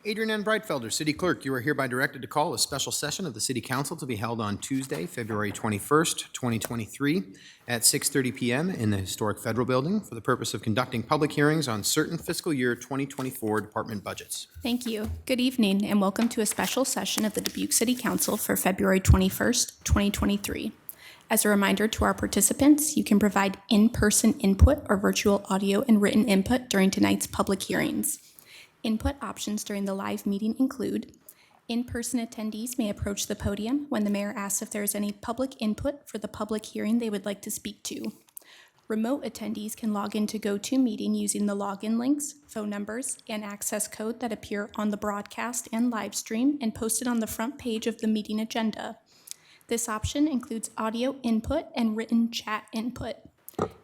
Adrian N. Breitfelder, City Clerk, you are hereby directed to call a special session of the City Council to be held on Tuesday, February 21st, 2023 at 6:30 p.m. in the Historic Federal Building for the purpose of conducting public hearings on certain fiscal year 2024 department budgets. Thank you. Good evening and welcome to a special session of the Dubuque City Council for February 21st, 2023. As a reminder to our participants, you can provide in-person input or virtual audio and written input during tonight's public hearings. Input options during the live meeting include in-person attendees may approach the podium when the mayor asks if there is any public input for the public hearing they would like to speak to. Remote attendees can log into GoToMeeting using the login links, phone numbers, and access code that appear on the broadcast and live stream and posted on the front page of the meeting agenda. This option includes audio input and written chat input.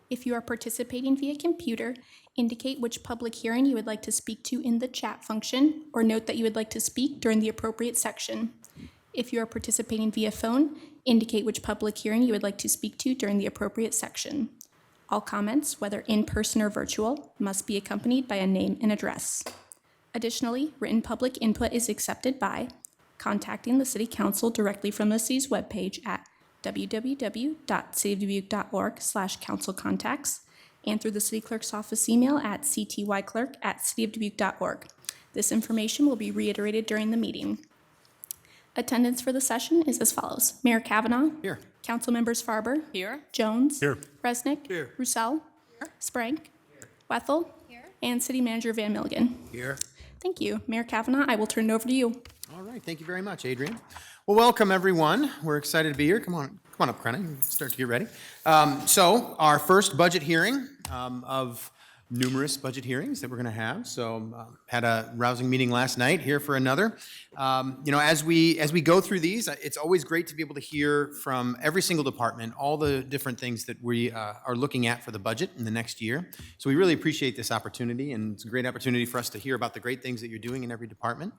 If you are participating via computer, indicate which public hearing you would like to speak to in the chat function, or note that you would like to speak during the appropriate section. If you are participating via phone, indicate which public hearing you would like to speak to during the appropriate section. All comments, whether in person or virtual, must be accompanied by a name and address. Additionally, written public input is accepted by contacting the City Council directly from the city's webpage at www.cityofdubuque.org/councilcontacts and through the City Clerk's office email at ctyclerk@cityofdubuque.org. This information will be reiterated during the meeting. Attendance for the session is as follows. Mayor Kavanaugh. Here. Council members Farber. Here. Jones. Here. Resnick. Here. Roussel. Here. Sprank. Here. Wethel. Here. And City Manager Van Milligan. Here. Thank you. Mayor Kavanaugh, I will turn it over to you. All right, thank you very much, Adrian. Well, welcome everyone. We're excited to be here. Come on up, Brennan. Start to get ready. So our first budget hearing of numerous budget hearings that we're going to have. So had a rousing meeting last night, here for another. As we go through these, it's always great to be able to hear from every single department all the different things that we are looking at for the budget in the next year. So we really appreciate this opportunity, and it's a great opportunity for us to hear about the great things that you're doing in every department.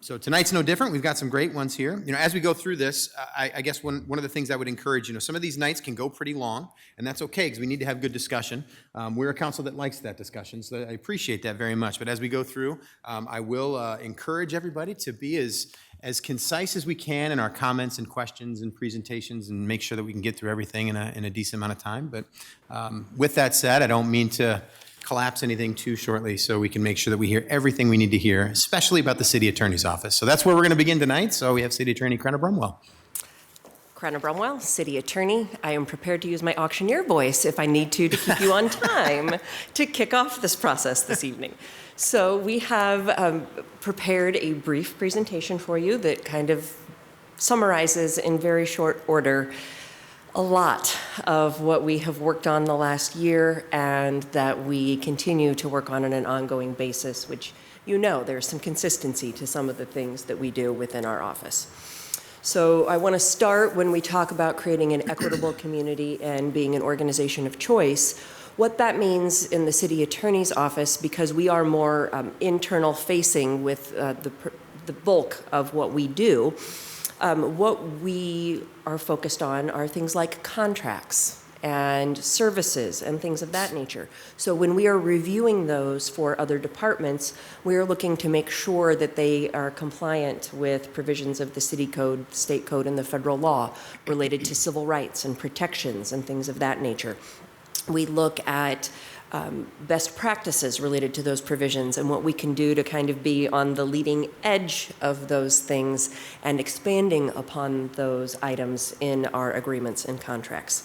So tonight's no different. We've got some great ones here. As we go through this, I guess one of the things I would encourage, some of these nights can go pretty long, and that's okay because we need to have good discussion. We're a council that likes that discussion, so I appreciate that very much. But as we go through, I will encourage everybody to be as concise as we can in our comments and questions and presentations, and make sure that we can get through everything in a decent amount of time. But with that said, I don't mean to collapse anything too shortly, so we can make sure that we hear everything we need to hear, especially about the City Attorney's Office. So that's where we're going to begin tonight. So we have City Attorney Crenna Brumwell. Crenna Brumwell, City Attorney. I am prepared to use my auctioneer voice if I need to keep you on time to kick off this process this evening. So we have prepared a brief presentation for you that kind of summarizes in very short order a lot of what we have worked on the last year and that we continue to work on an ongoing basis, which there's some consistency to some of the things that we do within our office. So I want to start when we talk about creating an equitable community and being an organization of choice, what that means in the City Attorney's Office, because we are more internal facing with the bulk of what we do. What we are focused on are things like contracts and services and things of that nature. So when we are reviewing those for other departments, we are looking to make sure that they are compliant with provisions of the city code, state code, and the federal law related to civil rights and protections and things of that nature. We look at best practices related to those provisions and what we can do to kind of be on the leading edge of those things and expanding upon those items in our agreements and contracts.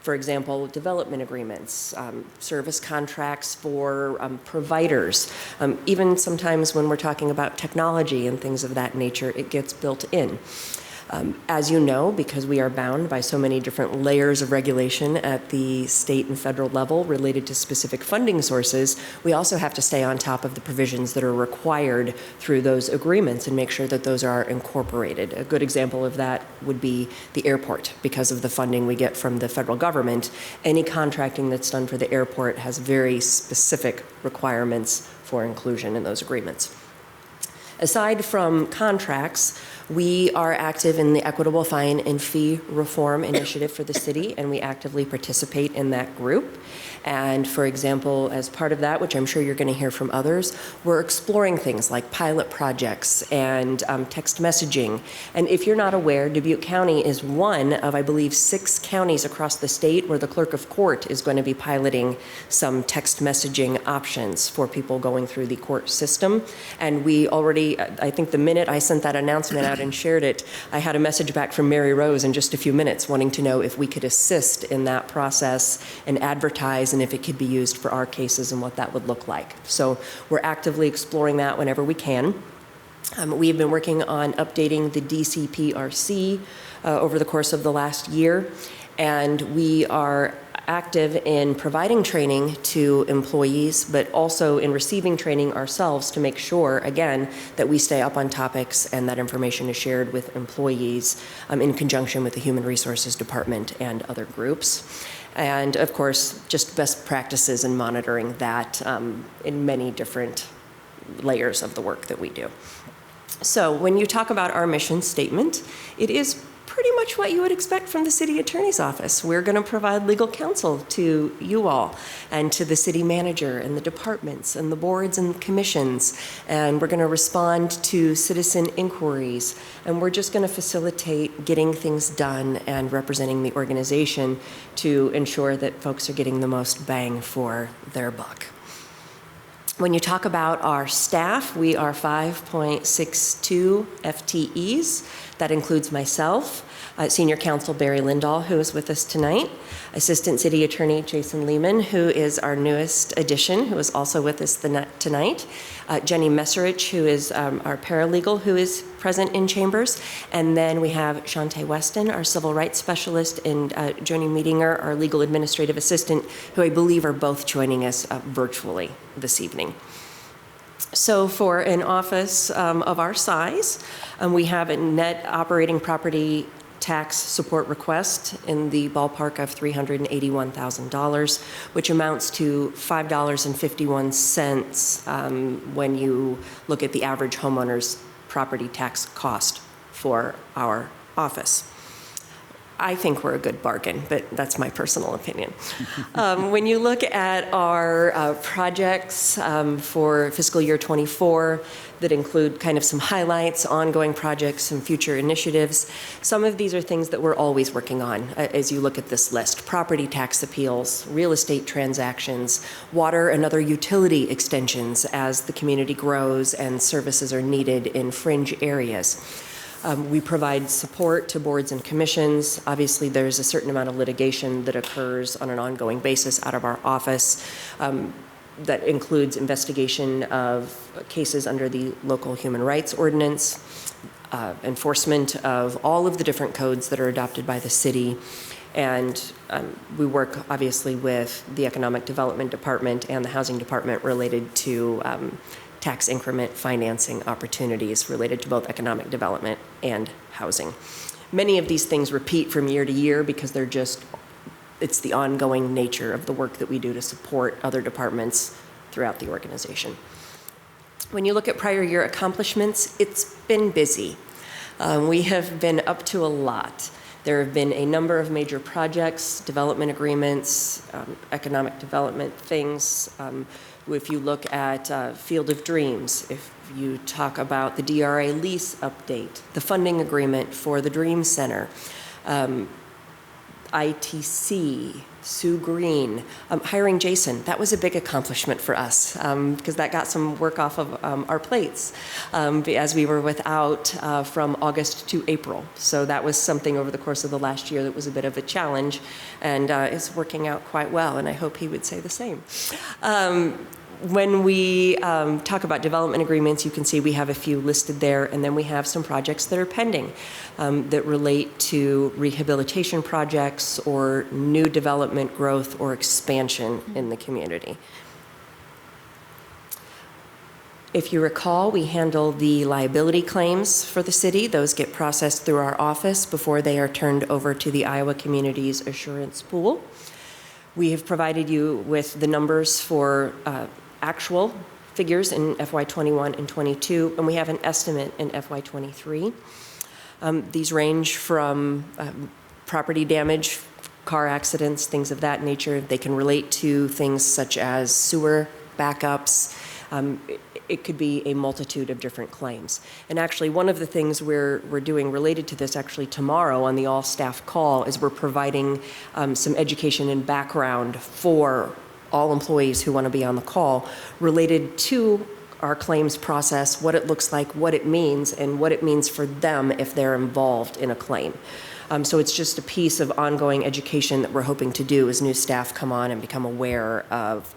For example, development agreements, service contracts for providers. Even sometimes when we're talking about technology and things of that nature, it gets built in. As you know, because we are bound by so many different layers of regulation at the state and federal level related to specific funding sources, we also have to stay on top of the provisions that are required through those agreements and make sure that those are incorporated. A good example of that would be the airport. Because of the funding we get from the federal government, any contracting that's done for the airport has very specific requirements for inclusion in those agreements. Aside from contracts, We are active in the Equitable Fine and Fee Reform Initiative for the city, and we actively participate in that group. And for example, as part of that, which I'm sure you're going to hear from others, we're exploring things like pilot projects and text messaging. And if you're not aware, Dubuque County is one of, I believe, 6 counties across the state where the clerk of court is going to be piloting some text messaging options for people going through the court system. And we already, I think the minute I sent that announcement out and shared it, I had a message back from Mary Rose in just a few minutes wanting to know if we could assist in that process and advertise and if it could be used for our cases and what that would look like. So we're actively exploring that whenever we can. We have been working on updating the DCPRC over the course of the last year, and we are active in providing training to employees, but also in receiving training ourselves to make sure, again, that we stay up on topics and that information is shared with employees in conjunction with the Human Resources Department and other groups. And of course, just best practices in monitoring that in many different layers of the work that we do. So when you talk about our mission statement, it is pretty much what you would expect from the city attorney's office. We're going to provide legal counsel to you all and to the city manager and the departments and the boards and commissions. And we're going to respond to citizen inquiries. And we're just going to facilitate getting things done and representing the organization to ensure that folks are getting the most bang for their buck. When you talk about our staff, we are 5.62 FTEs. That includes myself, Senior Counsel Barry Lindahl, who is with us tonight, Assistant City Attorney Jason Lehman, who is our newest addition, who is also with us tonight, Jenny Messerich, who is our paralegal, who is present in chambers, and then we have Shantae Weston, our Civil Rights Specialist, and Joni Meetinger, our Legal Administrative Assistant, who I believe are both joining us virtually this evening. So for an office of our size, we have a net operating property tax support request in the ballpark of $381,000, which amounts to $5.51 when you look at the average homeowner's property tax cost for our office. I think we're a good bargain, but that's my personal opinion. When you look at our projects for fiscal year 24 that include kind of some highlights, ongoing projects, some future initiatives, some of these are things that we're always working on as you look at this list. Property tax appeals, real estate transactions, water and other utility extensions as the community grows and services are needed in fringe areas. We provide support to boards and commissions. Obviously, there's a certain amount of litigation that occurs on an ongoing basis out of our office that includes investigation of cases under the local human rights ordinance, enforcement of all of the different codes that are adopted by the city. And we work, obviously, with the Economic Development Department and the Housing Department related to tax increment financing opportunities related to both economic development and housing. Many of these things repeat from year to year because they're just, it's the ongoing nature of the work that we do to support other departments throughout the organization. When you look at prior year accomplishments, it's been busy. We have been up to a lot. There have been a number of major projects, development agreements, economic development things. If you look at Field of Dreams, if you talk about the DRA lease update, the funding agreement for the Dream Center, ITC, Sue Green, hiring Jason, that was a big accomplishment for us because that got some work off of our plates as we were without from August to April. So that was something over the course of the last year that was a bit of a challenge and is working out quite well, and I hope he would say the same. When we talk about development agreements, you can see we have a few listed there, and then we have some projects that are pending that relate to rehabilitation projects or new development growth or expansion in the community. If you recall, we handle the liability claims for the city. Those get processed through our office before they are turned over to the Iowa Communities Assurance Pool. We have provided you with the numbers for actual figures in FY21 and 22, and we have an estimate in FY23. These range from property damage, car accidents, things of that nature. They can relate to things such as sewer backups. It could be a multitude of different claims. And actually, one of the things we're doing related to this actually tomorrow on the all-staff call is we're providing some education and background for all employees who want to be on the call related to our claims process, what it looks like, what it means, and what it means for them if they're involved in a claim. So it's just a piece of ongoing education that we're hoping to do as new staff come on and become aware of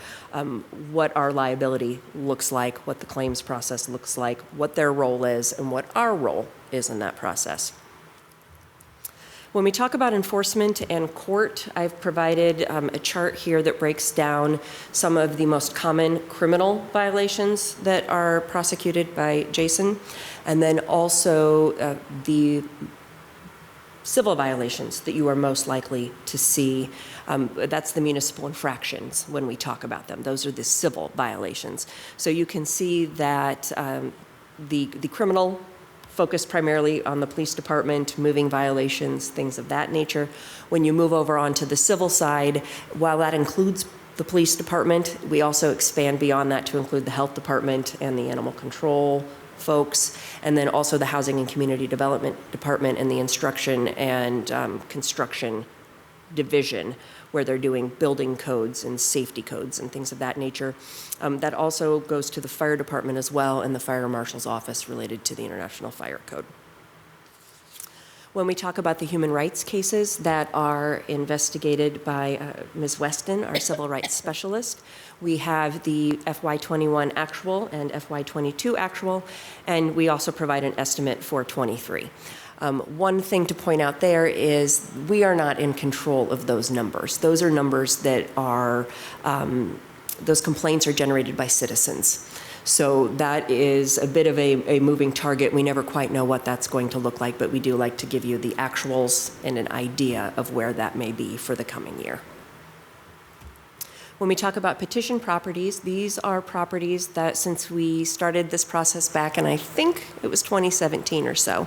what our liability looks like, what the claims process looks like, what their role is, and what our role is in that process. When we talk about enforcement and court, I've provided a chart here that breaks down some of the most common criminal violations that are prosecuted by Jason, and then also the civil violations that you are most likely to see. That's the municipal infractions when we talk about them. Those are the civil violations. So you can see that the criminal focus primarily on the police department, moving violations, things of that nature. When you move over onto the civil side, while that includes the police department, we also expand beyond that to include the health department and the animal control folks, and then also the Housing and Community Development Department and the Instruction and Construction Division, where they're doing building codes and safety codes and things of that nature. That also goes to the fire department as well and the fire marshal's office related to the International Fire Code. When we talk about the human rights cases that are investigated by Ms. Weston, our civil rights specialist, we have the FY21 actual and FY22 actual, and we also provide an estimate for 23. One thing to point out there is we are not in control of those numbers. Those are numbers that are, those complaints are generated by citizens. So that is a bit of a moving target. We never quite know what that's going to look like, but we do like to give you the actuals and an idea of where that may be for the coming year. When we talk about petition properties, these are properties that since we started this process back in, I think it was 2017 or so,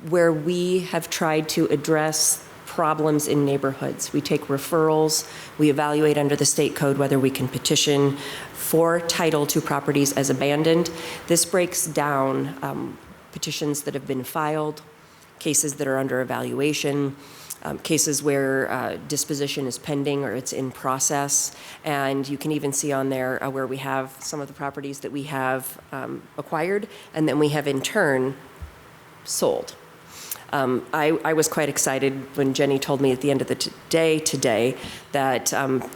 where we have tried to address problems in neighborhoods. We take referrals, we evaluate under the state code whether we can petition for title to properties as abandoned. This breaks down petitions that have been filed, cases that are under evaluation, cases where disposition is pending or it's in process. And you can even see on there where we have some of the properties that we have acquired and then we have in turn sold. I was quite excited when Jenny told me at the end of the day today that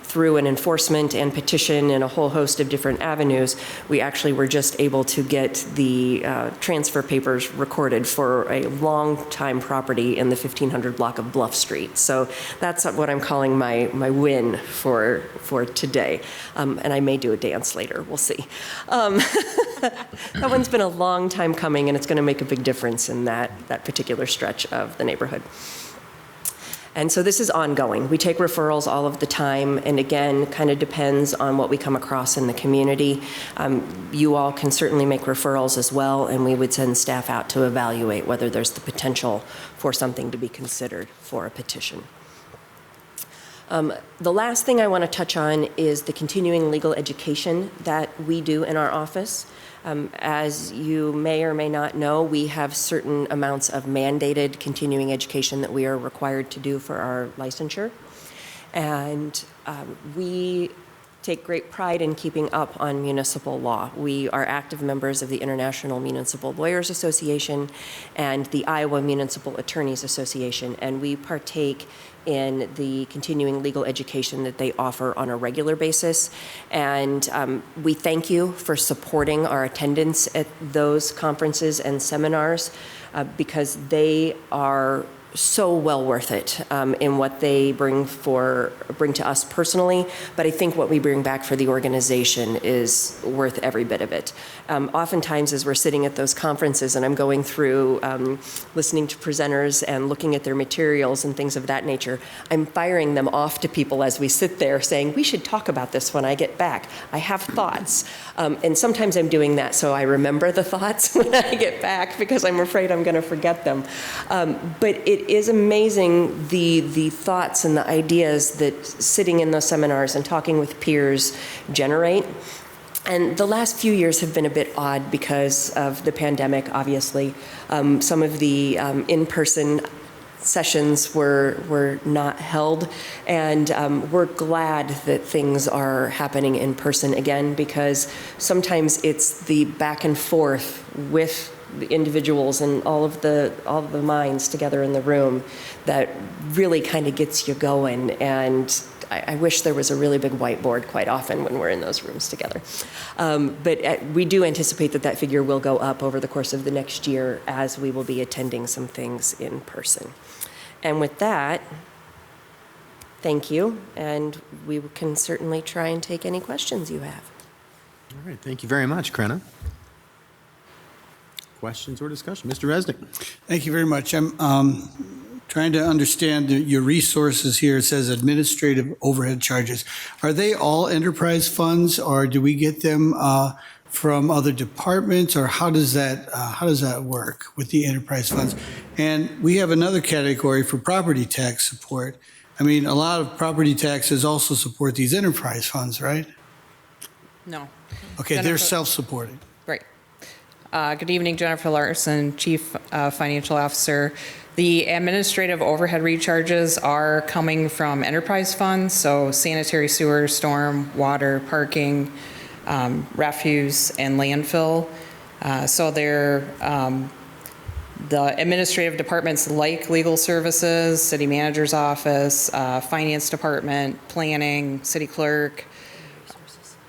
through an enforcement and petition and a whole host of different avenues, we actually were just able to get the transfer papers recorded for a long-time property in the 1500 block of Bluff Street. So that's what I'm calling my win for today. And I may do a dance later, we'll see. That one's been a long time coming, and it's going to make a big difference in that particular stretch of the neighborhood. And so this is ongoing. We take referrals all of the time, and again, kind of depends on what we come across in the community. You all can certainly make referrals as well, and we would send staff out to evaluate whether there's the potential for something to be considered for a petition. The last thing I want to touch on is the continuing legal education that we do in our office. As you may or may not know, we have certain amounts of mandated continuing education that we are required to do for our licensure. And we take great pride in keeping up on municipal law. We are active members of the International Municipal Lawyers Association and the Iowa Municipal Attorneys Association, and we partake in the continuing legal education that they offer on a regular basis. And we thank you for supporting our attendance at those conferences and seminars because they are so well worth it in what they bring to us personally, but I think what we bring back for the organization is worth every bit of it. Oftentimes, as we're sitting at those conferences and I'm going through listening to presenters and looking at their materials and things of that nature, I'm firing them off to people as we sit there saying, we should talk about this when I get back. I have thoughts. And sometimes I'm doing that so I remember the thoughts when I get back because I'm afraid I'm going to forget them. But it is amazing the thoughts and the ideas that sitting in those seminars and talking with peers generate. And the last few years have been a bit odd because of the pandemic, obviously. Some of the in-person sessions were not held, and we're glad that things are happening in person again, because sometimes it's the back and forth with the individuals and all of the minds together in the room that really kind of gets you going. And I wish there was a really big whiteboard quite often when we're in those rooms together. But we do anticipate that figure will go up over the course of the next year as we will be attending some things in person. And with that, thank you, and we can certainly try and take any questions you have. All right, thank you very much, Krenna. Questions or discussion? Mr. Resnick. Thank you very much. I'm trying to understand your resources here. It says administrative overhead charges. Are they all enterprise funds, or do we get them from other departments, or how does that work with the enterprise funds? And we have another category for property tax support. I mean, a lot of property taxes also support these enterprise funds, right? No. Okay, they're self-supporting. Right. Good evening, Jennifer Larson, Chief Financial Officer. The administrative overhead recharges are coming from enterprise funds, so sanitary sewer, storm, water, parking, refuse, and landfill. So they're the administrative departments like legal services, city manager's office, finance department, planning, city clerk,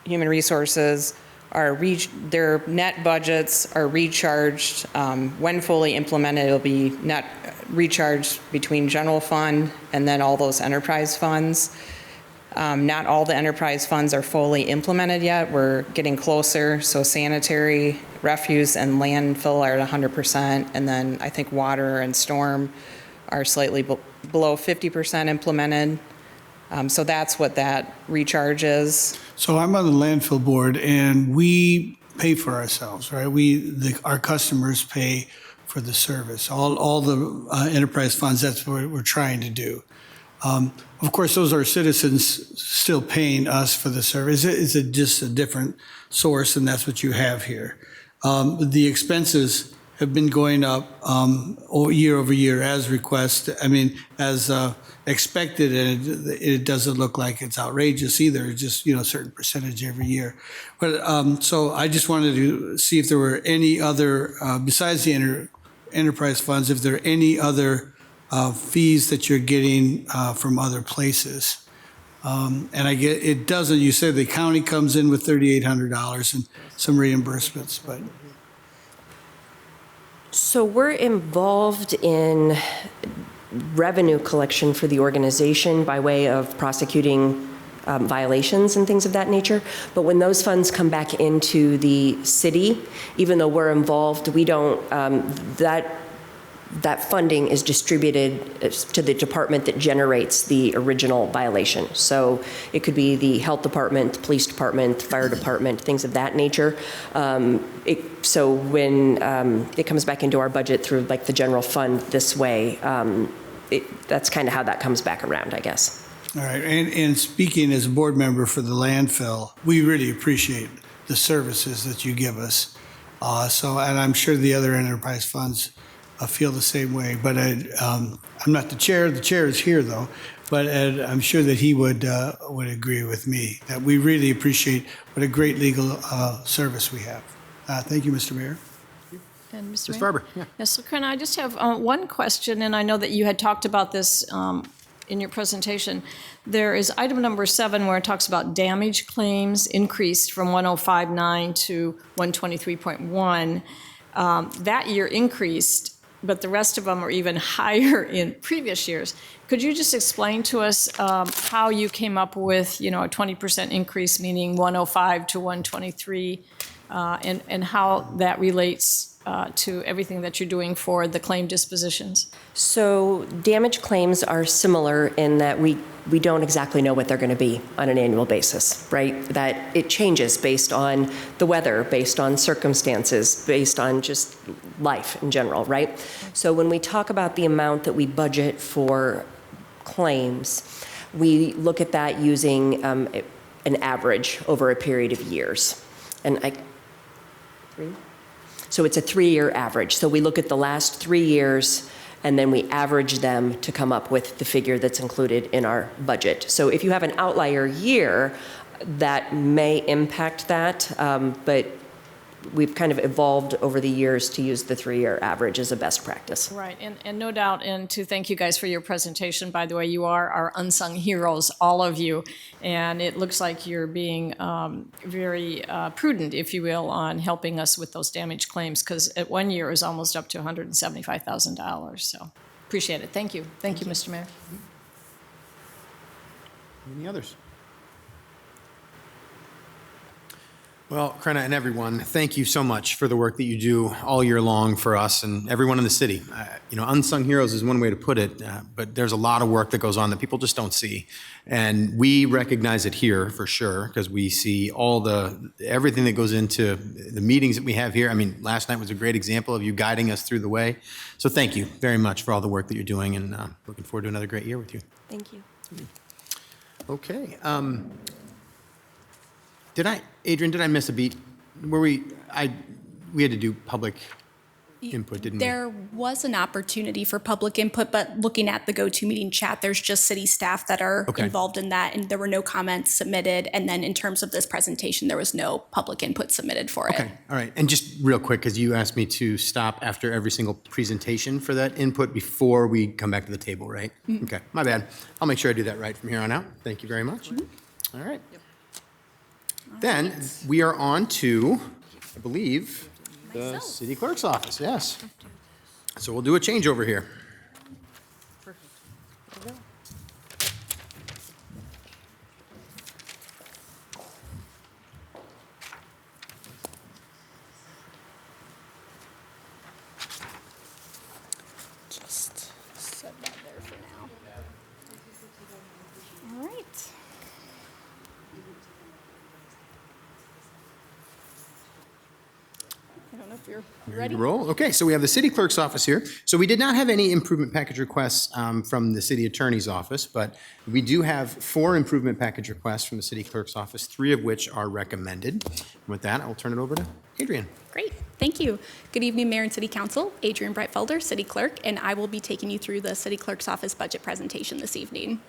human resources, their net budgets are recharged. When fully implemented, it'll be net recharged between general fund and then all those enterprise funds. Not all the enterprise funds are fully implemented yet. We're getting closer. So sanitary, refuse, and landfill are at 100%. And then I think water and storm are slightly below 50% implemented. So that's what that recharge is. So I'm on the landfill board, and we pay for ourselves, right? Our customers pay for the service. All the enterprise funds, that's what we're trying to do. Of course, those are citizens still paying us for the service. It's just a different source, and that's what you have here. The expenses have been going up year over year as requested. I mean, as expected, and it doesn't look like it's outrageous either. It's just, a certain percentage every year. But so I just wanted to see if there were any other, besides the enterprise funds, if there are any other fees that you're getting from other places. And I get, it doesn't, you said the county comes in with $3,800 and some reimbursements, but. So we're involved in revenue collection for the organization by way of prosecuting violations and things of that nature. But when those funds come back into the city, even though we're involved, we don't, that funding is distributed to the department that generates the original violation. So it could be the health department, police department, fire department, things of that nature. So when it comes back into our budget through like the general fund this way, that's kind of how that comes back around, I guess. All right, and speaking as a board member for the landfill, we really appreciate the services that you give us. And I'm sure the other enterprise funds feel the same way, but I'm not the chair. The chair is here, though. But I'm sure that he would agree with me that we really appreciate what a great legal service we have. Thank you, Mr. Mayor. And Mr. Ms. Mayor? Farber. Yeah. Yes, so Karen, I just have one question, and I know that you had talked about this in your presentation. There is item number 7 where it talks about damage claims increased from 1059 to 123.1. That year increased but the rest of them are even higher in previous years. Could you just explain to us how you came up with, a 20% increase, meaning 105 to 123, and how that relates to everything that you're doing for the claim dispositions? So damage claims are similar in that we don't exactly know what they're going to be on an annual basis, right? That it changes based on the weather, based on circumstances, based on just life in general, right? So when we talk about the amount that we budget for claims, we look at that using an average over a period of years. So it's a 3-year average. So we look at the last 3 years, and then we average them to come up with the figure that's included in our budget. So if you have an outlier year, that may impact that, but we've kind of evolved over the years to use the 3-year average as a best practice. Right, and no doubt, and to thank you guys for your presentation. By the way, you are our unsung heroes, all of you, and it looks like you're being very prudent, if you will, on helping us with those damage claims, because at 1 year it was almost up to $175,000, so appreciate it. Thank you. Thank you, Mr. Mayor. Any others? Well, Krenna and everyone, thank you so much for the work that you do all year long for us and everyone in the city. Unsung heroes is one way to put it, but there's a lot of work that goes on that people just don't see. And we recognize it here for sure, because we see everything that goes into the meetings that we have here. I mean, last night was a great example of you guiding us through the way. So thank you very much for all the work that you're doing, and looking forward to another great year with you. Thank you. Okay. Adrian, did I miss a beat? We had to do public input, didn't we? There was an opportunity for public input, but looking at the GoToMeeting chat, there's just city staff that are involved in that, and there were no comments submitted. And then in terms of this presentation, there was no public input submitted for it. Okay, all right. And just real quick, because you asked me to stop after every single presentation for that input before we come back to the table, right? Mm-hmm. Okay, my bad. I'll make sure I do that right from here on out. Thank you very much. Mm-hmm. All right. Then we are on to, I believe, the city clerk's office, yes. So we'll do a changeover here. Just set that there for now. All right. I don't know if you're ready. Roll. Okay, so we have the city clerk's office here. So we did not have any improvement package requests from the city attorney's office, but we do have 4 improvement package requests from the city clerk's office, 3 of which are recommended. And with that, I will turn it over to Adrian. Great, thank you. Good evening, Mayor and City Council. Adrian Breitfelder, City Clerk, and I will be taking you through the City Clerk's office budget presentation this evening.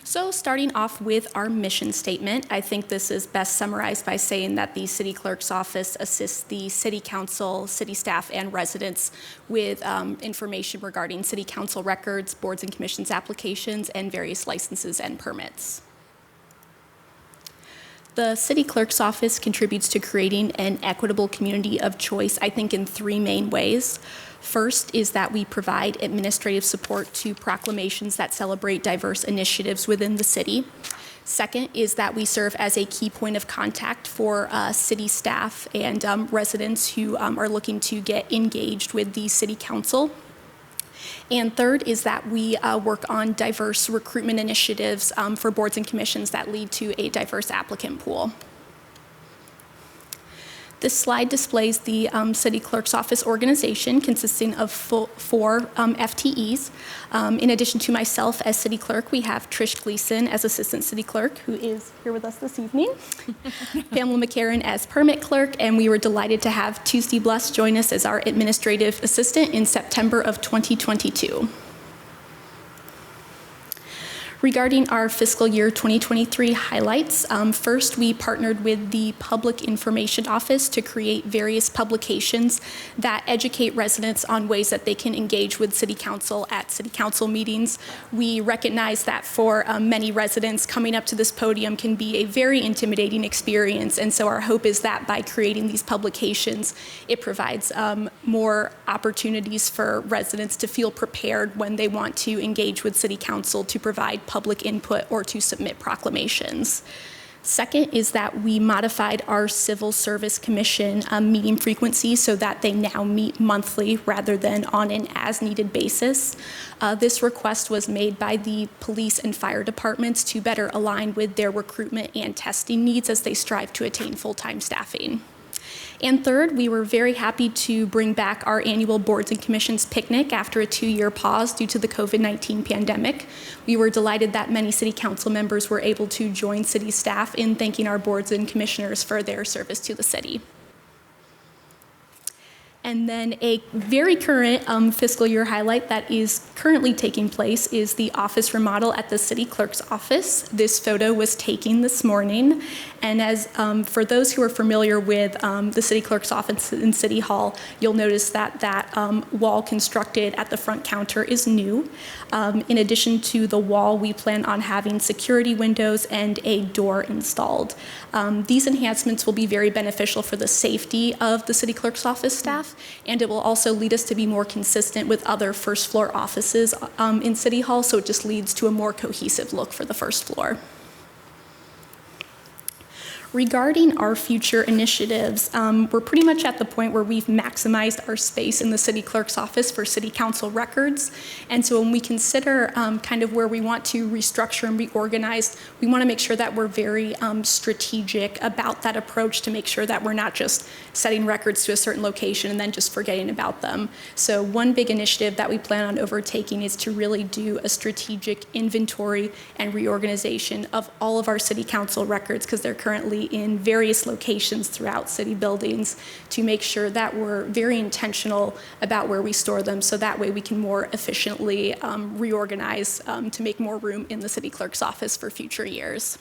So starting off with our mission statement, I think this is best summarized by saying that the City Clerk's office assists the City Council, city staff, and residents with information regarding City Council records, boards and commissions applications, and various licenses and permits. The City Clerk's office contributes to creating an equitable community of choice, I think, in 3 main ways. First is that we provide administrative support to proclamations that celebrate diverse initiatives within the city. Second is that we serve as a key point of contact for city staff and residents who are looking to get engaged with the City Council. And third is that we work on diverse recruitment initiatives for boards and commissions that lead to a diverse applicant pool. This slide displays the City Clerk's office organization consisting of 4 FTEs. In addition to myself as City Clerk, we have Trish Gleason as Assistant City Clerk, who is here with us this evening, Pamela McCarran as Permit Clerk, and we were delighted to have Tuesday Bless join us as our Administrative Assistant in September of 2022. Regarding our fiscal year 2023 highlights, first we partnered with the Public Information Office to create various publications that educate residents on ways that they can engage with City Council at City Council meetings. We recognize that for many residents, coming up to this podium can be a very intimidating experience, and so our hope is that by creating these publications, it provides more opportunities for residents to feel prepared when they want to engage with City Council to provide public input or to submit proclamations. Second is that we modified our Civil Service Commission meeting frequency so that they now meet monthly rather than on an as-needed basis. This request was made by the police and fire departments to better align with their recruitment and testing needs as they strive to attain full-time staffing. And third, we were very happy to bring back our annual Boards and Commissions picnic after a 2-year pause due to the COVID-19 pandemic. We were delighted that many City Council members were able to join City staff in thanking our boards and commissioners for their service to the city. And then a very current fiscal year highlight that is currently taking place is the office remodel at the city clerk's office. This photo was taken this morning. And as for those who are familiar with the city clerk's office in City Hall, you'll notice that that wall constructed at the front counter is new. In addition to the wall, we plan on having security windows and a door installed. These enhancements will be very beneficial for the safety of the city clerk's office staff, and it will also lead us to be more consistent with other first floor offices in City Hall, so it just leads to a more cohesive look for the first floor. Regarding our future initiatives, we're pretty much at the point where we've maximized our space in the city clerk's office for city council records. And so when we consider kind of where we want to restructure and reorganize, we want to make sure that we're very strategic about that approach to make sure that we're not just setting records to a certain location and then just forgetting about them. So one big initiative that we plan on overtaking is to really do a strategic inventory and reorganization of all of our city council records, because they're currently in various locations throughout city buildings, to make sure that we're very intentional about where we store them, so that way we can more efficiently reorganize to make more room in the city clerk's office for future years.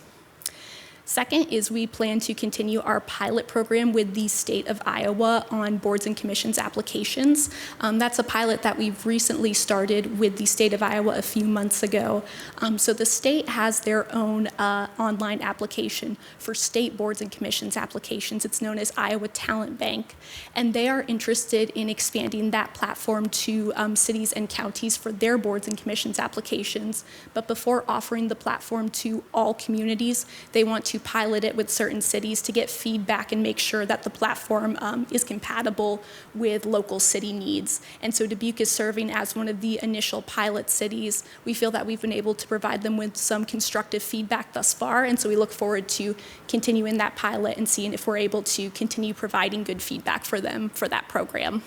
Second is we plan to continue our pilot program with the state of Iowa on boards and commissions applications. That's a pilot that we've recently started with the state of Iowa a few months ago. So the state has their own online application for state boards and commissions applications. It's known as Iowa Talent Bank. And they are interested in expanding that platform to cities and counties for their boards and commissions applications. But before offering the platform to all communities, they want to pilot it with certain cities to get feedback and make sure that the platform is compatible with local city needs. And so Dubuque is serving as one of the initial pilot cities. We feel that we've been able to provide them with some constructive feedback thus far, and so we look forward to continuing that pilot and seeing if we're able to continue providing good feedback for them for that program.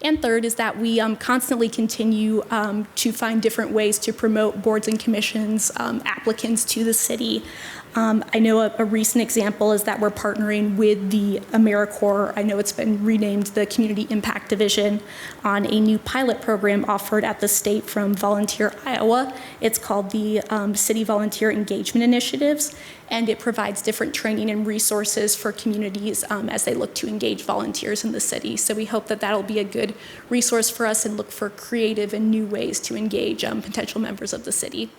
And third is that we constantly continue to find different ways to promote boards and commissions applicants to the city. I know a recent example is that we're partnering with the AmeriCorps, I know it's been renamed the Community Impact Division, on a new pilot program offered at the state from Volunteer Iowa. It's called the City Volunteer Engagement Initiatives, and it provides different training and resources for communities as they look to engage volunteers in the city. So we hope that that'll be a good resource for us and look for creative and new ways to engage potential members of the city.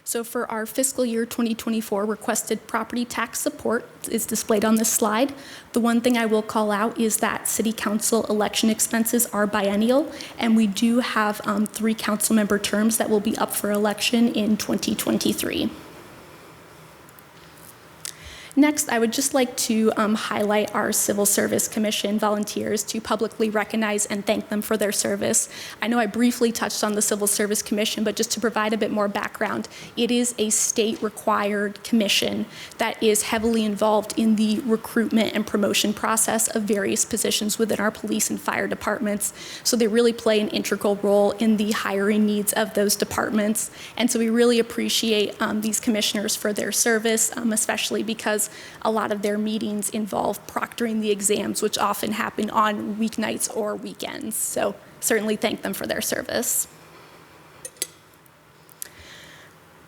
So for our fiscal year 2024 requested property tax support is displayed on this slide. The one thing I will call out is that city council election expenses are biennial, and we do have 3 council member terms that will be up for election in 2023. Next, I would just like to highlight our Civil Service Commission volunteers to publicly recognize and thank them for their service. I know I briefly touched on the Civil Service Commission, but just to provide a bit more background, it is a state-required commission that is heavily involved in the recruitment and promotion process of various positions within our police and fire departments. So they really play an integral role in the hiring needs of those departments. And so we really appreciate these commissioners for their service, especially because a lot of their meetings involve proctoring the exams, which often happen on weeknights or weekends. So certainly thank them for their service.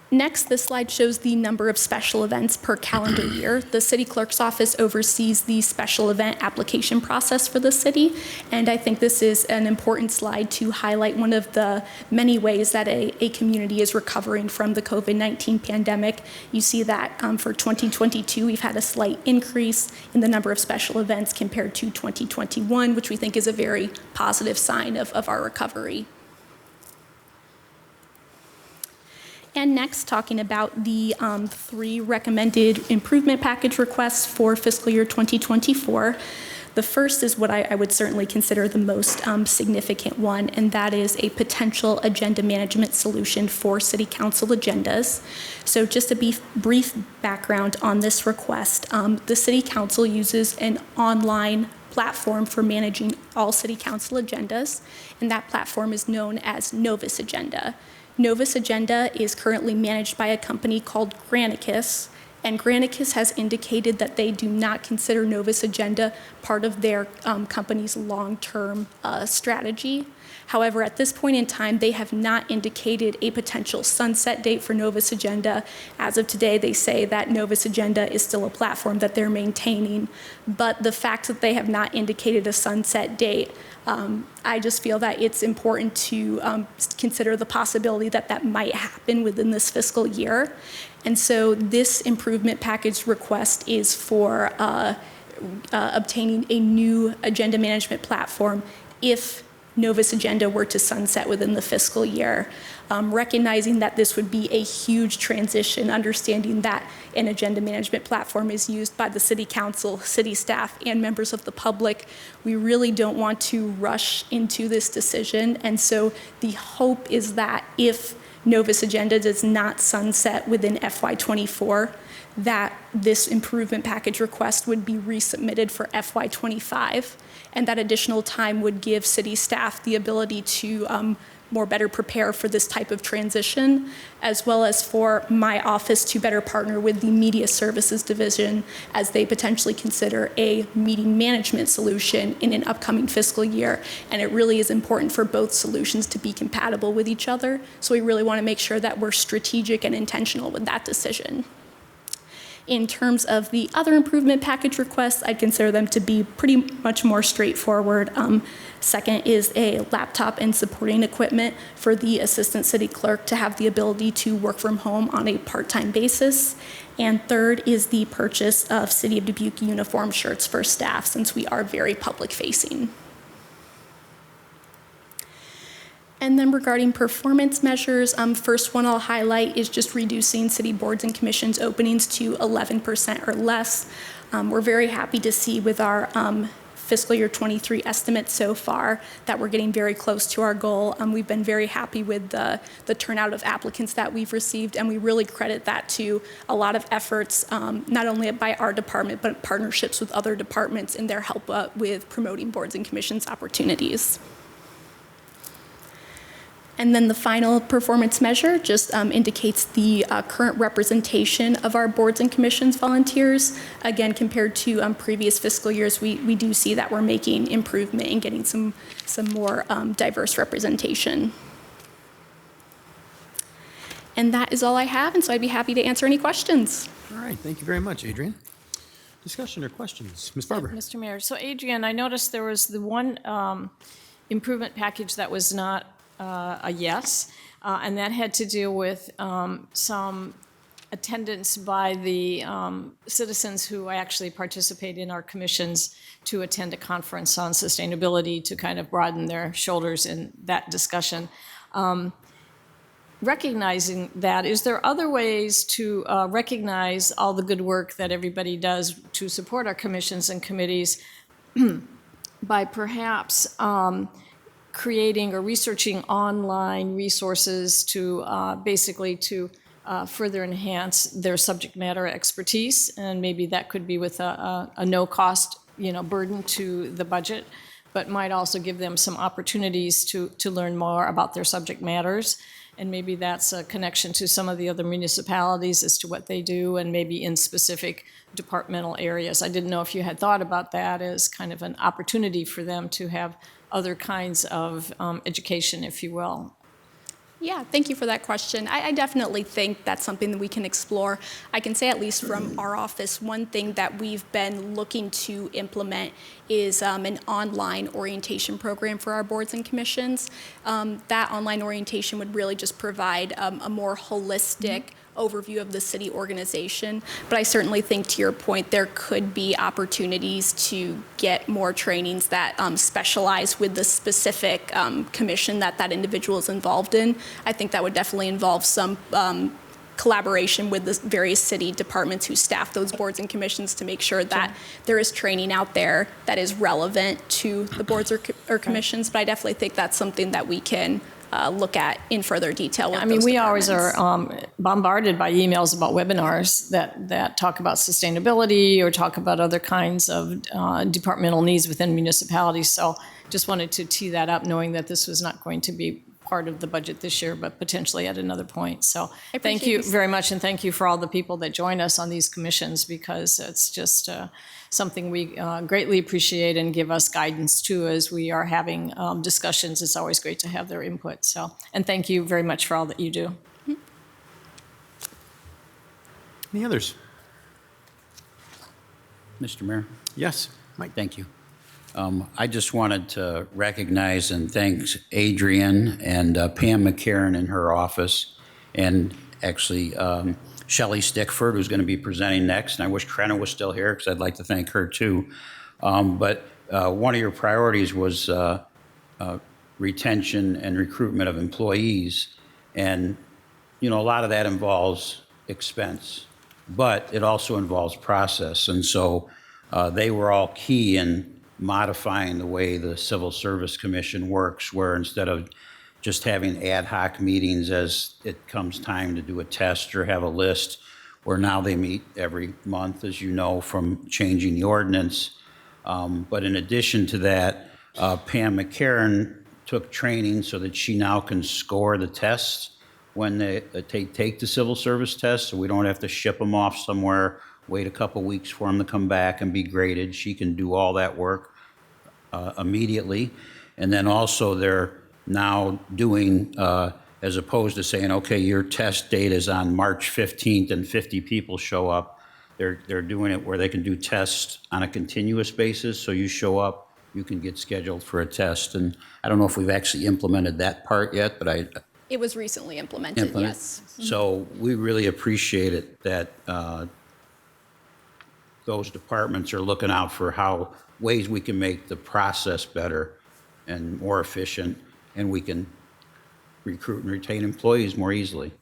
Next, this slide shows the number of special events per calendar year. The city clerk's office oversees the special event application process for the city, and I think this is an important slide to highlight one of the many ways that a community is recovering from the COVID-19 pandemic. You see that for 2022, we've had a slight increase in the number of special events compared to 2021, which we think is a very positive sign of our recovery. And next, talking about the 3 recommended improvement package requests for fiscal year 2024. The first is what I would certainly consider the most significant one, and that is a potential agenda management solution for city council agendas. So just a brief background on this request. The city council uses an online platform for managing all city council agendas, and that platform is known as Novus Agenda. Novus Agenda is currently managed by a company called Granicus, and Granicus has indicated that they do not consider Novus Agenda part of their company's long-term strategy. However, at this point in time, they have not indicated a potential sunset date for Novus Agenda. As of today, they say that Novus Agenda is still a platform that they're maintaining, but the fact that they have not indicated a sunset date, I just feel that it's important to consider the possibility that that might happen within this fiscal year. And so this improvement package request is for obtaining a new agenda management platform if Novus Agenda were to sunset within the fiscal year. Recognizing that this would be a huge transition, understanding that an agenda management platform is used by the city council, city staff, and members of the public, we really don't want to rush into this decision. And so the hope is that if Novus Agenda does not sunset within FY24, that this improvement package request would be resubmitted for FY25, and that additional time would give city staff the ability to better prepare for this type of transition, as well as for my office to better partner with the Media Services Division as they potentially consider a meeting management solution in an upcoming fiscal year. And it really is important for both solutions to be compatible with each other. So we really want to make sure that we're strategic and intentional with that decision. In terms of the other improvement package requests, I'd consider them to be pretty much more straightforward. Second is a laptop and supporting equipment for the assistant city clerk to have the ability to work from home on a part-time basis. And third is the purchase of City of Dubuque uniform shirts for staff, since we are very public-facing. And then regarding performance measures, first one I'll highlight is just reducing city boards and commissions openings to 11% or less. We're very happy to see with our fiscal year 23 estimates so far that we're getting very close to our goal. We've been very happy with the turnout of applicants that we've received, and we really credit that to a lot of efforts, not only by our department, but partnerships with other departments in their help with promoting boards and commissions opportunities. And then the final performance measure just indicates the current representation of our boards and commissions volunteers. Again, compared to previous fiscal years, we do see that we're making improvement in getting some more diverse representation. And that is all I have, and so I'd be happy to answer any questions. All right, thank you very much, Adrian. Discussion or questions? Ms. Farber. Mr. Mayor, so Adrian, I noticed there was the one improvement package that was not a yes, and that had to do with some attendance by the citizens who actually participate in our commissions to attend a conference on sustainability to kind of broaden their shoulders in that discussion. Recognizing that, is there other ways to recognize all the good work that everybody does to support our commissions and committees by perhaps creating or researching online resources to basically to further enhance their subject matter expertise, and maybe that could be with a no-cost, burden to the budget, but might also give them some opportunities to learn more about their subject matters, and maybe that's a connection to some of the other municipalities as to what they do, and maybe in specific departmental areas. I didn't know if you had thought about that as kind of an opportunity for them to have other kinds of education, if you will. Yeah, thank you for that question. I definitely think that's something that we can explore. I can say, at least from our office, one thing that we've been looking to implement is an online orientation program for our boards and commissions. That online orientation would really just provide a more holistic overview of the city organization. But I certainly think, to your point, there could be opportunities to get more trainings that specialize with the specific commission that that individual is involved in. I think that would definitely involve some collaboration with the various city departments who staff those boards and commissions to make sure that there is training out there that is relevant to the boards or commissions. But I definitely think that's something that we can look at in further detail with I mean, those we always departments. are bombarded by emails about webinars that talk about sustainability or talk about other kinds of departmental needs within municipalities. So just wanted to tee that up, knowing that this was not going to be part of the budget this year, but potentially at another point. So thank you very much, and thank you for all the people that join us on these commissions, because it's just something we greatly appreciate and give us guidance to as we are having discussions. It's always great to have their input. So, and thank you very much for all that you do. Any others? Mr. Mayor, Yes, Mike. thank you. I just wanted to recognize and thank Adrian and Pam McCarron in her office, and actually Shelley Stickford, who's going to be presenting next. And I wish Krenna was still here, because I'd like to thank her too. But one of your priorities was retention and recruitment of employees. And, you know, a lot of that involves expense, but it also involves process. And so they were all key in modifying the way the Civil Service Commission works, where instead of just having ad hoc meetings as it comes time to do a test or have a list, where now they meet every month, as you know, from changing the ordinance. But in addition to that, Pam McCarron took training so that she now can score the tests when they take the civil service test, so we don't have to ship them off somewhere, wait a couple weeks for them to come back and be graded. She can do all that work immediately. And then also they're now doing, as opposed to saying, okay, your test date is on March 15th and 50 people show up, they're doing it where they can do tests on a continuous basis. So you show up, you can get scheduled for a test. And I don't know if we've actually implemented that part yet, but It was recently implemented, yes. So we really appreciate it that those departments are looking out for how ways we can make the process better and more efficient, and we can recruit and retain employees more easily.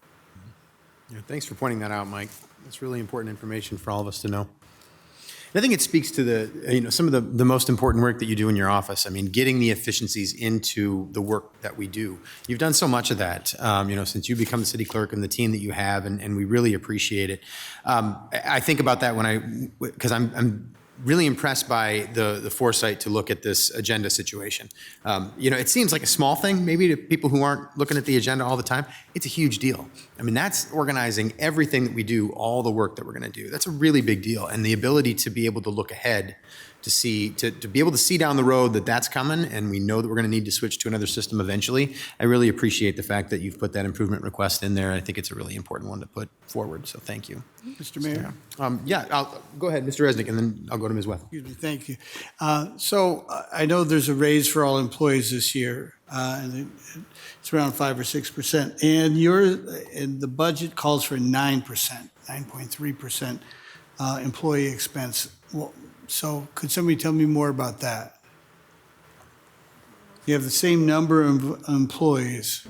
Yeah, thanks for pointing that out, Mike. That's really important information for all of us to know. And I think it speaks to the, some of the most important work that you do in your office. I mean, getting the efficiencies into the work that we do. You've done so much of that, since you become the city clerk, and the team that you have, and we really appreciate it. I think about that because I'm really impressed by the foresight to look at this agenda situation. It seems like a small thing, maybe to people who aren't looking at the agenda all the time. It's a huge deal. I mean, that's organizing everything that we do, all the work that we're going to do. That's a really big deal. And the ability to be able to look ahead, to be able to see down the road that that's coming, and we know that we're going to need to switch to another system eventually. I really appreciate the fact that you've put that improvement request in there. I think it's a really important one to put forward, so thank you. Mr. Mayor? I'll go ahead, Mr. Resnick, and then I'll go to Ms. Weth. Excuse me, thank you. So I know there's a raise for all employees this year, and it's around 5 or 6%. And the budget calls for 9%, 9.3% employee expense. Well, so could somebody tell me more about that? You have the same number of employees.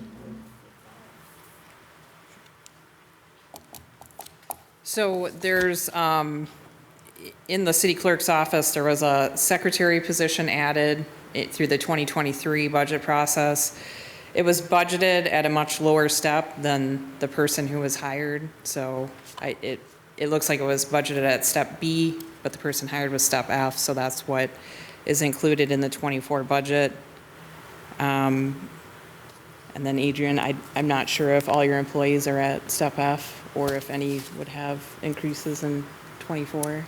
So there's, in the city clerk's office, there was a secretary position added through the 2023 budget process. It was budgeted at a much lower step than the person who was hired. So it looks like it was budgeted at step B, but the person hired was step F. So that's what is included in the 24 budget. And then Adrian, I'm not sure if all your employees are at step F or if any would have increases in 24.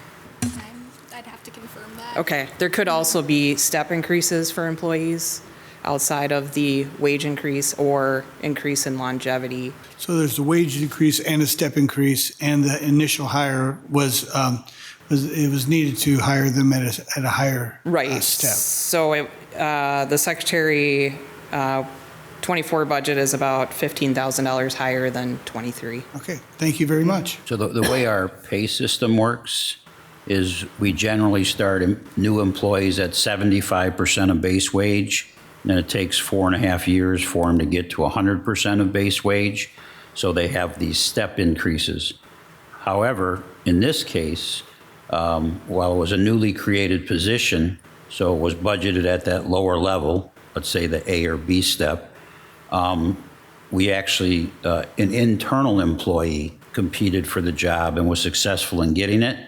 I'd have to confirm that. Okay, there could also be step increases for employees. outside of the wage increase or increase in longevity. So there's the wage increase and a step increase, and the initial hire it was needed to hire them at a higher step. So the secretary 24 budget is about $15,000 higher than 23. Okay, thank you very much. So the way our pay system works is we generally start new employees at 75% of base wage, and then it takes 4.5 years for them to get to 100% of base wage. So they have these step increases. However, in this case, while it was a newly created position, so it was budgeted at that lower level, let's say the A or B step, we actually, an internal employee competed for the job and was successful in getting it.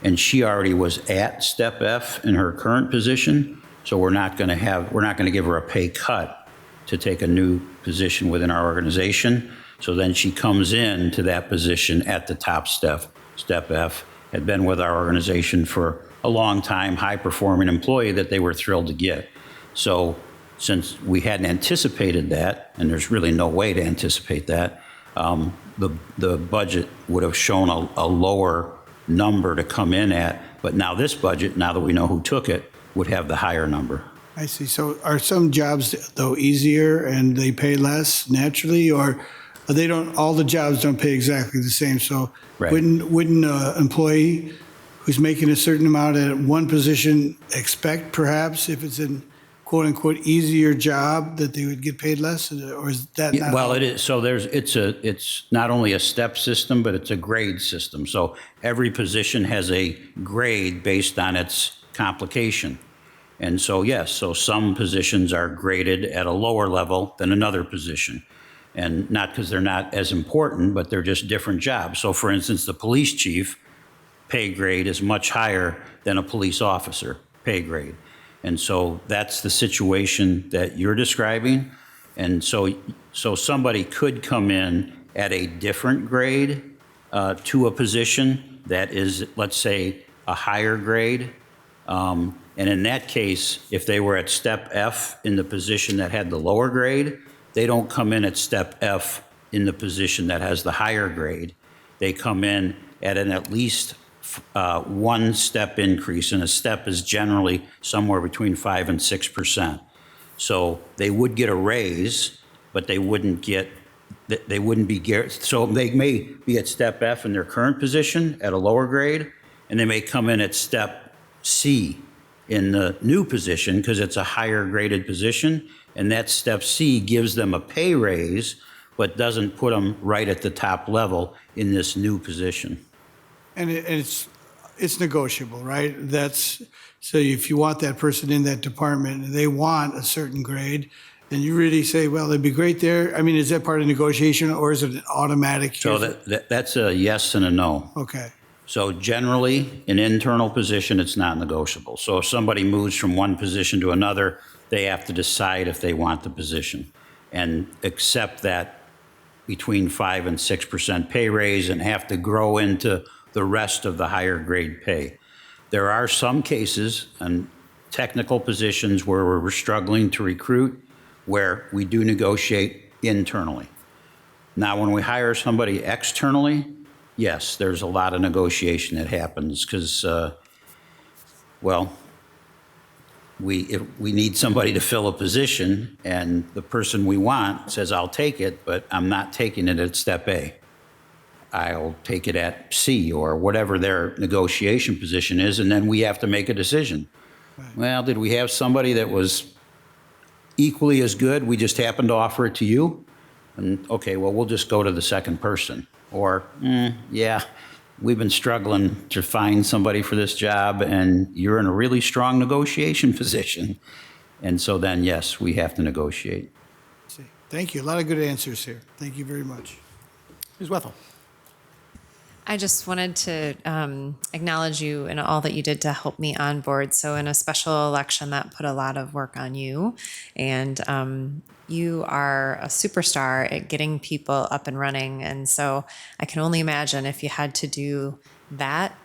And she already was at step F in her current position. So we're not going to give her a pay cut to take a new position within our organization. So then she comes in to that position at the top step F, had been with our organization for a long time, high-performing employee that they were thrilled to get. So since we hadn't anticipated that, and there's really no way to anticipate that, the budget would have shown a lower number to come in at. But now this budget, now that we know who took it, would have the higher number. I see. So are some jobs, though, easier and they pay less naturally, or all the jobs don't pay exactly the same? So Right. wouldn't an employee who's making a certain amount at one position expect perhaps if it's an quote unquote easier job that they would get paid less, or is that not? Well, it is. So it's not only a step system, but it's a grade system. So every position has a grade based on its complication. And so, yes, so some positions are graded at a lower level than another position. And not because they're not as important, but they're just different jobs. So for instance, the police chief pay grade is much higher than a police officer pay grade. And so that's the situation that you're describing. And so somebody could come in at a different grade to a position that is, let's say, a higher grade. And in that case, if they were at step F in the position that had the lower grade, they don't come in at step F in the position that has the higher grade. They come in at at least one step increase, and a step is generally somewhere between 5% and 6%. So they would get a raise, but they wouldn't be, so they may be at step F in their current position at a lower grade, and they may come in at step C in the new position because it's a higher graded position, and that step C gives them a pay raise, but doesn't put them right at the top level in this new position. And it's negotiable, right? So if you want that person in that department and they want a certain grade, and you really say, well, it'd be great there. I mean, is that part of negotiation, or is it an automatic? So that's a yes and a no. Okay. So generally, an internal position, it's not negotiable. So if somebody moves from one position to another, they have to decide if they want the position and accept that between 5% and 6% pay raise and have to grow into the rest of the higher grade pay. There are some cases and technical positions where we're struggling to recruit where we do negotiate internally. Now, when we hire somebody externally, yes, there's a lot of negotiation that happens because, we need somebody to fill a position, and the person we want says, I'll take it, but I'm not taking it at step A. I'll take it at C or whatever their negotiation position is, and then we have to make a decision. Right. Well, did we have somebody that was equally as good? We just happened to offer it to you? And okay, well, we'll just go to the second person. Or, yeah, we've been struggling to find somebody for this job, and you're in a really strong negotiation position. And so then, yes, we have to negotiate. Thank you. A lot of good answers here. Thank you very much. Ms. Wethel. I just wanted to acknowledge you and all that you did to help me on board. So in a special election, that put a lot of work on you. And you are a superstar at getting people up and running. And so I can only imagine if you had to do that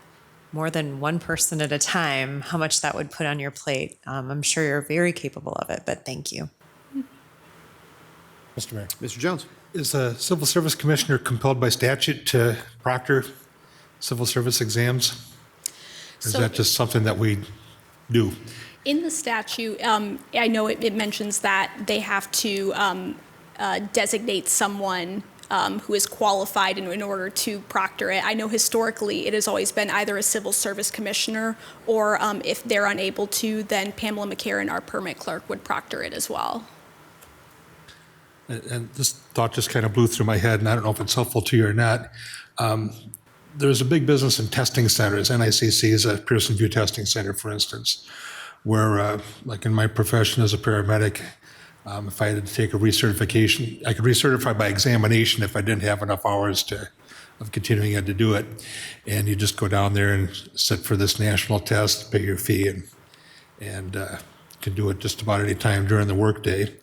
more than one person at a time, how much that would put on your plate. I'm sure you're very capable of it, but thank you. Mr. Mayor, Mr. Jones? is a civil service commissioner compelled by statute to proctor civil service exams? Or is So- that just something that we do? In the statute, I know it mentions that they have to designate someone who is qualified in order to proctor it. I know historically it has always been either a civil service commissioner or if they're unable to, then Pamela McCarron, our permit clerk, would proctor it as well. And this thought just kind of blew through my head, and I don't know if it's helpful to you or not. There's a big business in testing centers. NICC is a Pearson VUE testing center, for instance, where, like in my profession as a paramedic, if I had to take a recertification, I could recertify by examination if I didn't have enough hours of continuing to do it. And you just go down there and sit for this national test, pay your fee, and can do it just about any time during the workday.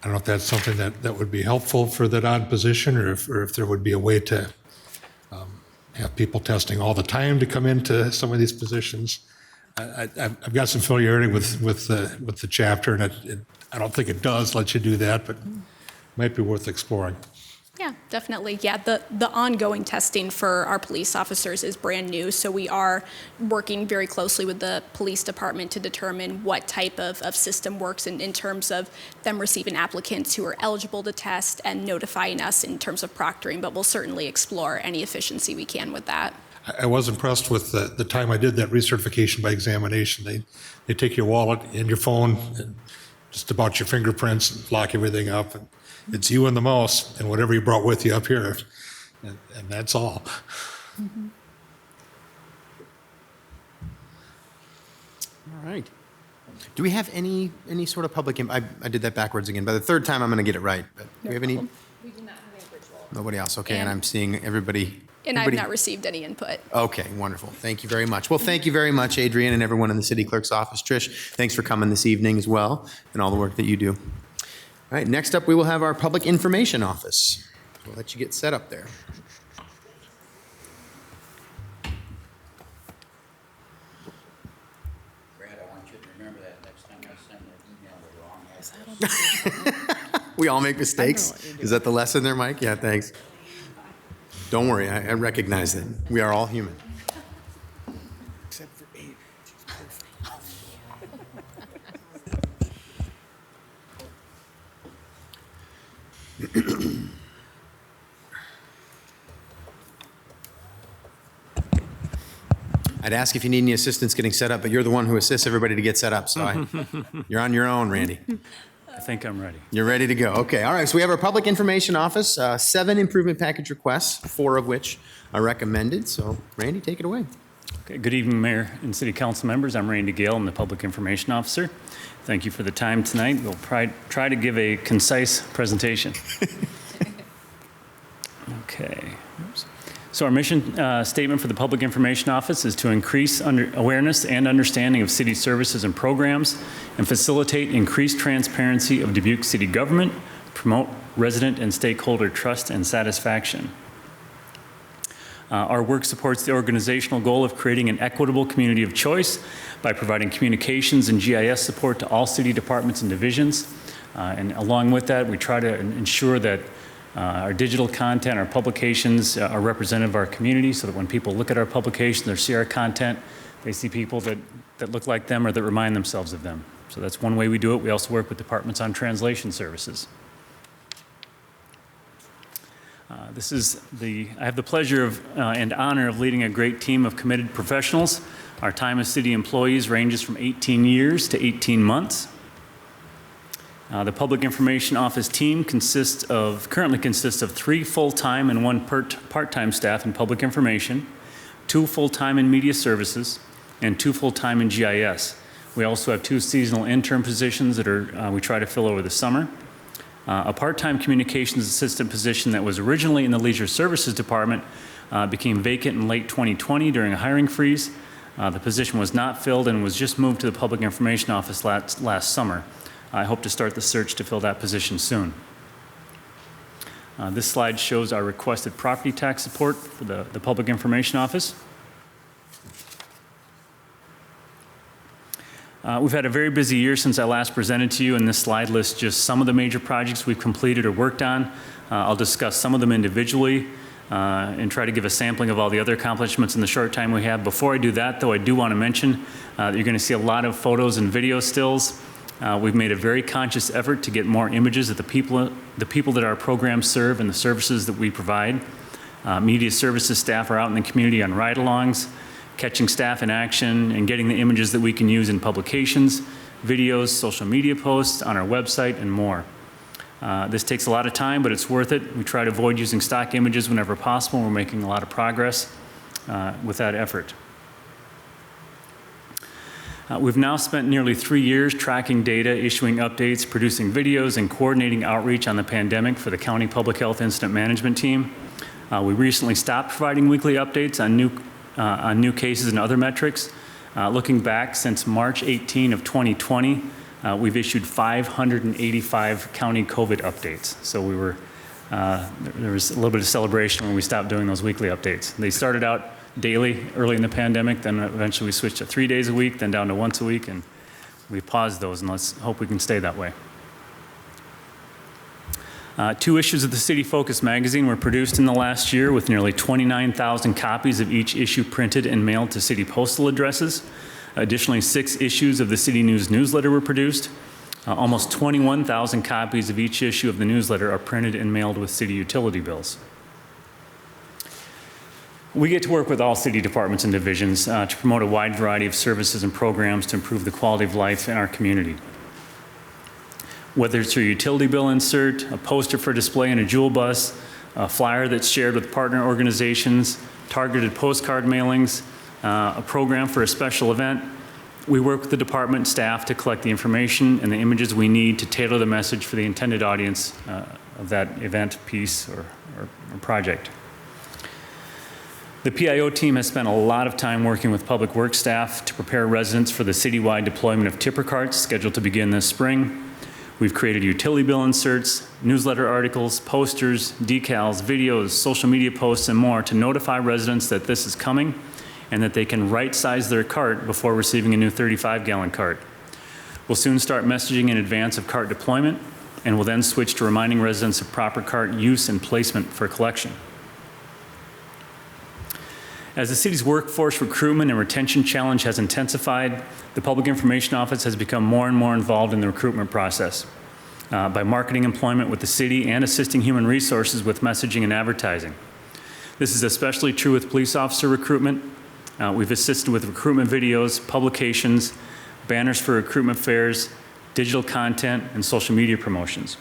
I don't know if that's something that would be helpful for that odd position, or if there would be a way to have people testing all the time to come into some of these positions. I've got some familiarity with the chapter, and I don't think it does let you do that, but it might be worth exploring. Yeah, definitely. Yeah, the ongoing testing for our police officers is brand new, so we are working very closely with the police department to determine what type of system works in terms of them receiving applicants who are eligible to test and notifying us in terms of proctoring, but we'll certainly explore any efficiency we can with that. I was impressed with the time I did that recertification by examination. They take your wallet and your phone and just about your fingerprints and lock everything up. And it's you and the mouse and whatever you brought with you up here. And that's all. Mm-hmm. All right. Do we have any sort of public, I did that backwards again. By the third time, I'm going to get it right. But do we have any? We do not have any virtual. Nobody else. Okay, and And- I'm seeing everybody. And I've everybody- not received any input. Okay, wonderful. Thank you very much. Well, thank you very much, Adrian, and everyone in the city clerk's office. Trish, thanks for coming this evening as well, and all the work that you do. All right, next up, we will have our public information office. We'll let you get set up there. Brad, I want you to remember that next time I send an email the wrong address. We all make mistakes. Is that the lesson there, Mike? Yeah, thanks. Don't worry, I recognize that. We are all human. Except for Adrian. She's perfect. I'd ask if you need any assistance getting set up, but you're the one who assists everybody to get set up, so you're on your own, Randy. I think I'm ready. You're ready to go. Okay, all right, so we have our Public Information Office, 7 improvement package requests, 4 of which are recommended. So Randy, take it away. Okay, good evening, Mayor and City Council members. I'm Randy Gale. I'm the Public Information Officer. Thank you for the time tonight. We'll try to give a concise presentation. Okay. Oops. So our mission statement for the Public Information Office is to increase awareness and understanding of city services and programs and facilitate increased transparency of Dubuque city government, promote resident and stakeholder trust and satisfaction. Our work supports the organizational goal of creating an equitable community of choice by providing communications and GIS support to all city departments and divisions. And along with that, we try to ensure that our digital content, our publications are representative of our community so that when people look at our publications or see our content, they see people that look like them or that remind themselves of them. So that's one way we do it. We also work with departments on translation services. I have the pleasure of and honor of leading a great team of committed professionals. Our time as city employees ranges from 18 years to 18 months. The Public Information Office team currently consists of 3 full-time and 1 part-time staff in public information, 2 full-time in media services, and 2 full-time in GIS. We also have 2 seasonal intern positions that we try to fill over the summer. A part-time communications assistant position that was originally in the Leisure Services Department became vacant in late 2020 during a hiring freeze. The position was not filled and was just moved to the Public Information Office last summer. I hope to start the search to fill that position soon. This slide shows our requested property tax support for the Public Information Office. We've had a very busy year since I last presented to you, and this slide lists just some of the major projects we've completed or worked on. I'll discuss some of them individually and try to give a sampling of all the other accomplishments in the short time we have. Before I do that, though, I do want to mention that you're going to see a lot of photos and video stills. We've made a very conscious effort to get more images of the people that our programs serve and the services that we provide. Media services staff are out in the community on ride-alongs, catching staff in action, and getting the images that we can use in publications, videos, social media posts, on our website, and more. This takes a lot of time, but it's worth it. We try to avoid using stock images whenever possible. We're making a lot of progress with that effort. We've now spent nearly 3 years tracking data, issuing updates, producing videos, and coordinating outreach on the pandemic for the County Public Health Incident Management Team. We recently stopped providing weekly updates on new cases and other metrics. Looking back, since March 18 of 2020, we've issued 585 county COVID updates. So there was a little bit of celebration when we stopped doing those weekly updates. They started out daily early in the pandemic, then eventually we switched to 3 days a week, then down to once a week, and we paused those, and let's hope we can stay that way. 2 issues of the City Focus magazine were produced in the last year, with nearly 29,000 copies of each issue printed and mailed to city postal addresses. Additionally, 6 issues of the City News newsletter were produced. Almost 21,000 copies of each issue of the newsletter are printed and mailed with city utility bills. We get to work with all city departments and divisions to promote a wide variety of services and programs to improve the quality of life in our community. Whether it's a utility bill insert, a poster for display in a jewel bus, a flyer that's shared with partner organizations, targeted postcard mailings, a program for a special event, we work with the department staff to collect the information and the images we need to tailor the message for the intended audience of that event, piece, or project. The PIO team has spent a lot of time working with public works staff to prepare residents for the citywide deployment of tipper carts scheduled to begin this spring. We've created utility bill inserts, newsletter articles, posters, decals, videos, social media posts, and more to notify residents that this is coming and that they can right-size their cart before receiving a new 35-gallon cart. We'll soon start messaging in advance of cart deployment, and we'll then switch to reminding residents of proper cart use and placement for collection. As the city's workforce recruitment and retention challenge has intensified, the Public Information Office has become more and more involved in the recruitment process by marketing employment with the city and assisting human resources with messaging and advertising. This is especially true with police officer recruitment. We've assisted with recruitment videos, publications, banners for recruitment fairs, digital content, and social media promotions.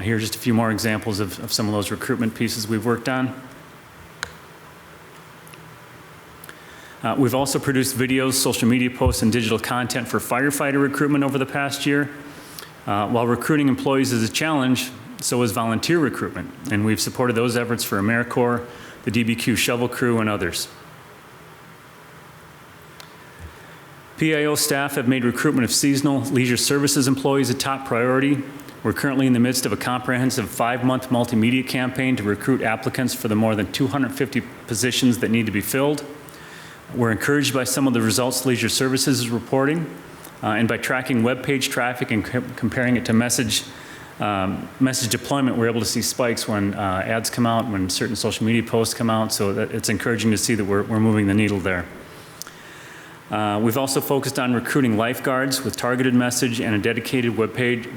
Here are just a few more examples of some of those recruitment pieces we've worked on. We've also produced videos, social media posts, and digital content for firefighter recruitment over the past year. While recruiting employees is a challenge, so is volunteer recruitment, and we've supported those efforts for AmeriCorps, the DBQ shovel crew, and others. PIO staff have made recruitment of seasonal leisure services employees a top priority. We're currently in the midst of a comprehensive 5-month multimedia campaign to recruit applicants for the more than 250 positions that need to be filled. We're encouraged by some of the results Leisure Services is reporting, and by tracking web page traffic and comparing it to message deployment, we're able to see spikes when ads come out, when certain social media posts come out, so it's encouraging to see that we're moving the needle there. We've also focused on recruiting lifeguards with targeted message and a dedicated web page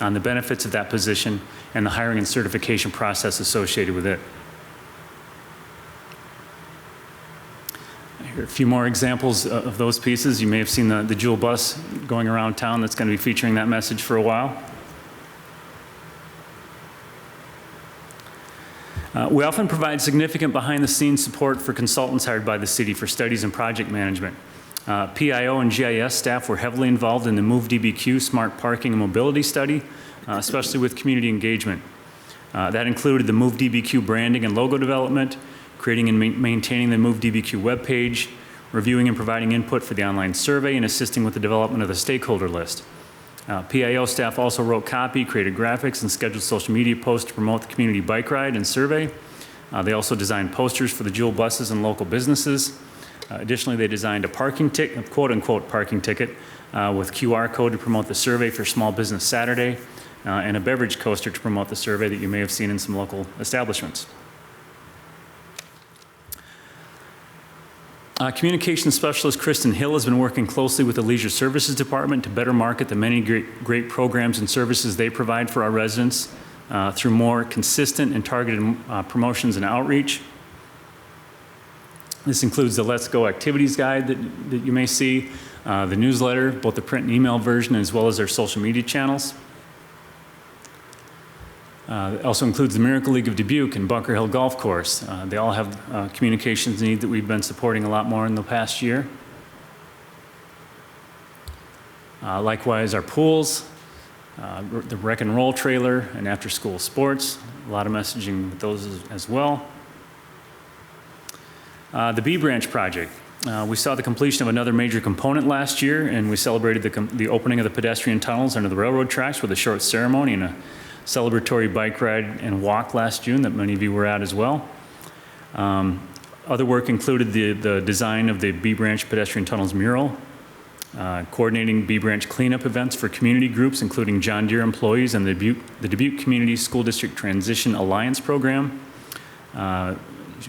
on the benefits of that position and the hiring and certification process associated with it. Here are a few more examples of those pieces. You may have seen the jewel bus going around town that's going to be featuring that message for a while. We often provide significant behind-the-scenes support for consultants hired by the city for studies and project management. PIO and GIS staff were heavily involved in the MoveDBQ Smart Parking and Mobility Study, especially with community engagement. That included the MoveDBQ branding and logo development, creating and maintaining the MoveDBQ webpage, reviewing and providing input for the online survey, and assisting with the development of the stakeholder list. PIO staff also wrote copy, created graphics, and scheduled social media posts to promote the community bike ride and survey. They also designed posters for the Jewel buses and local businesses. Additionally, they designed a parking ticket, quote-unquote parking ticket, with QR code to promote the survey for Small Business Saturday, and a beverage coaster to promote the survey that you may have seen in some local establishments. Communications specialist Kristen Hill has been working closely with the Leisure Services Department to better market the many great programs and services they provide for our residents through more consistent and targeted promotions and outreach. This includes the Let's Go Activities Guide that you may see, the newsletter, both the print and email version, as well as their social media channels. It also includes the Miracle League of Dubuque and Bunker Hill Golf Course. They all have communications need that we've been supporting a lot more in the past year. Likewise, our pools, the Rec and Roll trailer, and after-school sports. A lot of messaging with those as well. The B Branch project. We saw the completion of another major component last year, and we celebrated the opening of the pedestrian tunnels under the railroad tracks with a short ceremony and a celebratory bike ride and walk last June that many of you were at as well. Other work included the design of the B Branch Pedestrian Tunnels mural, coordinating B Branch cleanup events for community groups, including John Deere employees and the Dubuque Community School District Transition Alliance Program.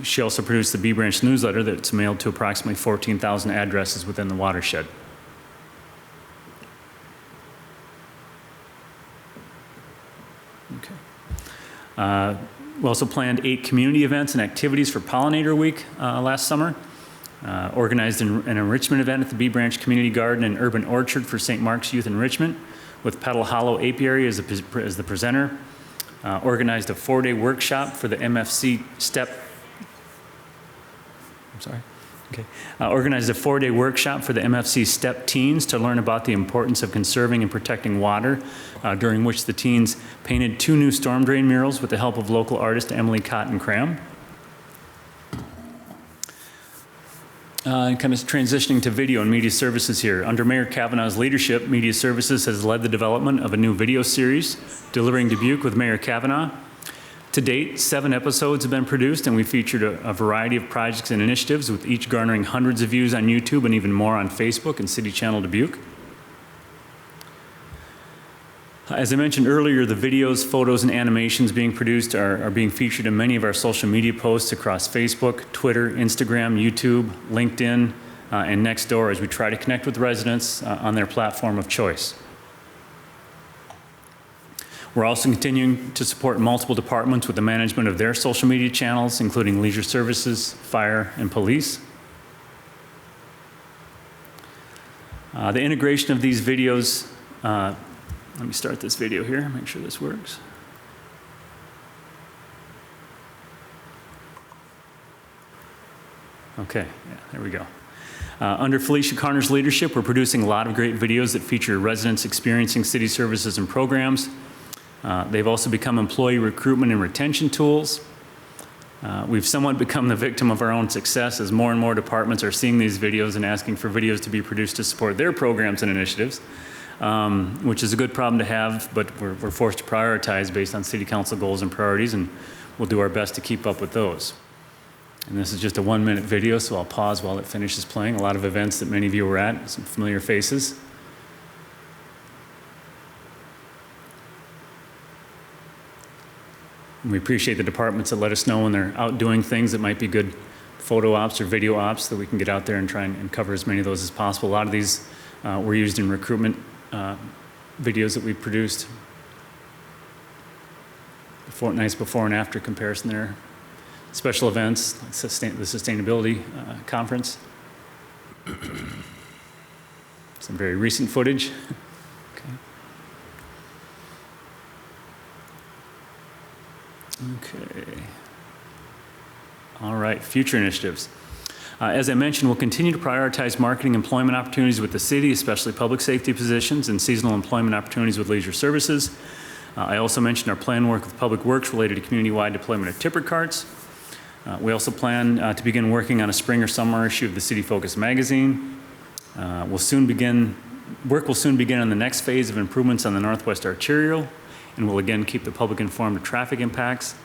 She also produced the B Branch newsletter that's mailed to approximately 14,000 addresses within the watershed. Okay. We also planned 8 community events and activities for Pollinator Week last summer. Organized an enrichment event at the B Branch Community Garden and Urban Orchard for St. Mark's Youth Enrichment, with Petal Hollow Apiary as the presenter. Organized a 4-day workshop for the MFC STEP. Organized a 4-day workshop for the MFC STEP teens to learn about the importance of conserving and protecting water, during which the teens painted 2 new storm drain murals with the help of local artist Emily Cotton Cram. And kind of transitioning to video and media services here. Under Mayor Kavanaugh's leadership, Media Services has led the development of a new video series, Delivering Dubuque with Mayor Kavanaugh. To date, 7 episodes have been produced, and we featured a variety of projects and initiatives, with each garnering hundreds of views on YouTube and even more on Facebook and City Channel Dubuque. As I mentioned earlier, the videos, photos, and animations being produced are being featured in many of our social media posts across Facebook, Twitter, Instagram, YouTube, LinkedIn, and Nextdoor, as we try to connect with residents on their platform of choice. We're also continuing to support multiple departments with the management of their social media channels, including Leisure Services, Fire, and Police. The integration of these videos, let me start this video here, make sure this works. Okay, yeah, there we go. Under Felicia Carner's leadership, we're producing a lot of great videos that feature residents experiencing city services and programs. They've also become employee recruitment and retention tools. We've somewhat become the victim of our own success, as more and more departments are seeing these videos and asking for videos to be produced to support their programs and initiatives, which is a good problem to have, but we're forced to prioritize based on city council goals and priorities, and we'll do our best to keep up with those. And this is just a 1-minute video, so I'll pause while it finishes playing. A lot of events that many of you were at, some familiar faces. We appreciate the departments that let us know when they're out doing things that might be good photo ops or video ops, that we can get out there and try and cover as many of those as possible. A lot of these were used in recruitment videos that we produced. Nice before and after comparison there. Special events, like the Sustainability Conference. Some very recent footage. Okay. All right, future initiatives. As I mentioned, we'll continue to prioritize marketing employment opportunities with the city, especially public safety positions, and seasonal employment opportunities with Leisure Services. I also mentioned our plan work with Public Works related to community-wide deployment of tipper carts. We also plan to begin working on a spring or summer issue of the City Focus magazine. Work will soon begin on the next phase of improvements on the Northwest Arterial, and we'll again keep the public informed of traffic impacts.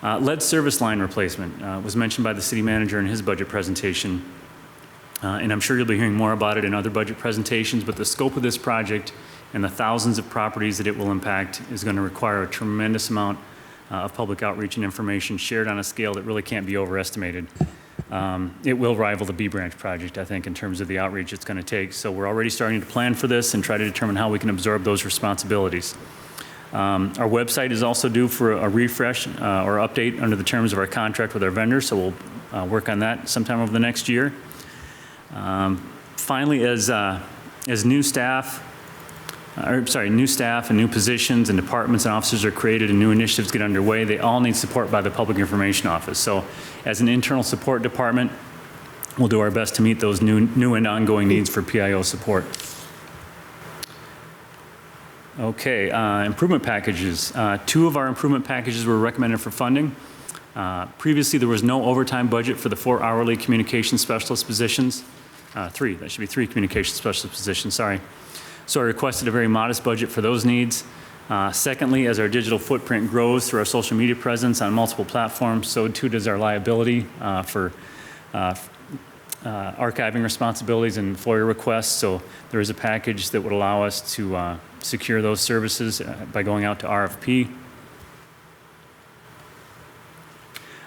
Lead service line replacement was mentioned by the city manager in his budget presentation. And I'm sure you'll be hearing more about it in other budget presentations, but the scope of this project and the thousands of properties that it will impact is going to require a tremendous amount of public outreach and information shared on a scale that really can't be overestimated. It will rival the B Branch project, I think, in terms of the outreach it's going to take. So we're already starting to plan for this and try to determine how we can absorb those responsibilities. Our website is also due for a refresh or update under the terms of our contract with our vendors, so we'll work on that sometime over the next year. Finally, as new staff and new positions and departments and officers are created and new initiatives get underway, they all need support by the Public Information Office. So as an internal support department, we'll do our best to meet those new and ongoing needs for PIO support. Okay, improvement packages. 2 of our improvement packages were recommended for funding. Previously, there was no overtime budget for the 4 hourly communication specialist positions. 3, that should be 3 communication specialist positions, sorry. So I requested a very modest budget for those needs. Secondly, as our digital footprint grows through our social media presence on multiple platforms, so too does our liability for archiving responsibilities and FOIA requests. So there is a package that would allow us to secure those services by going out to RFP.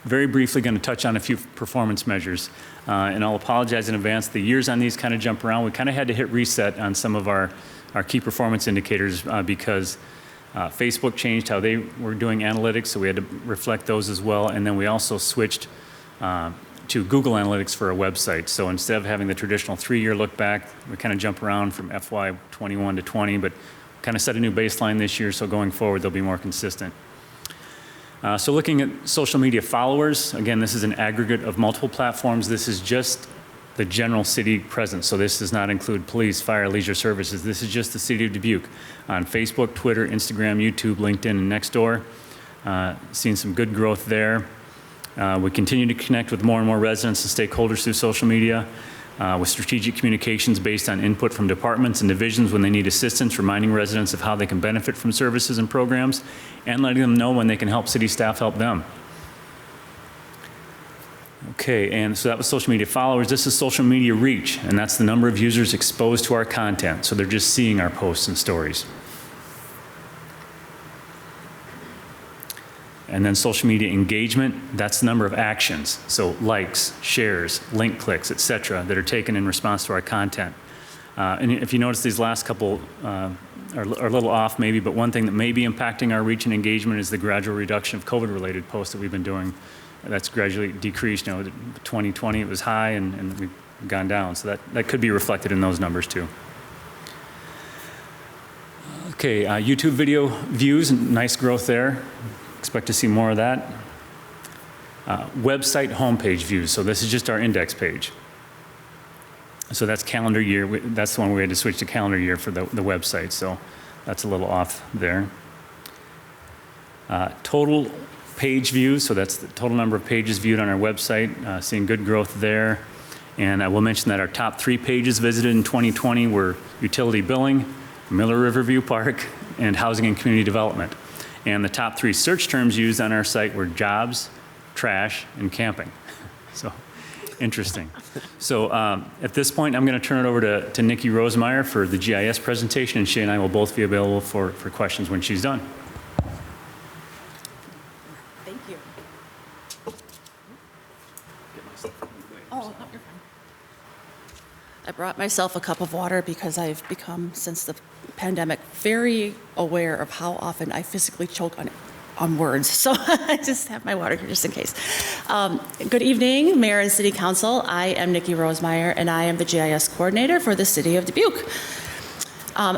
Very briefly going to touch on a few performance measures. And I'll apologize in advance. The years on these kind of jump around. We kind of had to hit reset on some of our key performance indicators because Facebook changed how they were doing analytics, so we had to reflect those as well. And then we also switched to Google Analytics for our website. So instead of having the traditional 3-year look back, we kind of jump around from FY 21 to 20, but kind of set a new baseline this year, so going forward they'll be more consistent. So looking at social media followers, again, this is an aggregate of multiple platforms. This is just the general city presence. So this does not include police, fire, leisure services. This is just the city of Dubuque on Facebook, Twitter, Instagram, YouTube, LinkedIn, and Nextdoor. Seeing some good growth there. We continue to connect with more and more residents and stakeholders through social media with strategic communications based on input from departments and divisions when they need assistance, reminding residents of how they can benefit from services and programs, and letting them know when they can help city staff help them. Okay, and so that was social media followers. This is social media reach, and that's the number of users exposed to our content. So they're just seeing our posts and stories. And then social media engagement, that's the number of actions. So likes, shares, link clicks, et cetera, that are taken in response to our content. And if you notice, these last couple are a little off maybe, but one thing that may be impacting our reach and engagement is the gradual reduction of COVID-related posts that we've been doing. That's gradually decreased. 2020 it was high and we've gone down. So that could be reflected in those numbers too. Okay, YouTube video views, nice growth there. Expect to see more of that. Website homepage views. So this is just our index page. So that's calendar year. That's the one we had to switch to calendar year for the website. So that's a little off there. Total page views. So that's the total number of pages viewed on our website. Seeing good growth there. And I will mention that our top 3 pages visited in 2020 were utility billing, Miller Riverview Park, and housing and community development. And the top 3 search terms used on our site were jobs, trash, and camping. So interesting. So at this point, I'm going to turn it over to Nikki Rosemeyer for the GIS presentation, and she and I will both be available for questions when she's done. Thank you. Oh, no, you're fine. I brought myself a cup of water because I've become, since the pandemic, very aware of how often I physically choke on words. So I just have my water here just in case. Good evening, Mayor and City Council. I am Nikki Rosemeyer, and I am the GIS coordinator for the City of Dubuque.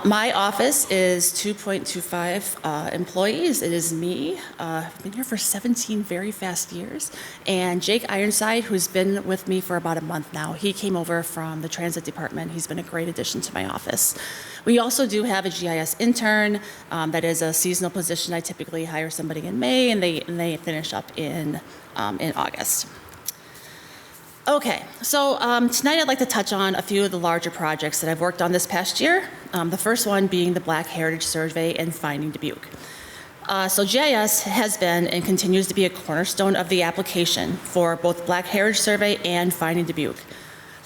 My office is 2.25 employees. It is me. I've been here for 17 very fast years. And Jake Ironside, who's been with me for about a month now, he came over from the transit department. He's been a great addition to my office. We also do have a GIS intern. That is a seasonal position. I typically hire somebody in May, and they finish up in August. Okay, so tonight I'd like to touch on a few of the larger projects that I've worked on this past year. The first one being the Black Heritage Survey and Finding Dubuque. So GIS has been and continues to be a cornerstone of the application for both Black Heritage Survey and Finding Dubuque.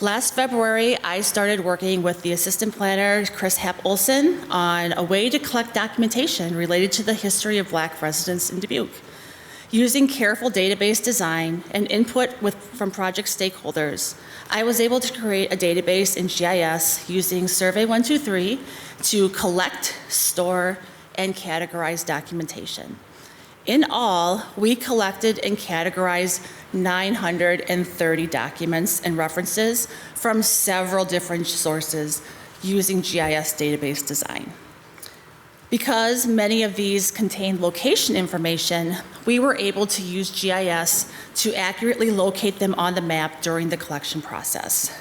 Last February, I started working with the assistant planner, Chris Happ-Olson, on a way to collect documentation related to the history of Black residents in Dubuque. Using careful database design and input from project stakeholders, I was able to create a database in GIS using Survey 123 to collect, store, and categorize documentation. In all, we collected and categorized 930 documents and references from several different sources using GIS database design. Because many of these contain location information, we were able to use GIS to accurately locate them on the map during the collection process.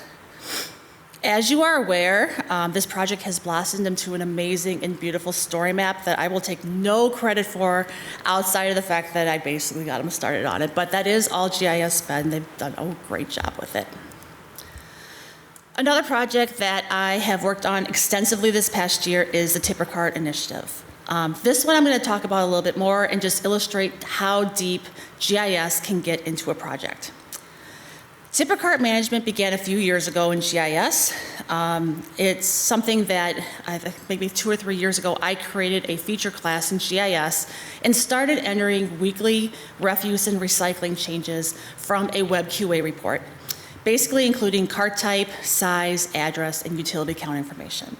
As you are aware, this project has blossomed into an amazing and beautiful story map that I will take no credit for outside of the fact that I basically got them started on it, but that is all GIS spend. They've done a great job with it. Another project that I have worked on extensively this past year is the Tipper Cart Initiative. This one I'm going to talk about a little bit more and just illustrate how deep GIS can get into a project. Tipper Cart management began a few years ago in GIS. It's something that I think maybe 2 or 3 years ago, I created a feature class in GIS and started entering weekly refuse and recycling changes from a web QA report, basically including cart type, size, address, and utility count information.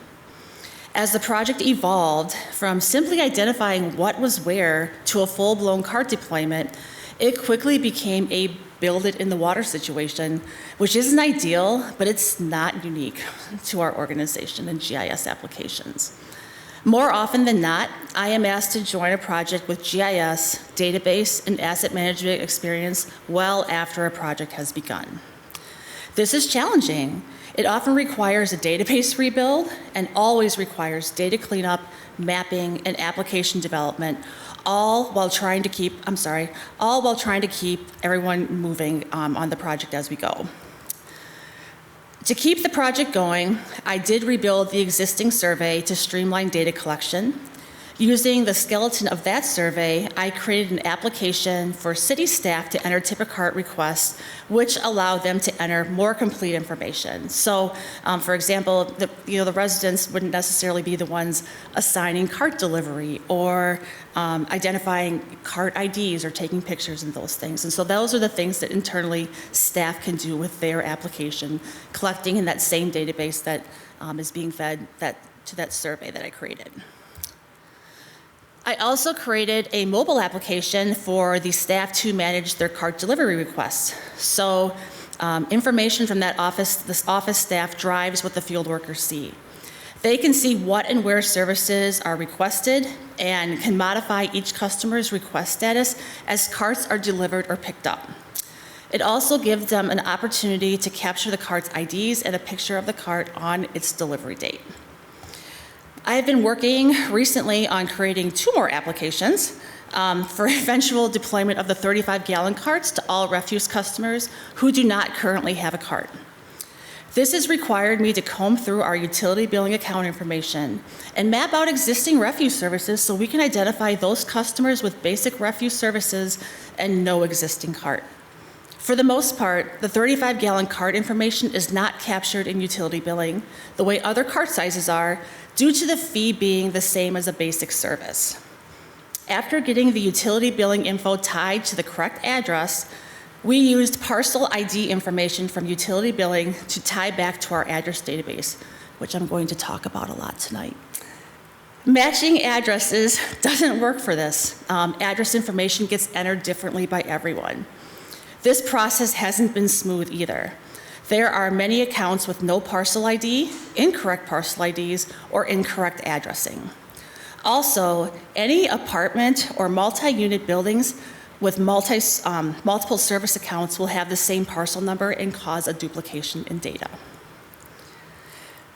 As the project evolved from simply identifying what was where to a full-blown cart deployment, it quickly became a build it in the water situation, which isn't ideal, but it's not unique to our organization and GIS applications. More often than not, I am asked to join a project with GIS, database, and asset management experience well after a project has begun. This is challenging. It often requires a database rebuild and always requires data cleanup, mapping, and application development, all while trying to keep everyone moving on the project as we go. To keep the project going, I did rebuild the existing survey to streamline data collection. Using the skeleton of that survey, I created an application for city staff to enter Tipper Cart requests, which allow them to enter more complete information. So, for example, the residents wouldn't necessarily be the ones assigning cart delivery or identifying cart IDs or taking pictures and those things. And so those are the things that internally staff can do with their application, collecting in that same database that is being fed to that survey that I created. I also created a mobile application for the staff to manage their cart delivery requests. So information from this office staff drives what the field workers see. They can see what and where services are requested and can modify each customer's request status as carts are delivered or picked up. It also gives them an opportunity to capture the cart's IDs and a picture of the cart on its delivery date. I have been working recently on creating 2 more applications for eventual deployment of the 35-gallon carts to all refuse customers who do not currently have a cart. This has required me to comb through our utility billing account information and map out existing refuse services so we can identify those customers with basic refuse services and no existing cart. For the most part, the 35-gallon cart information is not captured in utility billing the way other cart sizes are, due to the fee being the same as a basic service. After getting the utility billing info tied to the correct address, we used parcel ID information from utility billing to tie back to our address database, which I'm going to talk about a lot tonight. Matching addresses doesn't work for this. Address information gets entered differently by everyone. This process hasn't been smooth either. There are many accounts with no parcel ID, incorrect parcel IDs, or incorrect addressing. Also, any apartment or multi-unit buildings with multiple service accounts will have the same parcel number and cause a duplication in data.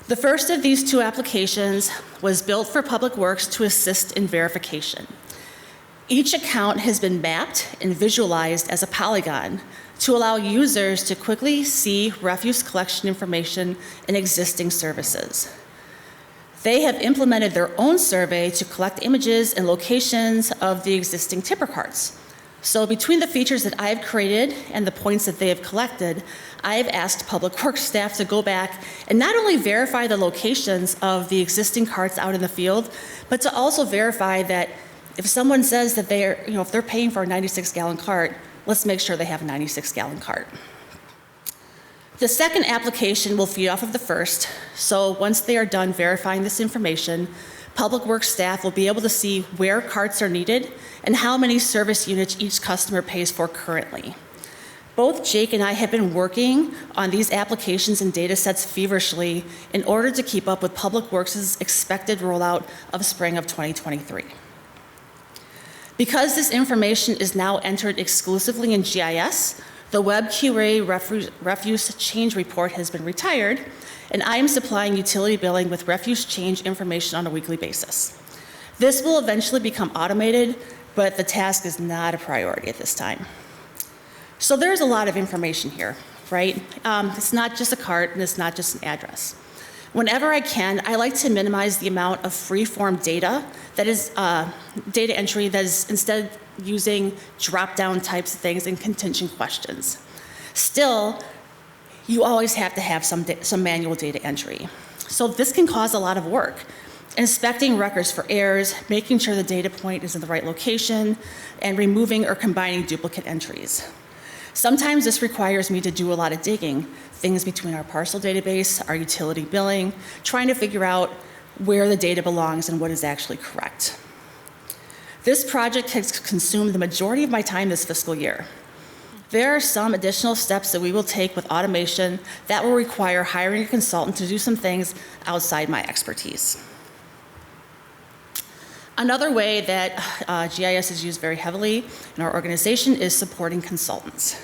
The first of these 2 applications was built for Public Works to assist in verification. Each account has been mapped and visualized as a polygon to allow users to quickly see refuse collection information in existing services. They have implemented their own survey to collect images and locations of the existing tipper carts. So between the features that I've created and the points that they have collected, I've asked Public Works staff to go back and not only verify the locations of the existing carts out in the field, but to also verify that if someone says that they're, if they're paying for a 96-gallon cart, let's make sure they have a 96-gallon cart. The second application will feed off of the first, so once they are done verifying this information, Public Works staff will be able to see where carts are needed and how many service units each customer pays for currently. Both Jake and I have been working on these applications and data sets feverishly in order to keep up with Public Works' expected rollout of spring of 2023. Because this information is now entered exclusively in GIS, the WebQA refuse change report has been retired, and I am supplying utility billing with refuse change information on a weekly basis. This will eventually become automated, but the task is not a priority at this time. So there's a lot of information here, right? It's not just a cart and it's not just an address. Whenever I can, I like to minimize the amount of free-form data that is data entry that is instead using drop-down types of things and contingent questions. Still, you always have to have some manual data entry. So this can cause a lot of work. Inspecting records for errors, making sure the data point is in the right location, and removing or combining duplicate entries. Sometimes this requires me to do a lot of digging, things between our parcel database, our utility billing, trying to figure out where the data belongs and what is actually correct. This project has consumed the majority of my time this fiscal year. There are some additional steps that we will take with automation that will require hiring a consultant to do some things outside my expertise. Another way that GIS is used very heavily in our organization is supporting consultants.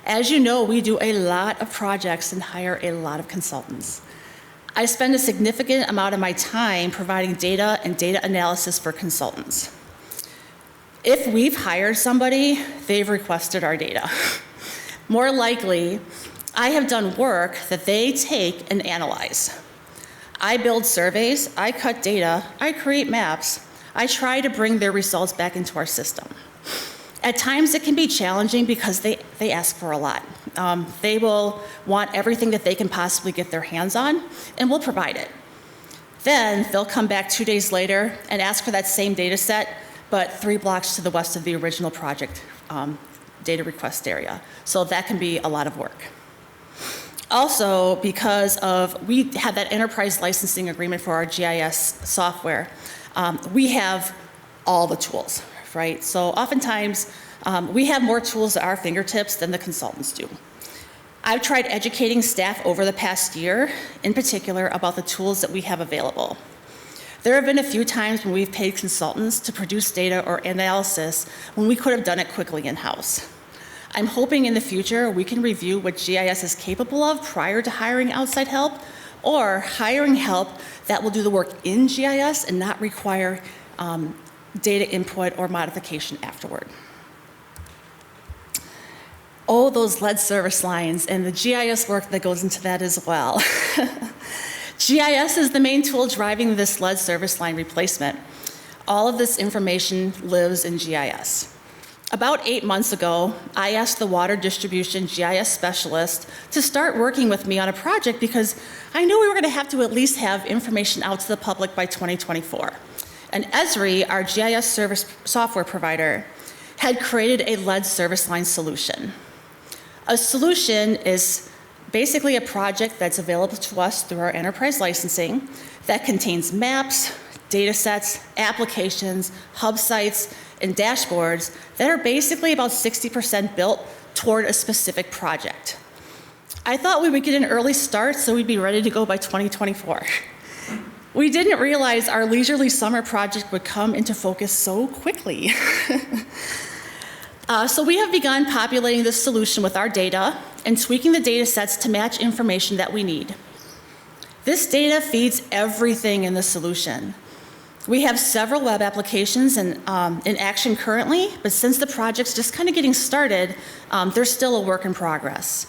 As you know, we do a lot of projects and hire a lot of consultants. I spend a significant amount of my time providing data and data analysis for consultants. If we've hired somebody, they've requested our data. More likely, I have done work that they take and analyze. I build surveys, I cut data, I create maps, I try to bring their results back into our system. At times it can be challenging because they ask for a lot. They will want everything that they can possibly get their hands on, and we'll provide it. Then they'll come back 2 days later and ask for that same data set, but 3 blocks to the west of the original project data request area. So that can be a lot of work. Also, because we have that enterprise licensing agreement for our GIS software, we have all the tools, right? So oftentimes, we have more tools at our fingertips than the consultants do. I've tried educating staff over the past year, in particular, about the tools that we have available. There have been a few times when we've paid consultants to produce data or analysis when we could have done it quickly in-house. I'm hoping in the future we can review what GIS is capable of prior to hiring outside help, or hiring help that will do the work in GIS and not require data input or modification afterward. Oh, those lead service lines and the GIS work that goes into that as well. GIS is the main tool driving this lead service line replacement. All of this information lives in GIS. About 8 months ago, I asked the water distribution GIS specialist to start working with me on a project because I knew we were going to have to at least have information out to the public by 2024. And Esri, our GIS service software provider, had created a lead service line solution. A solution is basically a project that's available to us through our enterprise licensing that contains maps, data sets, applications, hub sites, and dashboards that are basically about 60% built toward a specific project. I thought we would get an early start so we'd be ready to go by 2024. We didn't realize our leisurely summer project would come into focus so quickly. So we have begun populating this solution with our data and tweaking the data sets to match information that we need. This data feeds everything in the solution. We have several web applications in action currently, but since the project's just kind of getting started, there's still a work in progress.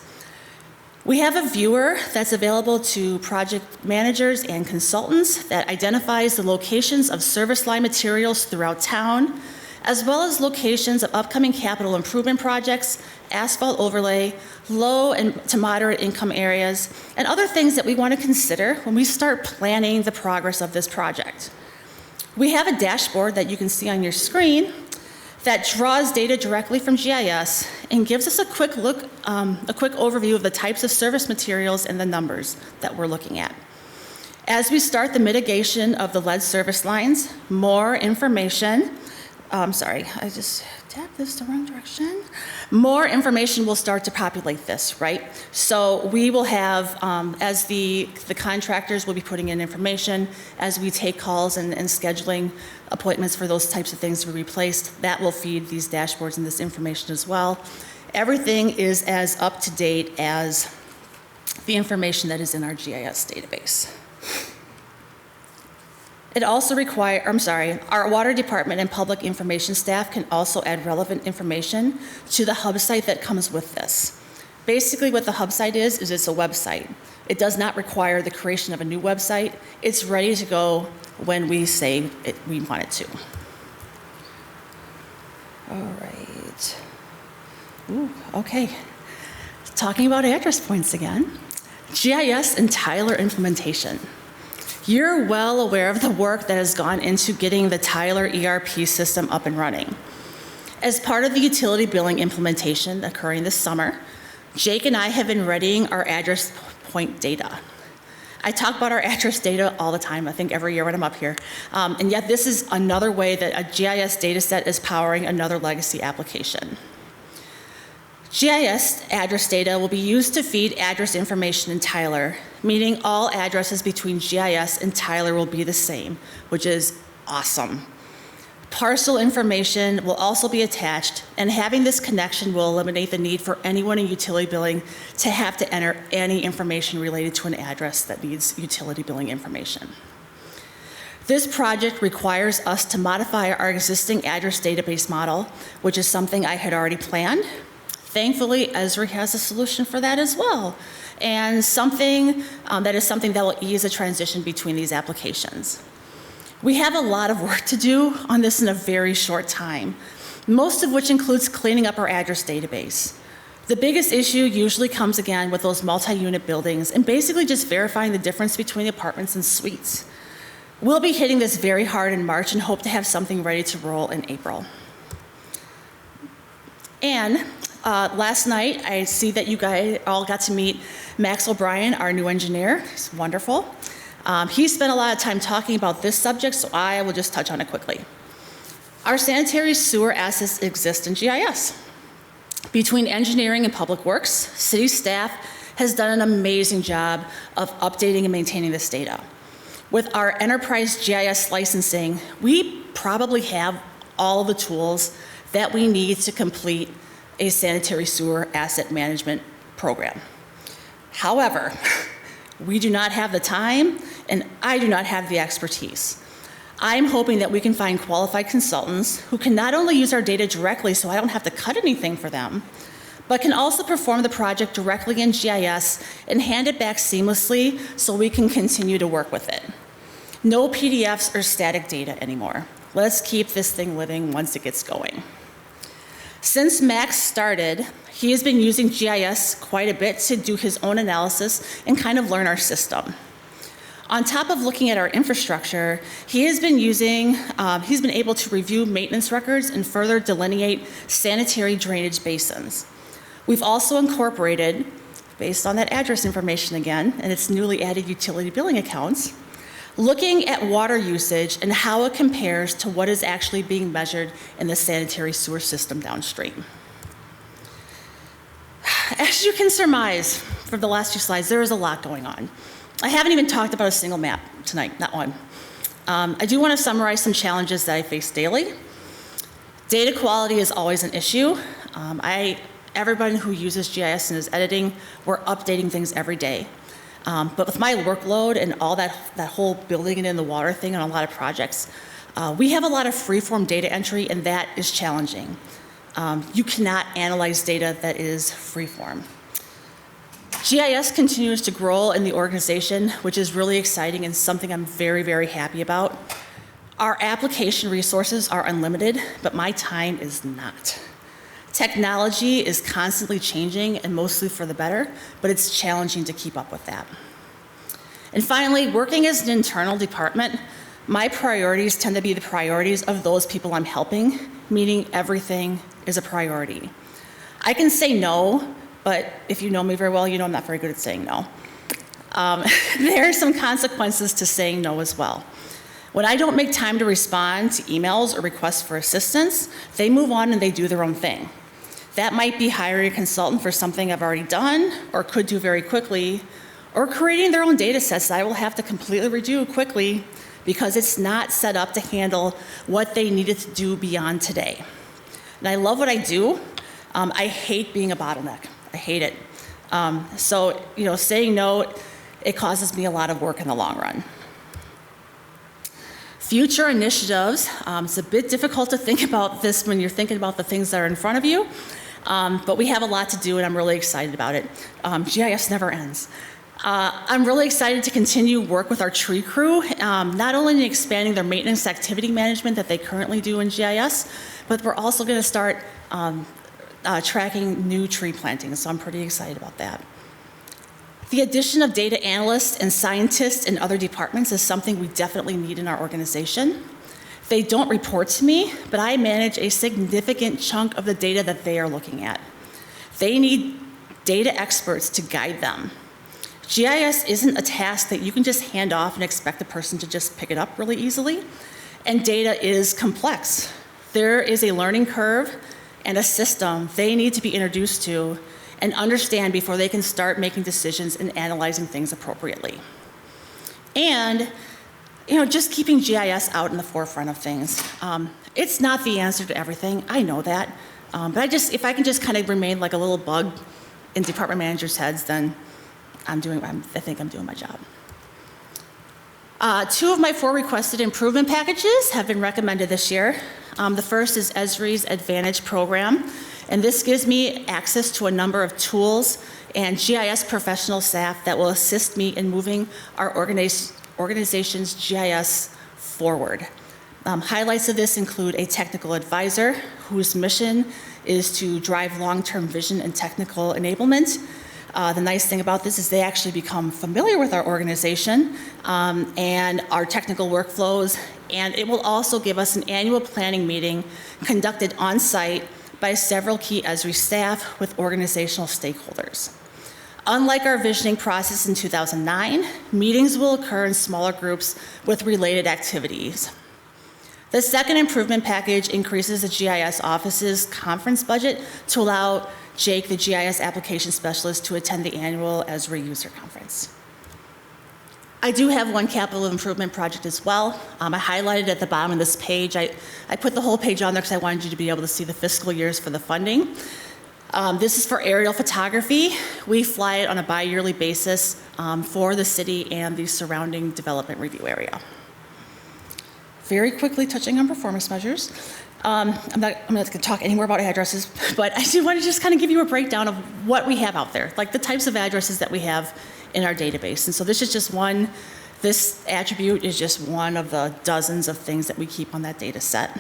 We have a viewer that's available to project managers and consultants that identifies the locations of service line materials throughout town, as well as locations of upcoming capital improvement projects, asphalt overlay, low and to moderate income areas, and other things that we want to consider when we start planning the progress of this project. We have a dashboard that you can see on your screen that draws data directly from GIS and gives us a quick overview of the types of service materials and the numbers that we're looking at. As we start the mitigation of the lead service lines, more information, sorry, I just tapped this the wrong direction. More information will start to populate this, right? So we will have, as the contractors will be putting in information, as we take calls and scheduling appointments for those types of things to be replaced, that will feed these dashboards and this information as well. Everything is as up to date as the information that is in our GIS database. It also our water department and public information staff can also add relevant information to the hub site that comes with this. Basically what the hub site is it's a website. It does not require the creation of a new website. It's ready to go when we say we want it to. All right. Ooh, okay. Talking about address points again. GIS and Tyler implementation. You're well aware of the work that has gone into getting the Tyler ERP system up and running. As part of the utility billing implementation occurring this summer, Jake and I have been readying our address point data. I talk about our address data all the time, I think every year when I'm up here. And yet this is another way that a GIS data set is powering another legacy application. GIS address data will be used to feed address information in Tyler, meaning all addresses between GIS and Tyler will be the same, which is awesome. Parcel information will also be attached, and having this connection will eliminate the need for anyone in utility billing to have to enter any information related to an address that needs utility billing information. This project requires us to modify our existing address database model, which is something I had already planned. Thankfully, Esri has a solution for that as well, and something that will ease the transition between these applications. We have a lot of work to do on this in a very short time, most of which includes cleaning up our address database. The biggest issue usually comes again with those multi-unit buildings and basically just verifying the difference between apartments and suites. We'll be hitting this very hard in March and hope to have something ready to roll in April. And last night, I see that you guys all got to meet Max O'Brien, our new engineer. He's wonderful. He spent a lot of time talking about this subject, so I will just touch on it quickly. Our sanitary sewer assets exist in GIS. Between engineering and public works, city staff has done an amazing job of updating and maintaining this data. With our enterprise GIS licensing, we probably have all the tools that we need to complete a sanitary sewer asset management program. However, we do not have the time, and I do not have the expertise. I'm hoping that we can find qualified consultants who can not only use our data directly so I don't have to cut anything for them, but can also perform the project directly in GIS and hand it back seamlessly so we can continue to work with it. No PDFs or static data anymore. Let's keep this thing living once it gets going. Since Max started, he has been using GIS quite a bit to do his own analysis and kind of learn our system. On top of looking at our infrastructure, he's been able to review maintenance records and further delineate sanitary drainage basins. We've also incorporated, based on that address information again, and its newly added utility billing accounts, looking at water usage and how it compares to what is actually being measured in the sanitary sewer system downstream. As you can surmise from the last few slides, there is a lot going on. I haven't even talked about a single map tonight, not one. I do want to summarize some challenges that I face daily. Data quality is always an issue. Everybody who uses GIS and is editing, we're updating things every day. But with my workload and all that whole building it in the water thing on a lot of projects, we have a lot of free-form data entry, and that is challenging. You cannot analyze data that is free-form. GIS continues to grow in the organization, which is really exciting and something I'm very, very happy about. Our application resources are unlimited, but my time is not. Technology is constantly changing and mostly for the better, but it's challenging to keep up with that. And finally, working as an internal department, my priorities tend to be the priorities of those people I'm helping, meaning everything is a priority. I can say no, but if you know me very well, you know I'm not very good at saying no. There are some consequences to saying no as well. When I don't make time to respond to emails or requests for assistance, they move on and they do their own thing. That might be hiring a consultant for something I've already done or could do very quickly, or creating their own data sets that I will have to completely redo quickly because it's not set up to handle what they needed to do beyond today. And I love what I do. I hate being a bottleneck. I hate it. So, saying no, it causes me a lot of work in the long run. Future initiatives, it's a bit difficult to think about this when you're thinking about the things that are in front of you, but we have a lot to do and I'm really excited about it. GIS never ends. I'm really excited to continue work with our tree crew, not only in expanding their maintenance activity management that they currently do in GIS, but we're also going to start tracking new tree plantings, so I'm pretty excited about that. The addition of data analysts and scientists in other departments is something we definitely need in our organization. They don't report to me, but I manage a significant chunk of the data that they are looking at. They need data experts to guide them. GIS isn't a task that you can just hand off and expect the person to just pick it up really easily, and data is complex. There is a learning curve and a system they need to be introduced to and understand before they can start making decisions and analyzing things appropriately. And, just keeping GIS out in the forefront of things. It's not the answer to everything, I know that, but if I can just kind of remain like a little bug in department managers' heads, then I think I'm doing my job. 2 of my 4 requested improvement packages have been recommended this year. The first is Esri's Advantage program, and this gives me access to a number of tools and GIS professional staff that will assist me in moving our organization's GIS forward. Highlights of this include a technical advisor whose mission is to drive long-term vision and technical enablement. The nice thing about this is they actually become familiar with our organization and our technical workflows, and it will also give us an annual planning meeting conducted on site by several key Esri staff with organizational stakeholders. Unlike our visioning process in 2009, meetings will occur in smaller groups with related activities. The second improvement package increases the GIS office's conference budget to allow Jake, the GIS application specialist, to attend the annual Esri user conference. I do have one capital improvement project as well. I highlighted at the bottom of this page. I put the whole page on there because I wanted you to be able to see the fiscal years for the funding. This is for aerial photography. We fly it on a bi-yearly basis for the city and the surrounding development review area. Very quickly touching on performance measures. I'm not going to talk anymore about addresses, but I do want to just kind of give you a breakdown of what we have out there, like the types of addresses that we have in our database. And so this is just one, this attribute is just one of the dozens of things that we keep on that data set.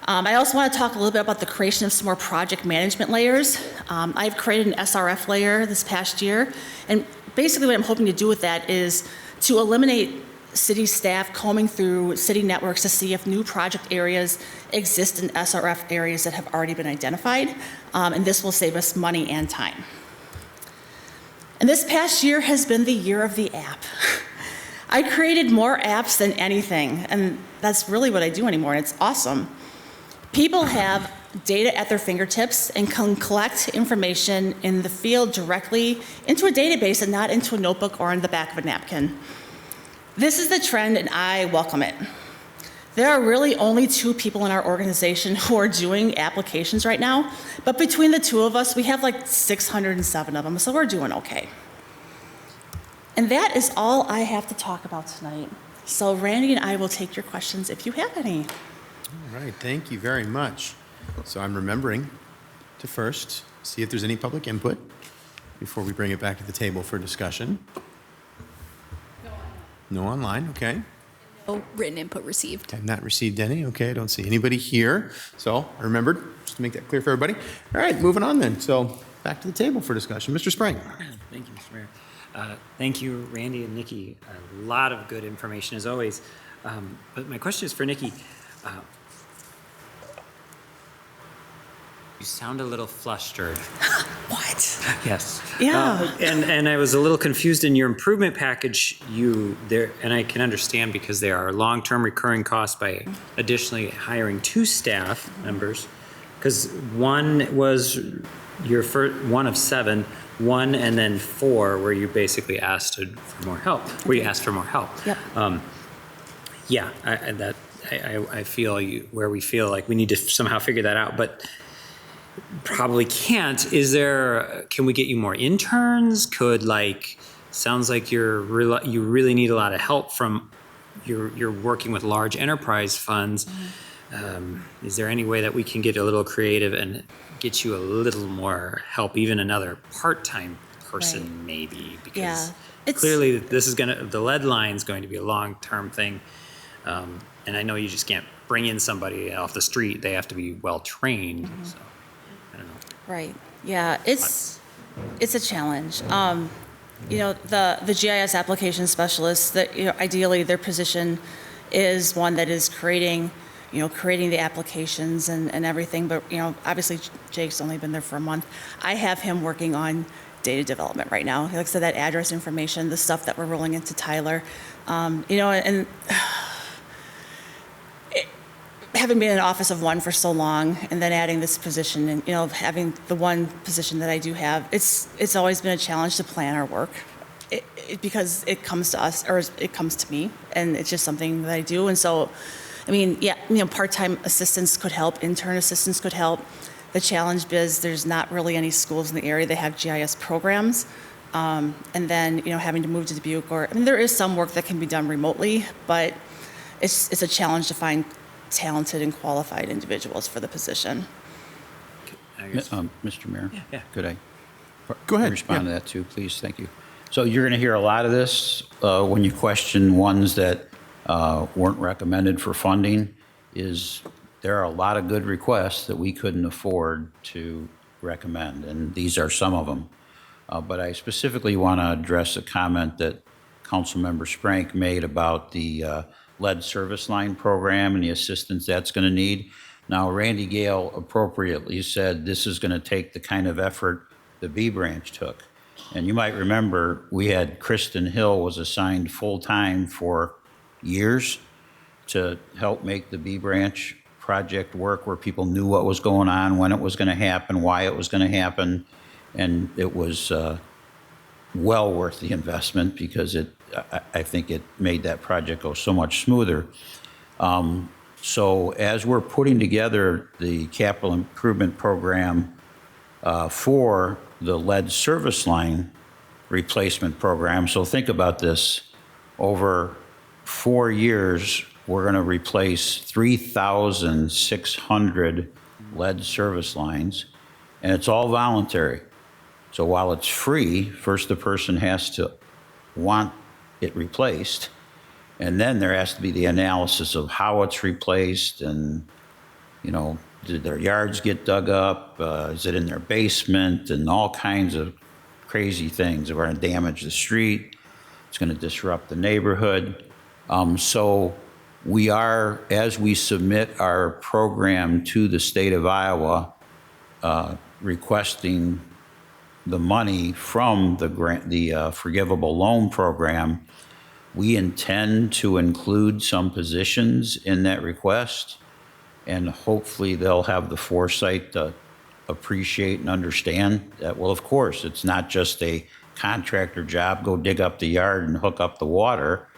I also want to talk a little bit about the creation of some more project management layers. I've created an SRF layer this past year, and basically what I'm hoping to do with that is to eliminate city staff combing through city networks to see if new project areas exist in SRF areas that have already been identified, and this will save us money and time. And this past year has been the year of the app. I created more apps than anything, and that's really what I do anymore, and it's awesome. People have data at their fingertips and can collect information in the field directly into a database and not into a notebook or in the back of a napkin. This is the trend, and I welcome it. There are really only 2 people in our organization who are doing applications right now, but between the 2 of us, we have like 607 of them, so we're doing okay. And that is all I have to talk about tonight. So Randy and I will take your questions if you have any. All right, thank you very much. So I'm remembering to first see if there's any public input before we bring it back to the table for discussion. No online, okay. No written input received. I've not received any. Okay, I don't see anybody here. So I remembered, just to make that clear for everybody. All right, moving on then. So back to the table for discussion. Mr. Spring. Thank you, Mr. Mayor. Thank you, Randy and Nikki. A lot of good information as always. But my question is for Nikki. You sound a little flustered. What? Yes. Yeah. And I was a little confused in your improvement package. And I can understand because there are long-term recurring costs by additionally hiring 2 staff members. Because one was your first, one of 7, 1 and then 4 where you basically asked for more help. Where you asked for more help. Yep. Yeah, I feel where we feel like we need to somehow figure that out, but probably can't. Can we get you more interns? Sounds like you really need a lot of help from, you're working with large enterprise funds. Is there any way that we can get a little creative and get you a little more help, even another part-time person maybe? Because clearly the lead line is going to be a long-term thing. And I know you just can't bring in somebody off the street. They have to be well-trained, so. I don't know. Right. Yeah, it's a challenge. The GIS application specialists, that ideally their position is one that is creating the applications and everything. But obviously Jake's only been there for a month. I have him working on data development right now. Like I said, that address information, the stuff that we're rolling into Tyler, and. Having been in an office of one for so long and then adding this position and, having the one position that I do have, it's always been a challenge to plan our work because it comes to us or it comes to me and it's just something that I do. And so, part-time assistants could help, intern assistants could help. The challenge is there's not really any schools in the area that have GIS programs. And then, having to move to Dubuque there is some work that can be done remotely, but it's a challenge to find talented and qualified individuals for the position. Mr. Mayor? Yeah. Could I Go ahead. respond to that too, please? Thank you. So you're going to hear a lot of this when you question ones that weren't recommended for funding. There are a lot of good requests that we couldn't afford to recommend, and these are some of them. But I specifically want to address a comment that Councilmember Sprank made about the lead service line program and the assistance that's going to need. Now, Randy Gale appropriately said this is going to take the kind of effort the B branch took. And you might remember we had Kristen Hill was assigned full-time for years to help make the B branch project work, where people knew what was going on, when it was going to happen, why it was going to happen. And it was well worth the investment because I think it made that project go so much smoother. So as we're putting together the capital improvement program for the lead service line replacement program, so think about this, over 4 years, we're going to replace 3,600 lead service lines, and it's all voluntary. So while it's free, first the person has to want it replaced, and then there has to be the analysis of how it's replaced and, did their yards get dug up? Is it in their basement? And all kinds of crazy things. We're going to damage the street. It's going to disrupt the neighborhood. So we are, as we submit our program to the state of Iowa, requesting the money from the forgivable loan program, we intend to include some positions in that request, and hopefully they'll have the foresight to appreciate and understand that, well, of course, it's not just a contractor job, go dig up the yard and hook up the water.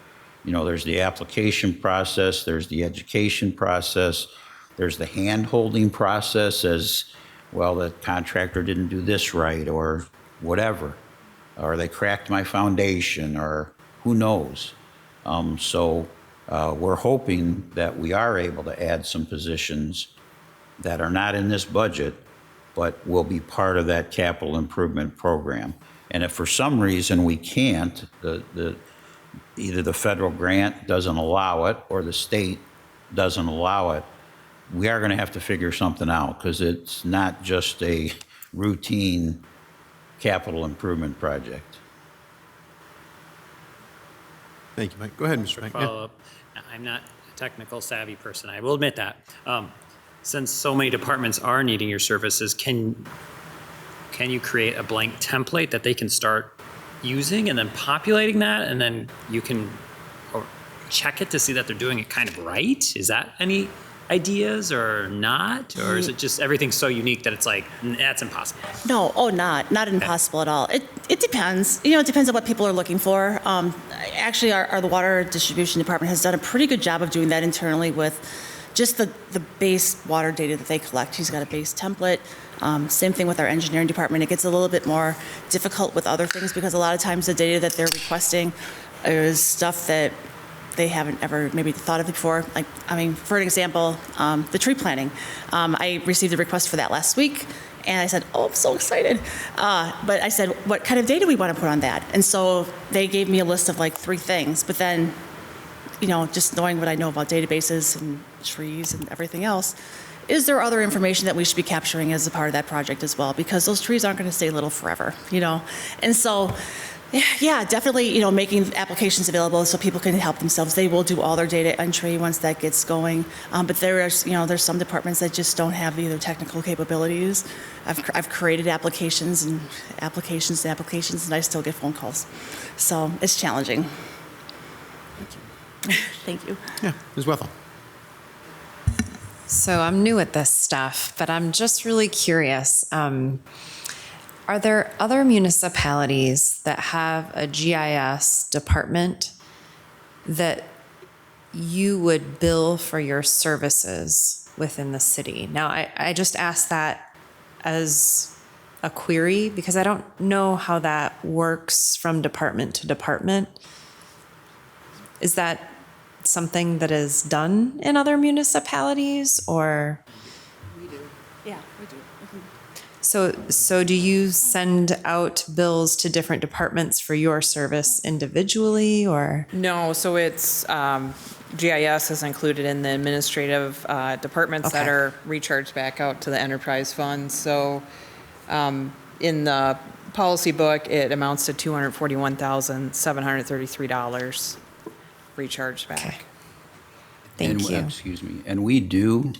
There's the application process, there's the education process, there's the hand-holding process as, well, the contractor didn't do this right or whatever, or they cracked my foundation, or who knows. So we're hoping that we are able to add some positions that are not in this budget, but will be part of that capital improvement program. And if for some reason we can't, either the federal grant doesn't allow it or the state doesn't allow it, we are going to have to figure something out because it's not just a routine capital improvement project. Thank you, Mike. Go ahead, Mr. Bank. Yeah. Follow up. I'm not a technical savvy person. I will admit that. Since so many departments are needing your services, can you create a blank template that they can start using and then populating that, and then you can check it to see that they're doing it kind of right? Is that any ideas or not? Or is it just everything's so unique that it's like, that's impossible? No, not impossible at all. It depends. It depends on what people are looking for. Actually, the water distribution department has done a pretty good job of doing that internally with just the base water data that they collect. He's got a base template. Same thing with our engineering department. It gets a little bit more difficult with other things because a lot of times the data that they're requesting is stuff that they haven't ever maybe thought of before. For an example, the tree planting. I received a request for that last week, and I said, I'm so excited. But I said, what kind of data we want to put on that? And so they gave me a list of 3 things. But then, just knowing what I know about databases and trees and everything else, is there other information that we should be capturing as a part of that project as well? Because those trees aren't going to stay little forever, And so, yeah, definitely, making applications available so people can help themselves. They will do all their data entry once that gets going. But there's some departments that just don't have either technical capabilities. I've created applications, and I still get phone calls. So it's challenging. Thank you. Yeah, Ms. Wethel. So I'm new at this stuff, but I'm just really curious. Are there other municipalities that have a GIS department that you would bill for your services within the city? Now, I just asked that as a query because I don't know how that works from department to department. Is that something that is done in other municipalities, or? Yeah, we do. So do you send out bills to different departments for your service individually, or? No, so it's, GIS is included in the administrative departments that Okay. are recharged back out to the enterprise fund. So in the policy book, it amounts to $241,733 recharged back. Okay. Thank you. Excuse me. And we do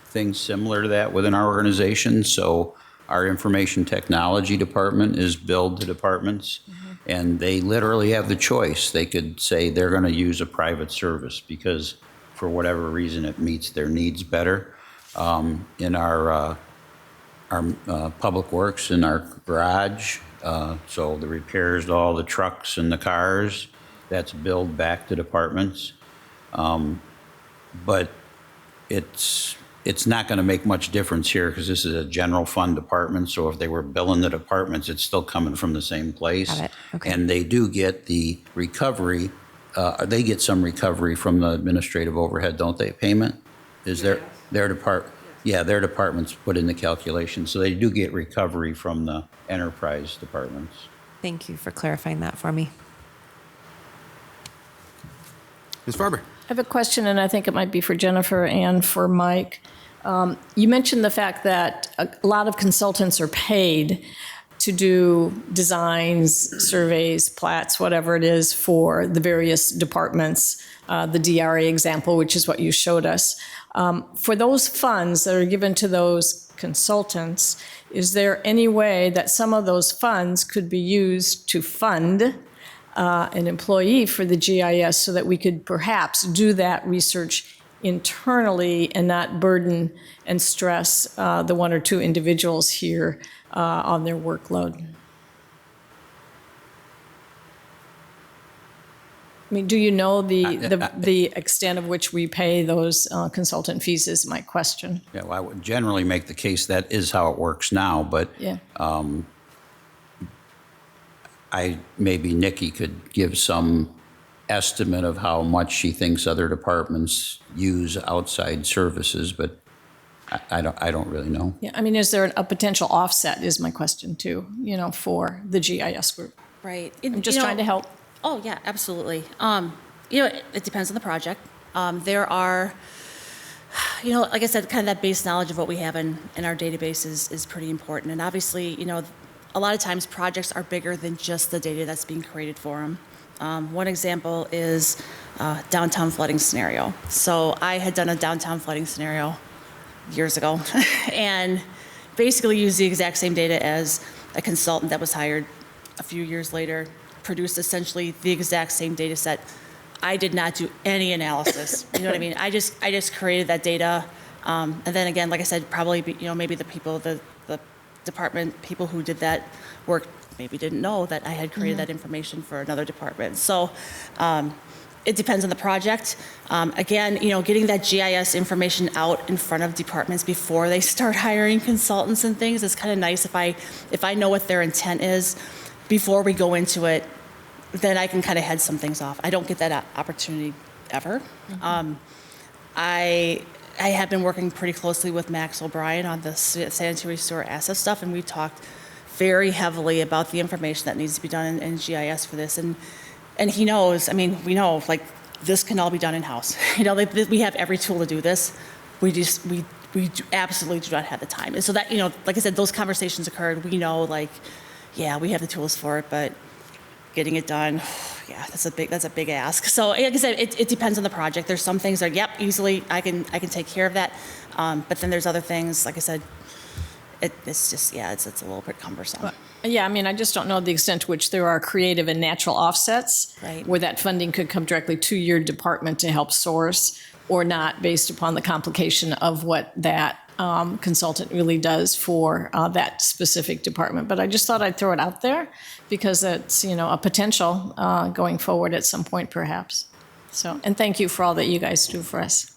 things similar to that within our organization. So our information technology department is billed to departments, and they literally have the choice. They could say they're going to use a private service because for whatever reason it meets their needs better. In our public works, in our garage, so the repairs to all the trucks and the cars, that's billed back to departments. But it's not going to make much difference here because this is a general fund department. So if they were billing the departments, it's still coming from the same place. Got it. Okay. And they do get the recovery. They get some recovery from the administrative overhead, don't they? Payment is their department. Yeah, their departments put in the calculation, so they do get recovery from the enterprise departments. Thank you for clarifying that for me. Ms. Farber. I have a question, and I think it might be for Jennifer and for Mike. You mentioned the fact that a lot of consultants are paid to do designs, surveys, plats, whatever it is for the various departments, the DRA example, which is what you showed us. For those funds that are given to those consultants, is there any way that some of those funds could be used to fund an employee for the GIS so that we could perhaps do that research internally and not burden and stress the 1 or 2 individuals here on their workload? I mean, do you know the extent of which we pay those consultant fees is my question. Yeah, well, I would generally make the case that is how it works now, but Yeah. maybe Nikki could give some estimate of how much she thinks other departments use outside services, but I don't really know. Yeah, I mean, is there a potential offset is my question too, for the GIS group? Right. I'm just trying to help. Oh, yeah, absolutely. It depends on the project. There are, like I said, kind of that base knowledge of what we have in our database is pretty important. And obviously, a lot of times projects are bigger than just the data that's being created for them. One example is downtown flooding scenario. So I had done a downtown flooding scenario years ago and basically used the exact same data as a consultant that was hired a few years later, produced essentially the exact same data set. I did not do any analysis. You know what I mean? I just created that data. And then again, like I said, probably, maybe the department people who did that work maybe didn't know that I had created that information for another department. So it depends on the project. Again, getting that GIS information out in front of departments before they start hiring consultants and things is kind of nice. If I know what their intent is before we go into it, then I can kind of head some things off. I don't get that opportunity ever. I have been working pretty closely with Max O'Brien on the sanitary sewer asset stuff, and we talked very heavily about the information that needs to be done in GIS for this. And he knows, we know, like, this can all be done in-house. We have every tool to do this. We absolutely do not have the time. And so that, like I said, those conversations occurred. We know, like, yeah, we have the tools for it, but getting it done, yeah, that's a big ask. So like I said, it depends on the project. There's some things that, yep, easily I can take care of that. But then there's other things, like I said, it's just, yeah, it's a little bit cumbersome. Yeah, I just don't know the extent to which there are creative and natural offsets Right. where that funding could come directly to your department to help source or not, based upon the complication of what that consultant really does for that specific department. But I just thought I'd throw it out there because it's, a potential going forward at some point perhaps. So, and thank you for all that you guys do for us.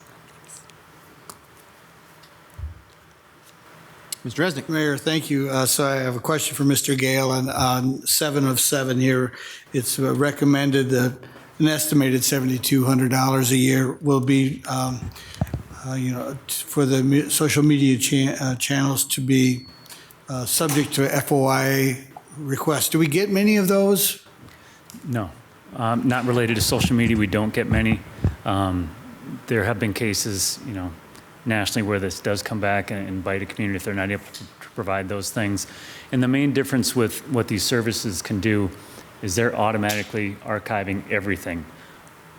Mr. Resnick. Mayor, thank you. So I have a question for Mr. Gale. On 7 of 7 here, it's recommended that an estimated $7,200 a year will be, for the social media channels to be subject to FOIA requests. Do we get many of those? No, not related to social media. We don't get many. There have been cases, nationally where this does come back and bite a community if they're not able to provide those things. And the main difference with what these services can do is they're automatically archiving everything,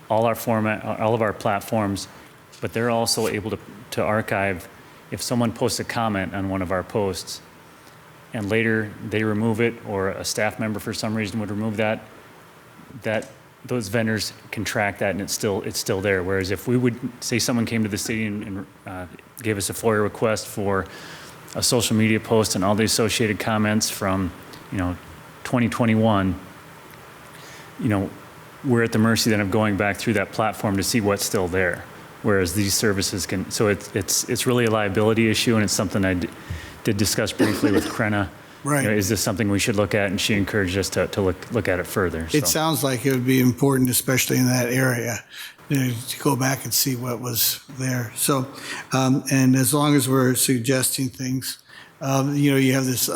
all of our platforms, but they're also able to archive if someone posts a comment on one of our posts and later they remove it, or a staff member for some reason would remove that those vendors can track that and it's still there. Whereas if we would say someone came to the city and gave us a FOIA request for a social media post and all the associated comments from 2021, we're at the mercy then of going back through that platform to see what's still there. Whereas these services can, so it's really a liability issue, and it's something I did discuss briefly with Krenna. Right. Is this something we should look at? And she encouraged us to look at it further. It sounds like it would be important, especially in that area, to go back and see what was there. So, and as long as we're suggesting things, you have this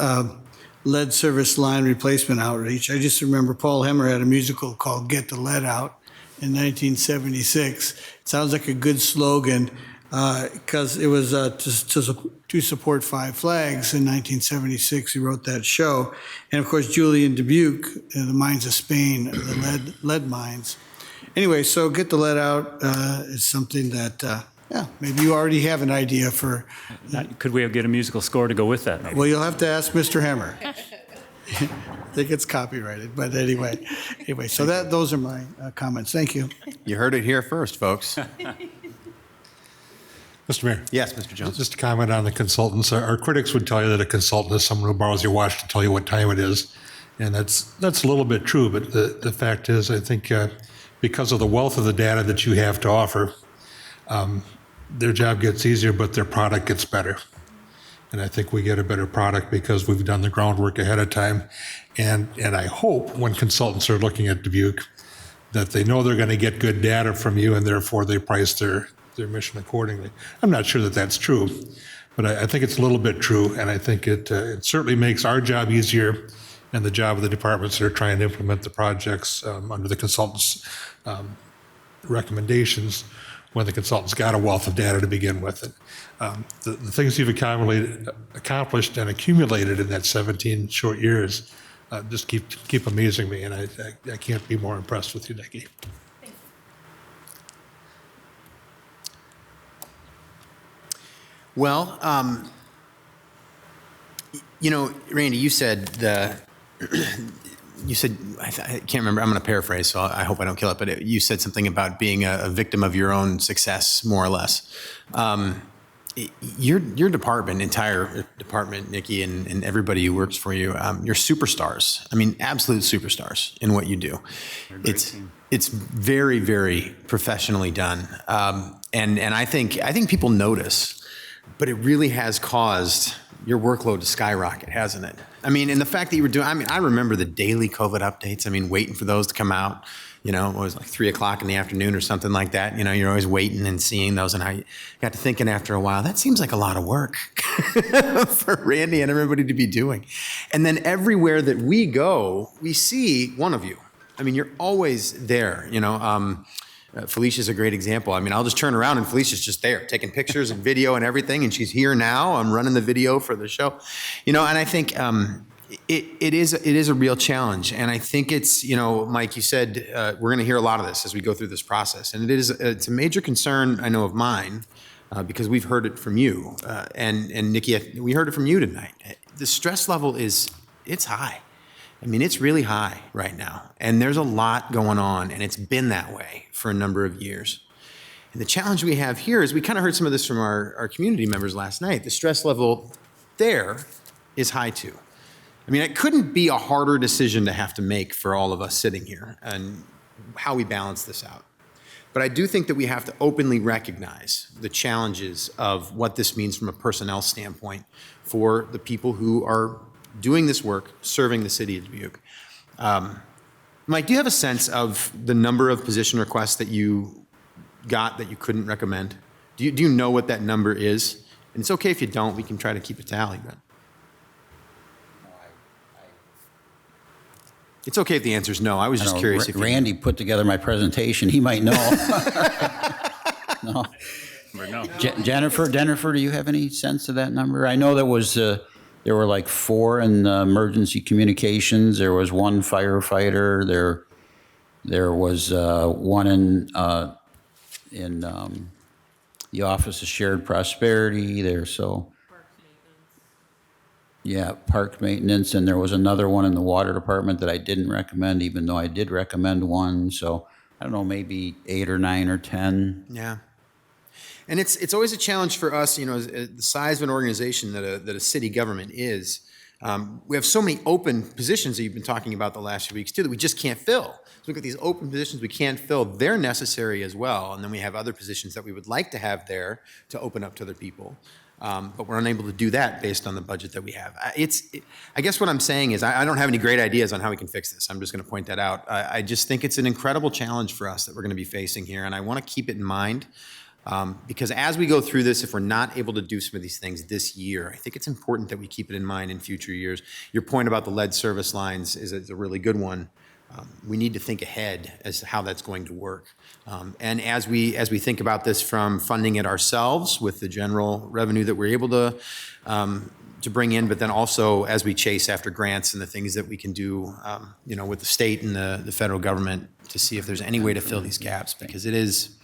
lead service line replacement outreach. I just remember Paul Hemmer had a musical called Get the Lead Out in 1976. It sounds like a good slogan, because it was to support Five Flags in 1976. He wrote that show. And of course, Julian Dubuque, the mines of Spain, the lead mines. Anyway, so Get the Lead Out is something that, maybe you already have an idea for. Could we get a musical score to go with that? Maybe? Well, you'll have to ask Mr. Hemmer. I think it's copyrighted, but anyway, so those are my comments. Thank you. You heard it here first, folks. Mr. Mayor. Yes, Mr. Jones. Just to comment on the consultants. Our critics would tell you that a consultant is someone who borrows your watch to tell you what time it is. And that's a little bit true, but the fact is, I think because of the wealth of the data that you have to offer, their job gets easier, but their product gets better. And I think we get a better product because we've done the groundwork ahead of time. And I hope when consultants are looking at Dubuque that they know they're going to get good data from you, and therefore they price their mission accordingly. I'm not sure that that's true, but I think it's a little bit true, and I think it certainly makes our job easier, and the job of the departments that are trying to implement the projects under the consultants' recommendations when the consultants got a wealth of data to begin with. The things you've accomplished and accumulated in that 17 short years just keep amazing me, and I can't be more impressed with you, Nikki. Well, Randy, you said I can't remember. I'm going to paraphrase, so I hope I don't kill it. But you said something about being a victim of your own success, more or less. Your department, entire department, Nikki, and everybody who works for you, you're superstars. I mean, absolute superstars in what you do. It's very, very professionally done, and I think people notice, but it really has caused your workload to skyrocket, hasn't it? I mean, and the fact that you were doing, I remember the daily COVID updates. I mean, waiting for those to come out, it was like 3 o'clock in the afternoon or something like that. You're always waiting and seeing those, and I got to thinking after a while, that seems like a lot of work for Randy and everybody to be doing. And then everywhere that we go, we see one of you. I mean, you're always there, Felicia's a great example. I mean, I'll just turn around and Felicia's just there taking pictures and video and everything. And she's here now. I'm running the video for the show, and I think it is a real challenge. And I think it's, Mike, you said we're going to hear a lot of this as we go through this process. And it's a major concern, I know, of mine because we've heard it from you. And Nikki, we heard it from you tonight. The stress level it's high. I mean, it's really high right now, and there's a lot going on, and it's been that way for a number of years. And the challenge we have here is we kind of heard some of this from our community members last night. The stress level there is high too. I mean, it couldn't be a harder decision to have to make for all of us sitting here and how we balance this out. But I do think that we have to openly recognize the challenges of what this means from a personnel standpoint for the people who are doing this work, serving the city of Dubuque. Mike, do you have a sense of the number of position requests that you got that you couldn't recommend? Do you know what that number is? And it's okay if you don't. We can try to keep a tally. But it's okay if the answer is no. I was just curious. If Randy put together my presentation. He might know. No. Jennifer, do you have any sense of that number? I know there were like 4 in emergency communications. There was 1 firefighter. There was 1 in the Office of Shared Prosperity. Park maintenance, and there was another one in the water department that I didn't recommend, even though I did recommend 1. So I don't know, maybe 8 or 9 or 10. Yeah. And it's always a challenge for us, as the size of an organization that a city government is. We have so many open positions that you've been talking about the last few weeks too that we just can't fill. So we've got these open positions we can't fill. They're necessary as well. And then we have other positions that we would like to have there to open up to other people. But we're unable to do that based on the budget that we have. I guess what I'm saying is I don't have any great ideas on how we can fix this. I'm just going to point that out. I just think it's an incredible challenge for us that we're going to be facing here. And I want to keep it in mind. Because as we go through this, if we're not able to do some of these things this year, I think it's important that we keep it in mind in future years. Your point about the lead service lines is a really good one. We need to think ahead as to how that's going to work. And as we think about this from funding it ourselves with the general revenue that we're able to bring in, but then also as we chase after grants and the things that we can do, with the state and the federal government to see if there's any way to fill these gaps, because it is.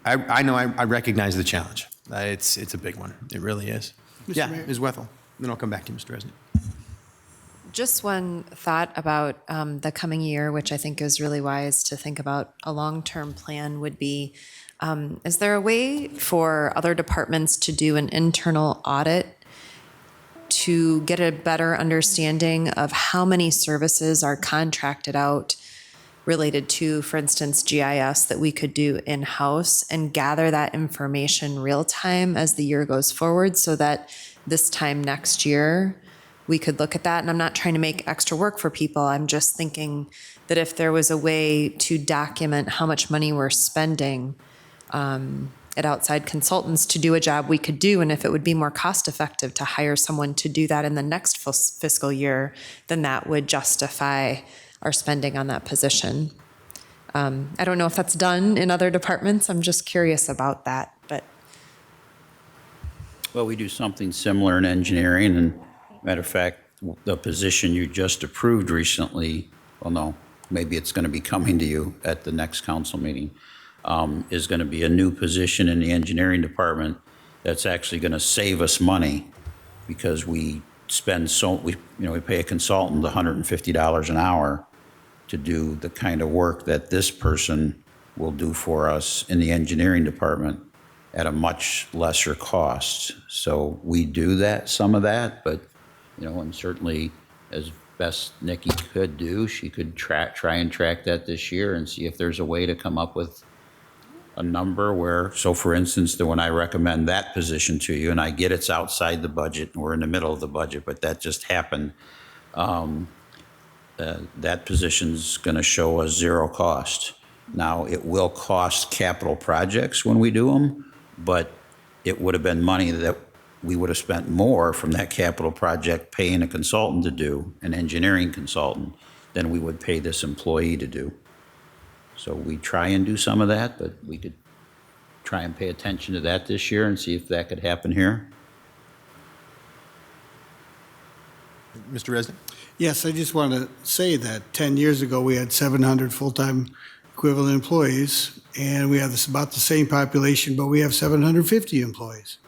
I know I recognize the challenge. It's a big one. It really is. Yeah, Ms. Wethel. Then I'll come back to you, Mr. Resnick. Just one thought about the coming year, which I think is really wise to think about a long-term plan would be, is there a way for other departments to do an internal audit to get a better understanding of how many services are contracted out related to, for instance, GIS that we could do in-house and gather that information real time as the year goes forward so that this time next year we could look at that. And I'm not trying to make extra work for people. I'm just thinking that if there was a way to document how much money we're spending at outside consultants to do a job we could do, and if it would be more cost effective to hire someone to do that in the next fiscal year, then that would justify our spending on that position. I don't know if that's done in other departments. I'm just curious about that, but. Well, we do something similar in engineering, and matter of fact, the position you just approved recently, well, no, maybe it's going to be coming to you at the next council meeting, is going to be a new position in the engineering department that's actually going to save us money because we spend we pay a consultant $150 an hour to do the kind of work that this person will do for us in the engineering department at a much lesser cost. So we do some of that, but, and certainly as best Nikki could do, she could try and track that this year and see if there's a way to come up with a number where, so for instance, when I recommend that position to you, and I get it's outside the budget, and we're in the middle of the budget, but that just happened, that position's going to show us zero cost. Now, it will cost capital projects when we do them, but it would have been money that we would have spent more from that capital project paying a consultant to do, an engineering consultant, than we would pay this employee to do. So we try and do some of that, but we could try and pay attention to that this year and see if that could happen here. Mr. Resnick? Yes, I just want to say that 10 years ago, we had 700 full-time equivalent employees, and we have about the same population, but we have 750 employees.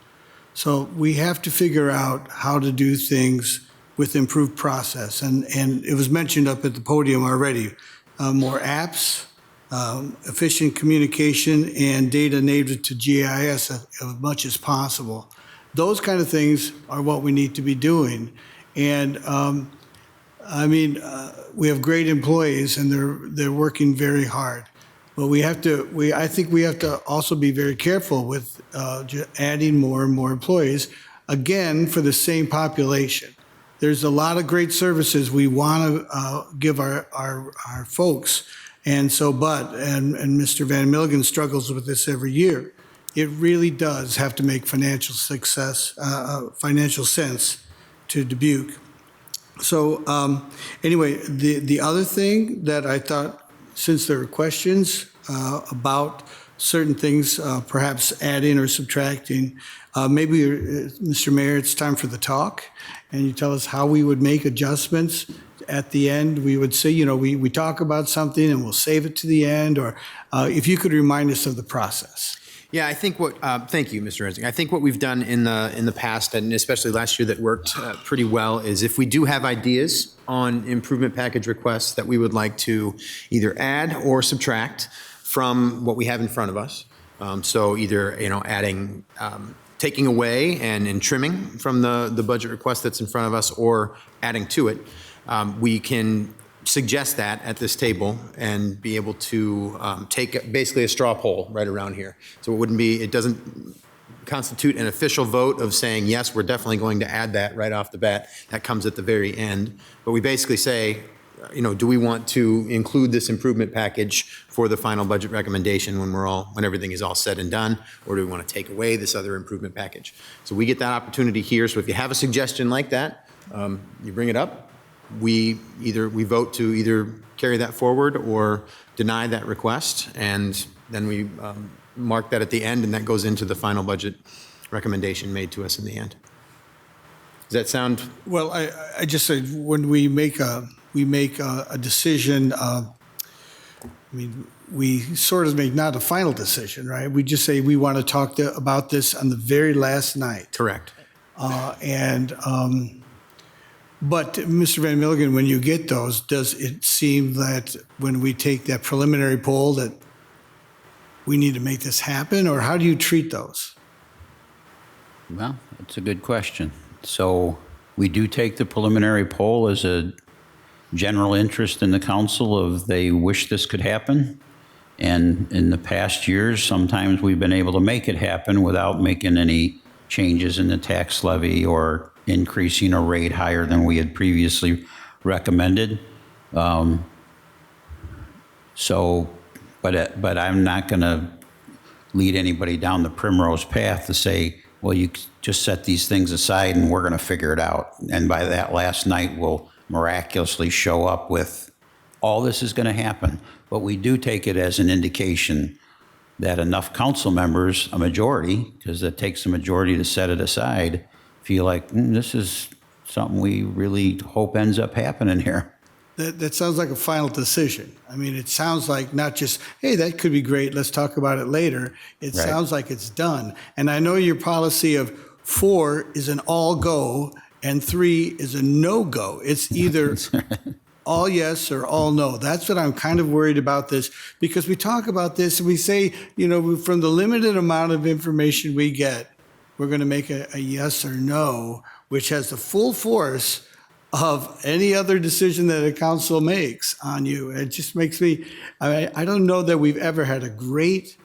So we have to figure out how to do things with improved process. And it was mentioned up at the podium already, more apps, efficient communication, and data native to GIS as much as possible. Those kind of things are what we need to be doing. And we have great employees, and they're working very hard. But I think we have to also be very careful with adding more and more employees, again, for the same population. There's a lot of great services we want to give our folks, and Mr. Van Milligan struggles with this every year. It really does have to make financial sense to Dubuque. So anyway, the other thing that I thought, since there were questions about certain things, perhaps adding or subtracting, maybe, Mr. Mayor, it's time for the talk, and you tell us how we would make adjustments. At the end, we would say, we talk about something and we'll save it to the end, or if you could remind us of the process. Yeah, I think thank you, Mr. Resnick. I think what we've done in the past, and especially last year that worked pretty well, is if we do have ideas on improvement package requests that we would like to either add or subtract from what we have in front of us. So either, adding, taking away and trimming from the budget request that's in front of us, or adding to it, we can suggest that at this table and be able to take basically a straw poll right around here. So it doesn't constitute an official vote of saying, yes, we're definitely going to add that right off the bat. That comes at the very end. But we basically say, do we want to include this improvement package for the final budget recommendation when everything is all said and done, or do we want to take away this other improvement package? So we get that opportunity here. So if you have a suggestion like that, you bring it up. We vote to either carry that forward or deny that request, and then we mark that at the end, and that goes into the final budget recommendation made to us in the end. Does that sound? Well, I just said when we make a decision. We sort of make not a final decision, right? We just say we want to talk about this on the very last night. Correct. But Mr. Van Milligan, when you get those, does it seem that when we take that preliminary poll that we need to make this happen, or how do you treat those? Well, that's a good question. So we do take the preliminary poll as a general interest in the council of they wish this could happen. And in the past years, sometimes we've been able to make it happen without making any changes in the tax levy or increasing a rate higher than we had previously recommended. But I'm not going to lead anybody down the primrose path to say, well, you just set these things aside and we're going to figure it out. And by that last night, we'll miraculously show up with all this is going to happen. But we do take it as an indication that enough council members, a majority, because it takes a majority to set it aside, feel like this is something we really hope ends up happening here. That sounds like a final decision. I mean, it sounds like not just, hey, that could be great, let's talk about it later. It Right. sounds like it's done. And I know your policy of 4 is an all go and 3 is a no go. It's either all yes or all no. That's what I'm kind of worried about this, because we talk about this and we say, from the limited amount of information we get, we're going to make a yes or no, which has the full force of any other decision that a council makes on you. It just makes me, I don't know that we've ever had a great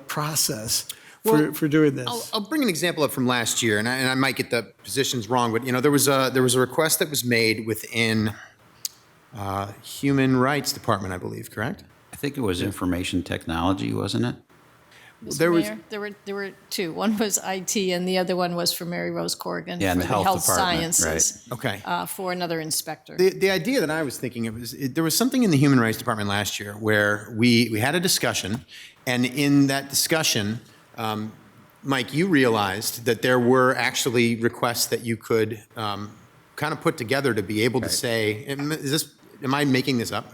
process for doing this. I'll bring an example up from last year, and I might get the positions wrong, but there was a request that was made within Human Rights Department, I believe, correct? I think it was information technology, wasn't it? Mr. Mayor, there were two. One was IT, and the other one was for Mary Rose Corrigan Yeah, and for the health department, sciences. Okay. For another inspector. The idea that I was thinking of is there was something in the Human Rights Department last year where we had a discussion, and in that discussion, Mike, you realized that there were actually requests that you could kind of put together to be able to say, am I making this up?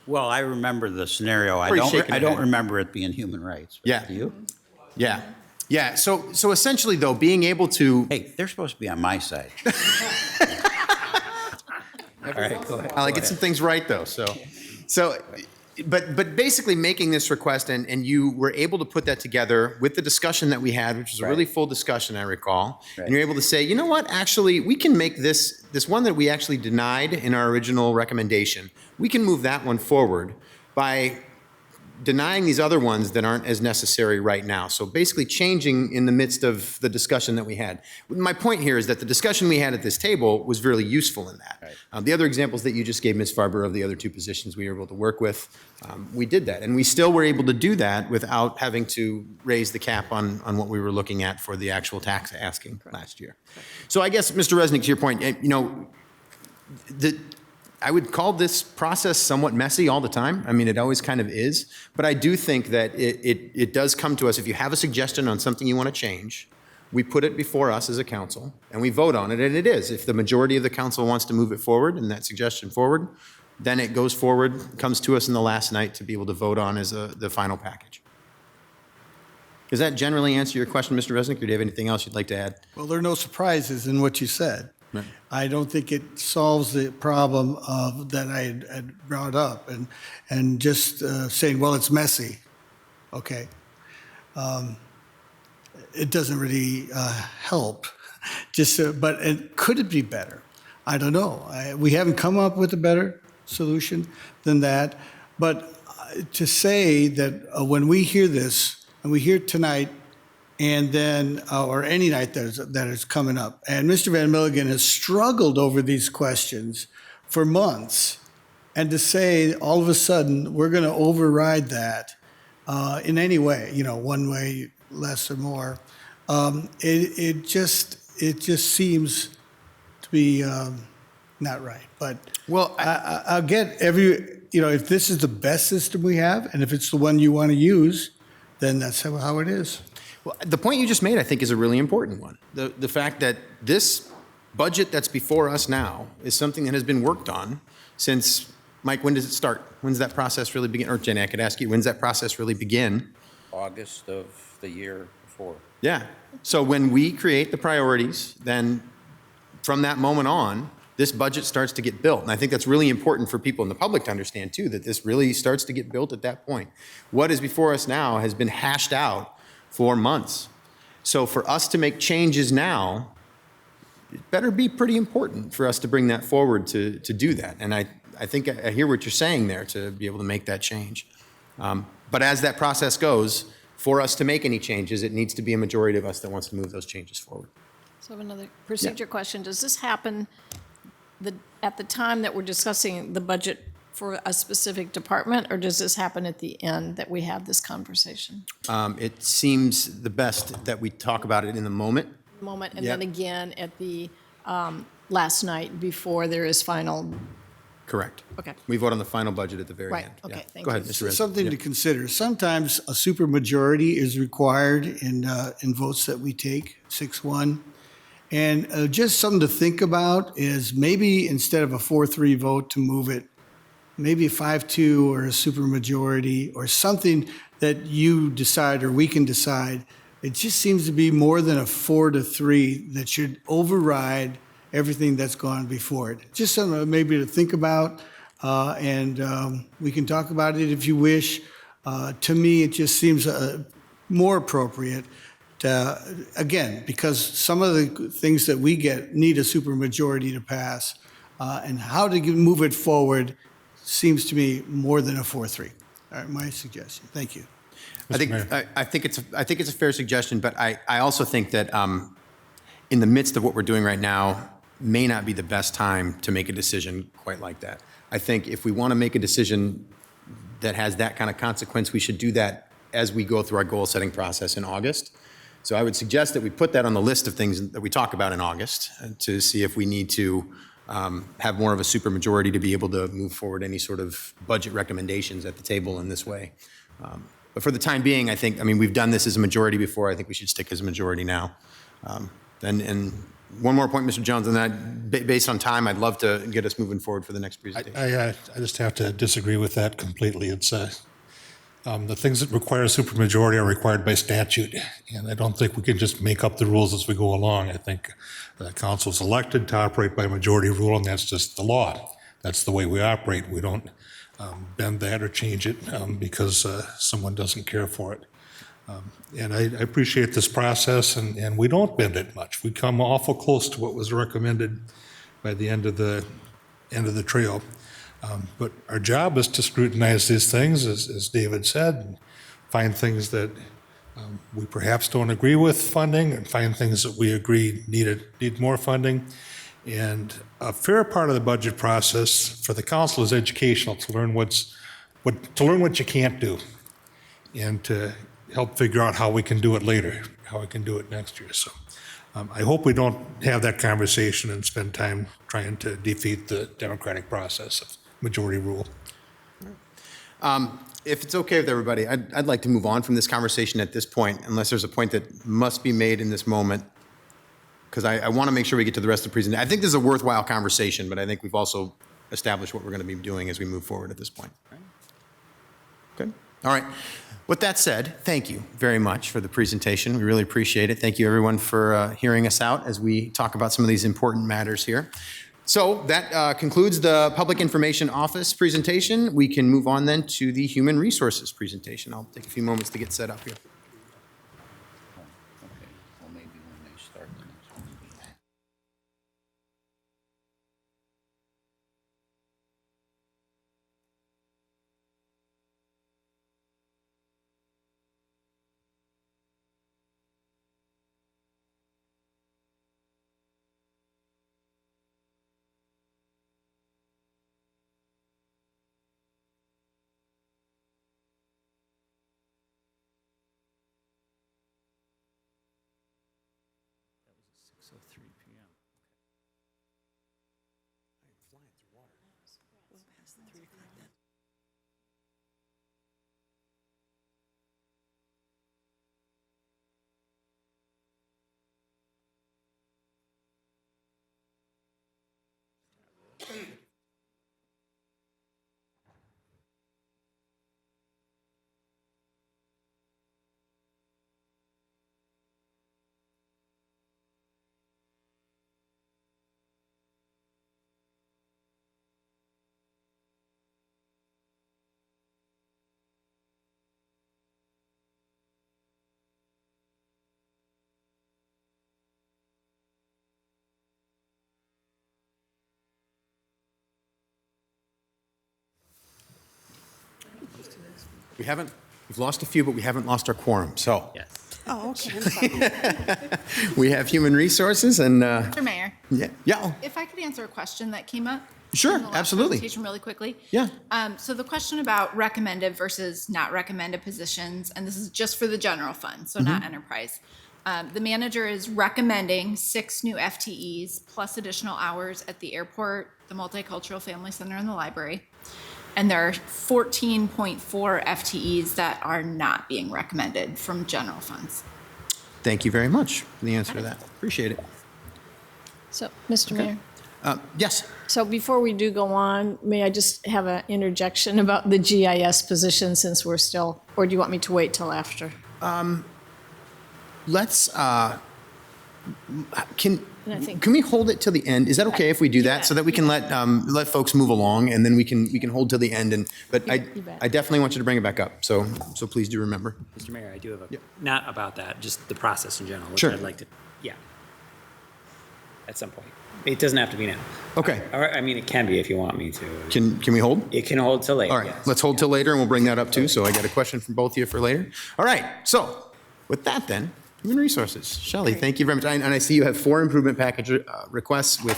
Well, I remember the scenario. I Or shaking don't your head. remember it being human rights. But Yeah. Do you? Yeah. So essentially, though, being able to, Hey, they're supposed to be on my side. All right, go ahead. I like get some things right though. But basically making this request, and you were able to put that together with the discussion that we had, which was a really full discussion, I recall. Right. And you're able to say, you know what, actually, we can make this one that we actually denied in our original recommendation. We can move that one forward by denying these other ones that aren't as necessary right now. So basically changing in the midst of the discussion that we had. My point here is that the discussion we had at this table was really useful in that. Right. The other examples that you just gave, Ms. Farber, of the other two positions we were able to work with, we did that. And we still were able to do that without having to raise the cap on what we were looking at for the actual tax asking last year. So I guess, Mr. Resnick, to your point, I would call this process somewhat messy all the time. I mean, it always kind of is. But I do think that it does come to us. If you have a suggestion on something you want to change, we put it before us as a council, and we vote on it, and it is. If the majority of the council wants to move it forward and that suggestion forward, then it goes forward, comes to us in the last night to be able to vote on as the final package. Does that generally answer your question, Mr. Resnick, or do you have anything else you'd like to add? Well, there are no surprises in what you said. Right. I don't think it solves the problem that I had brought up, and just saying, well, it's messy. Okay. It doesn't really help. But could it be better? I don't know. We haven't come up with a better solution than that. But to say that when we hear this, and we hear it tonight, and then, or any night that is coming up. And Mr. Van Milligan has struggled over these questions for months. And to say, all of a sudden, we're going to override that in any way, one way, less or more, it just seems to be not right. But Well, I'll get if this is the best system we have, and if it's the one you want to use, then that's how it is. Well, the point you just made, I think, is a really important one. The fact that this budget that's before us now is something that has been worked on since, Mike, when does it start? When's that process really begin? Or Jenny, I could ask you, when's that process really begin? August of the year before. Yeah. So when we create the priorities, then from that moment on, this budget starts to get built. And I think that's really important for people in the public to understand, too, that this really starts to get built at that point. What is before us now has been hashed out for months. So for us to make changes now, it better be pretty important for us to bring that forward to do that. And I think I hear what you're saying there, to be able to make that change. But as that process goes, for us to make any changes, it needs to be a majority of us that wants to move those changes forward. So I have another procedure question. Does this happen at the time that we're discussing the budget for a specific department, or does this happen at the end that we have this conversation? It seems the best that we talk about it in the moment. Moment, and Yep. then again at the last night before there is final. Correct. Okay. We vote on the final budget at the very Right, end. okay, Yeah. thank Go ahead, you. Mr. Rez. Something to consider. Sometimes a supermajority is required in votes that we take, 6-1. And just something to think about is maybe instead of a 4-3 vote to move it, maybe a 5-2 or a supermajority or something that you decide or we can decide. It just seems to be more than a 4-3 that should override everything that's gone before it. Just something maybe to think about, and we can talk about it if you wish. To me, it just seems more appropriate to, again, because some of the things that we get need a supermajority to pass, and how to move it forward seems to me more than a 4-3. All right, my suggestion. Thank you. I think it's a fair suggestion, but I also think that in the midst of what we're doing right now may not be the best time to make a decision quite like that. I think if we want to make a decision that has that kind of consequence, we should do that as we go through our goal-setting process in August. So I would suggest that we put that on the list of things that we talk about in August to see if we need to have more of a supermajority to be able to move forward any sort of budget recommendations at the table in this way. But for the time being, I mean, we've done this as a majority before. I think we should stick as a majority now. And one more point, Mr. Jones, and that based on time, I'd love to get us moving forward for the next presentation. I just have to disagree with that completely. It's the things that require a supermajority are required by statute, and I don't think we can just make up the rules as we go along. I think the council's elected to operate by majority rule, and that's just the law. That's the way we operate. We don't bend that or change it because someone doesn't care for it. And I appreciate this process, and we don't bend it much. We come awful close to what was recommended by the end of the trail. But our job is to scrutinize these things, as David said, and find things that we perhaps don't agree with funding, and find things that we agree need more funding. And a fair part of the budget process for the council is educational, to learn what you can't do, and to help figure out how we can do it later, how we can do it next year. So I hope we don't have that conversation and spend time trying to defeat the democratic process of majority rule. If it's okay with everybody, I'd like to move on from this conversation at this point, unless there's a point that must be made in this moment, because I want to make sure we get to the rest of the presentation. I think this is a worthwhile conversation, but I think we've also established what we're going to be doing as we move forward at this point. Good. All right. With that said, thank you very much for the presentation. We really appreciate it. Thank you, everyone, for hearing us out as we talk about some of these important matters here. So that concludes the Public Information Office presentation. We can move on then to the Human Resources presentation. I'll take a few moments to get set up here. Okay, well, maybe when they start the next one. So 3 p.m. We've lost a few, but we haven't lost our quorum. So Yes. Oh, okay. we have Human Resources and Mr. Mayor, yeah. if I could answer a question that came up. Sure, in the last absolutely. presentation really quickly. Yeah. So the question about recommended versus not recommended positions, and this is just for the general fund, so not enterprise. The manager is recommending 6 new FTEs plus additional hours at the airport, the Multicultural Family Center, and the library. And there are 14.4 FTEs that are not being recommended from general funds. Thank you very much for the answer to that. Appreciate it. So, Mr. Mayor, Yes. so before we do go on, may I just have an interjection about the GIS position since we're still, or do you want me to wait till after? Let's, And I think- can we hold it till the end? Is that okay if we do that? bet. So that we can let folks move along and then we can hold till the end and, but You bet. I definitely want you to bring it back up. So please do remember. Mr. Mayor, I do have a, Yeah. not about that, just the process in general, which Sure. I'd like to, yeah. At some point. It doesn't have to be now. Okay. Or, I mean, it can be if you want me to. Can we hold? It can hold till later, All right, yes. let's hold till later and we'll bring that up too. So I got a question from both of you for later. All right, so with that then, Human Resources. Shelley, thank you very much. And I see you have 4 improvement package requests with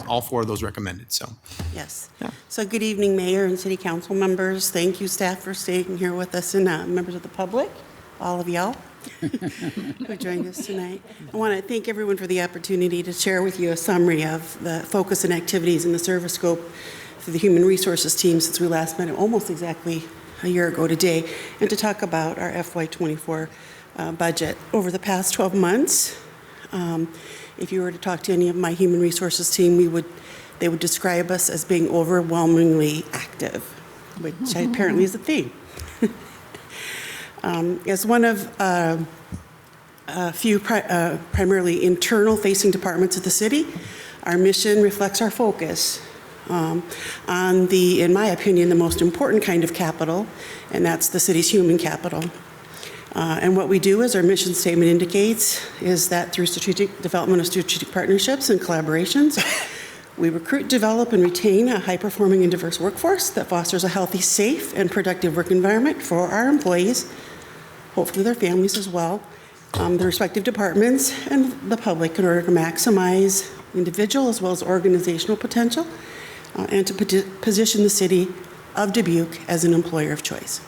all 4 of those recommended, so. Yes. Yeah. So good evening, Mayor and City Council members. Thank you, staff, for staying here with us, and members of the public, all of y'all who joined us tonight. I want to thank everyone for the opportunity to share with you a summary of the focus and activities in the service scope for the Human Resources team since we last met almost exactly a year ago today, and to talk about our FY24 budget. Over the past 12 months, if you were to talk to any of my Human Resources team, they would describe us as being overwhelmingly active, which apparently is a theme. As one of a few primarily internal-facing departments of the city, our mission reflects our focus on the, in my opinion, the most important kind of capital, and that's the city's human capital. And what we do, as our mission statement indicates, is that through strategic development of strategic partnerships and collaborations, we recruit, develop, and retain a high-performing and diverse workforce that fosters a healthy, safe, and productive work environment for our employees, hopefully their families as well, the respective departments, and the public in order to maximize individual as well as organizational potential, and to position the city of Dubuque as an employer of choice.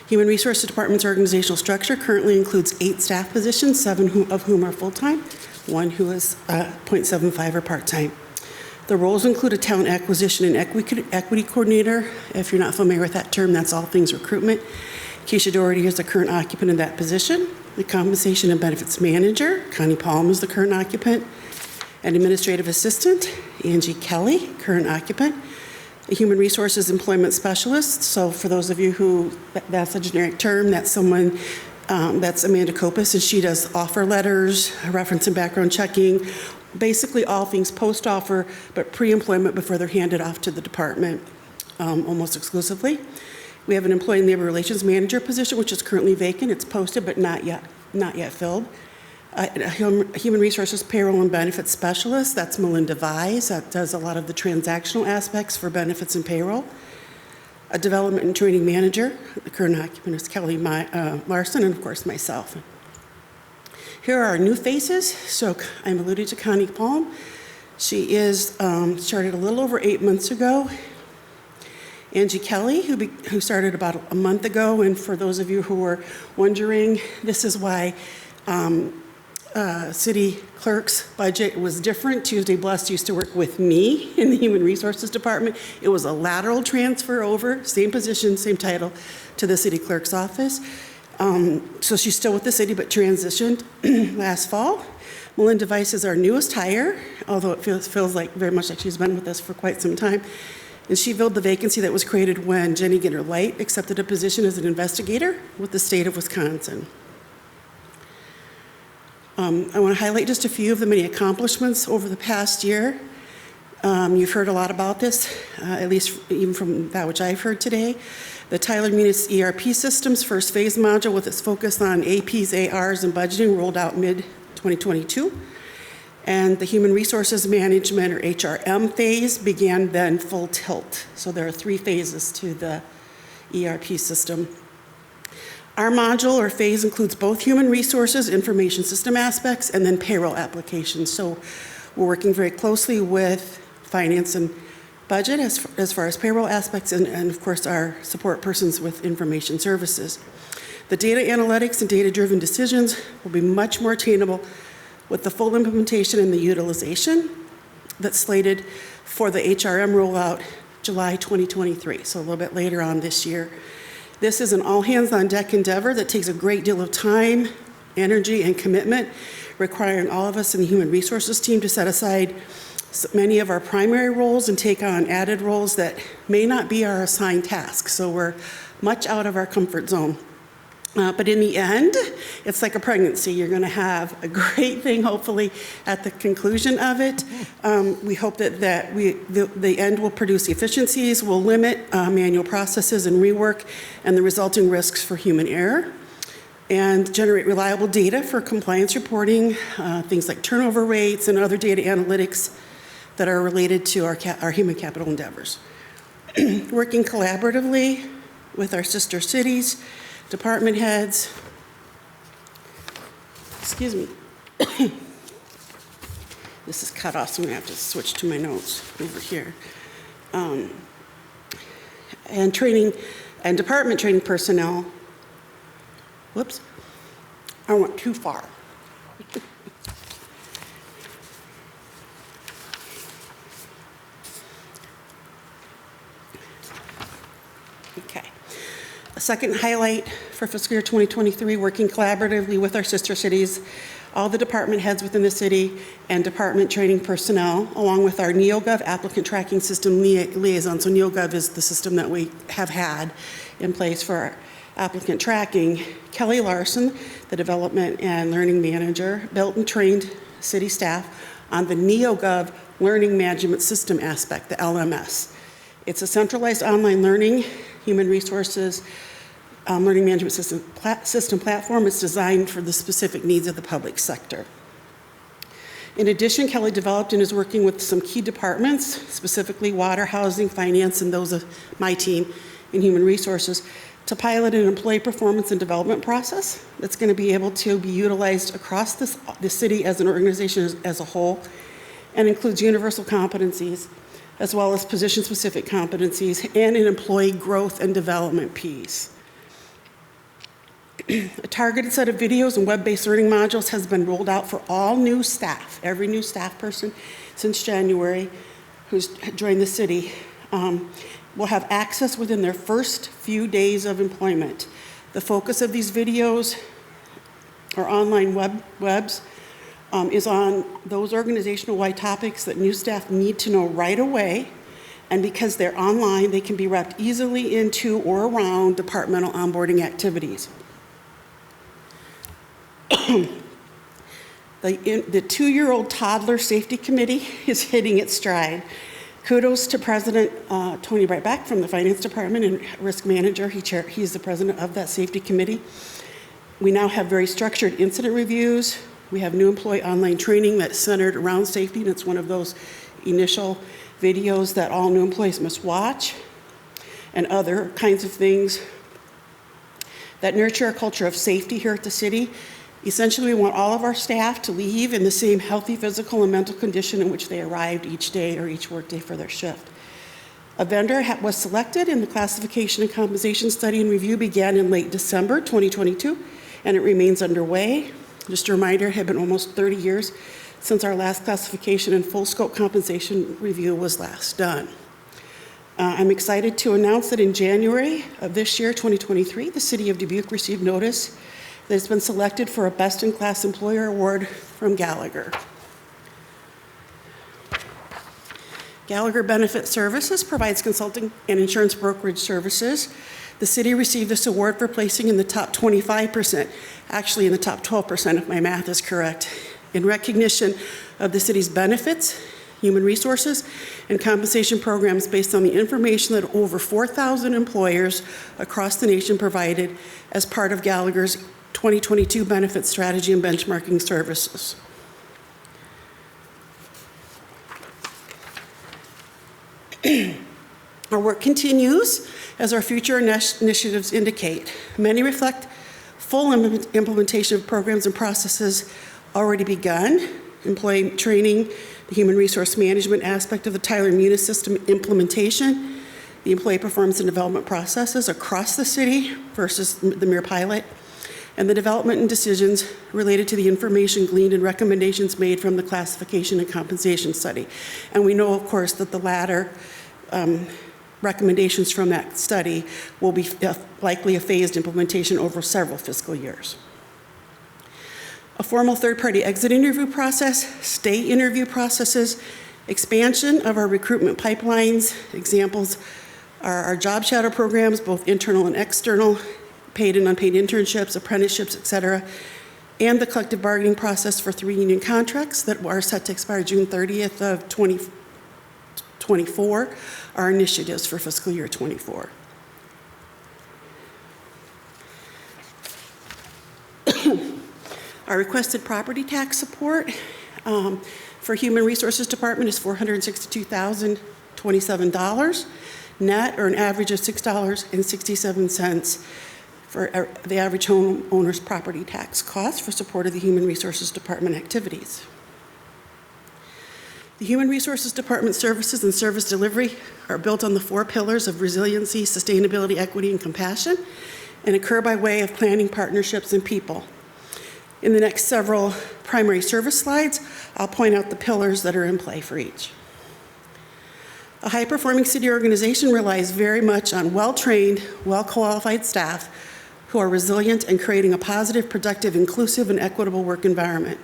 Human Resources Department's organizational structure currently includes 8 staff positions, 7 of whom are full-time, 1 who is 0.75 or part-time. The roles include a talent acquisition and equity coordinator. If you're not familiar with that term, that's all things recruitment. Keisha Doherty is the current occupant of that position. The compensation and benefits manager, Connie Palm, is the current occupant. An administrative assistant, Angie Kelly, current occupant. A human resources employment specialist. So for those of you who, that's a generic term, that's someone, that's Amanda Kopis, and she does offer letters, reference and background checking, basically all things post-offer, but pre-employment before they're handed off to the department, almost exclusively. We have an employee and labor relations manager position, which is currently vacant. It's posted, but not yet filled. A human resources payroll and benefits specialist, that's Melinda Vise, that does a lot of the transactional aspects for benefits and payroll. A development and training manager, the current occupant is Kelly Larson, and of course myself. Here are our new faces. So I'm alluded to Connie Palm. She is started a little over 8 months ago. Angie Kelly, who started about a month ago, and for those of you who were wondering, this is why City Clerk's budget was different. Tuesday Blessed used to work with me in the Human Resources Department. It was a lateral transfer over, same position, same title, to the City Clerk's office. So she's still with the city, but transitioned last fall. Melinda Vise is our newest hire, although it feels like very much like she's been with us for quite some time. And she filled the vacancy that was created when Jenny Gitter Light accepted a position as an investigator with the state of Wisconsin. I want to highlight just a few of the many accomplishments over the past year. You've heard a lot about this, at least even from that which I've heard today. The Tyler Munis ERP Systems first phase module with its focus on APs, ARs, and budgeting rolled out mid-2022. And the Human Resources Management, or HRM phase, began then full tilt. So there are 3 phases to the ERP system. Our module or phase includes both human resources, information system aspects, and then payroll applications. So we're working very closely with finance and budget as far as payroll aspects, and of course our support persons with information services. The data analytics and data-driven decisions will be much more attainable with the full implementation and the utilization that's slated for the HRM rollout July 2023, so a little bit later on this year. This is an all-hands-on-deck endeavor that takes a great deal of time, energy, and commitment, requiring all of us in the Human Resources team to set aside many of our primary roles and take on added roles that may not be our assigned tasks. So we're much out of our comfort zone. But in the end, it's like a pregnancy. You're going to have a great thing, hopefully, at the conclusion of it. We hope that the end will produce efficiencies, will limit manual processes and rework and the resulting risks for human error, and generate reliable data for compliance reporting, things like turnover rates and other data analytics that are related to our human capital endeavors. Working collaboratively with our sister cities, department heads, excuse me. This is cut off, so I'm gonna have to switch to my notes over here. And training and department training personnel. Whoops, I went too far. Okay. A second highlight for fiscal year 2023, working collaboratively with our sister cities, all the department heads within the city, and department training personnel, along with our NeoGov applicant tracking system liaison. So NeoGov is the system that we have had in place for our applicant tracking. Kelly Larson, the development and learning manager, built and trained city staff on the NeoGov learning management system aspect, the LMS. It's a centralized online learning, human resources, learning management system platform. It's designed for the specific needs of the public sector. In addition, Kelly developed and is working with some key departments, specifically water, housing, finance, and those of my team in human resources, to pilot an employee performance and development process that's going to be able to be utilized across the city as an organization as a whole, and includes universal competencies, as well as position-specific competencies, and an employee growth and development piece. A targeted set of videos and web-based learning modules has been rolled out for all new staff. Every new staff person since January who's joined the city will have access within their first few days of employment. The focus of these videos or online webs is on those organizational-wide topics that new staff need to know right away, and because they're online, they can be wrapped easily into or around departmental onboarding activities. The 2-year-old toddler safety committee is hitting its stride. Kudos to President Tony Brightback from the Finance Department and Risk Manager. He's the president of that safety committee. We now have very structured incident reviews. We have new employee online training that's centered around safety, and it's one of those initial videos that all new employees must watch, and other kinds of things that nurture a culture of safety here at the city. Essentially, we want all of our staff to leave in the same healthy physical and mental condition in which they arrived each day or each workday for their shift. A vendor was selected, and the classification and compensation study and review began in late December 2022, and it remains underway. Just a reminder, it had been almost 30 years since our last classification and full scope compensation review was last done. I'm excited to announce that in January of this year, 2023, the City of Dubuque received notice that it's been selected for a Best in Class Employer Award from Gallagher. Gallagher Benefit Services provides consulting and insurance brokerage services. The city received this award for placing in the top 25%, actually in the top 12% if my math is correct, in recognition of the city's benefits, human resources, and compensation programs based on the information that over 4,000 employers across the nation provided as part of Gallagher's 2022 benefit strategy and benchmarking services. Our work continues as our future initiatives indicate. Many reflect full implementation of programs and processes already begun. Employee training the human resource management aspect of the Tyler Munis system implementation, the employee performance and development processes across the city versus the mere pilot, and the development and decisions related to the information gleaned and recommendations made from the classification and compensation study. And we know, of course, that the latter recommendations from that study will be likely a phased implementation over several fiscal years. A formal third-party exit interview process, state interview processes, expansion of our recruitment pipelines. Examples are our job shadow programs, both internal and external, paid and unpaid internships, apprenticeships, et cetera, and the collective bargaining process for 3 union contracts that are set to expire June 30th of 2024 are initiatives for fiscal year 24. Our requested property tax support for Human Resources Department is $462,027 net, or an average of $6.67 for the average homeowner's property tax cost for support of the Human Resources Department activities. The Human Resources Department services and service delivery are built on the 4 pillars of resiliency, sustainability, equity, and compassion, and occur by way of planning, partnerships, and people. In the next several primary service slides, I'll point out the pillars that are in play for each. A high-performing city organization relies very much on well-trained, well-qualified staff who are resilient and creating a positive, productive, inclusive, and equitable work environment.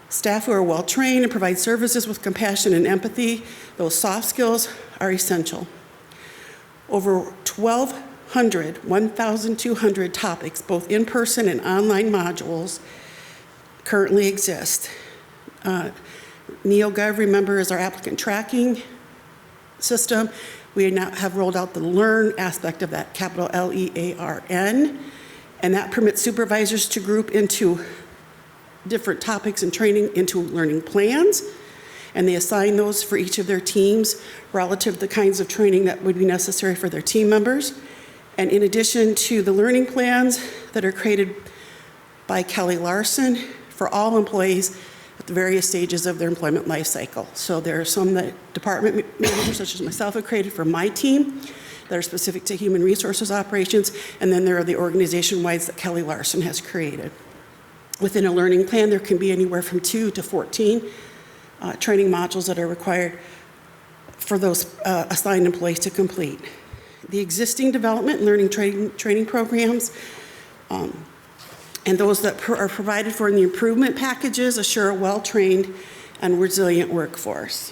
Staff who are well-trained and provide services with compassion and empathy, those soft skills are essential. Over 1,200 topics, both in-person and online modules, currently exist. NeoGov, remember, is our applicant tracking system. We now have rolled out the Learn aspect of that, capital L-E-A-R-N, and that permits supervisors to group into different topics and training into learning plans, and they assign those for each of their teams relative to the kinds of training that would be necessary for their team members. And in addition to the learning plans that are created by Kelly Larson for all employees at the various stages of their employment life cycle. So there are some that department managers such as myself have created for my team that are specific to human resources operations, and then there are the organization-wide that Kelly Larson has created. Within a learning plan, there can be anywhere from 2 to 14 training modules that are required for those assigned employees to complete. The existing development and learning training programs and those that are provided for in the improvement packages assure a well-trained and resilient workforce.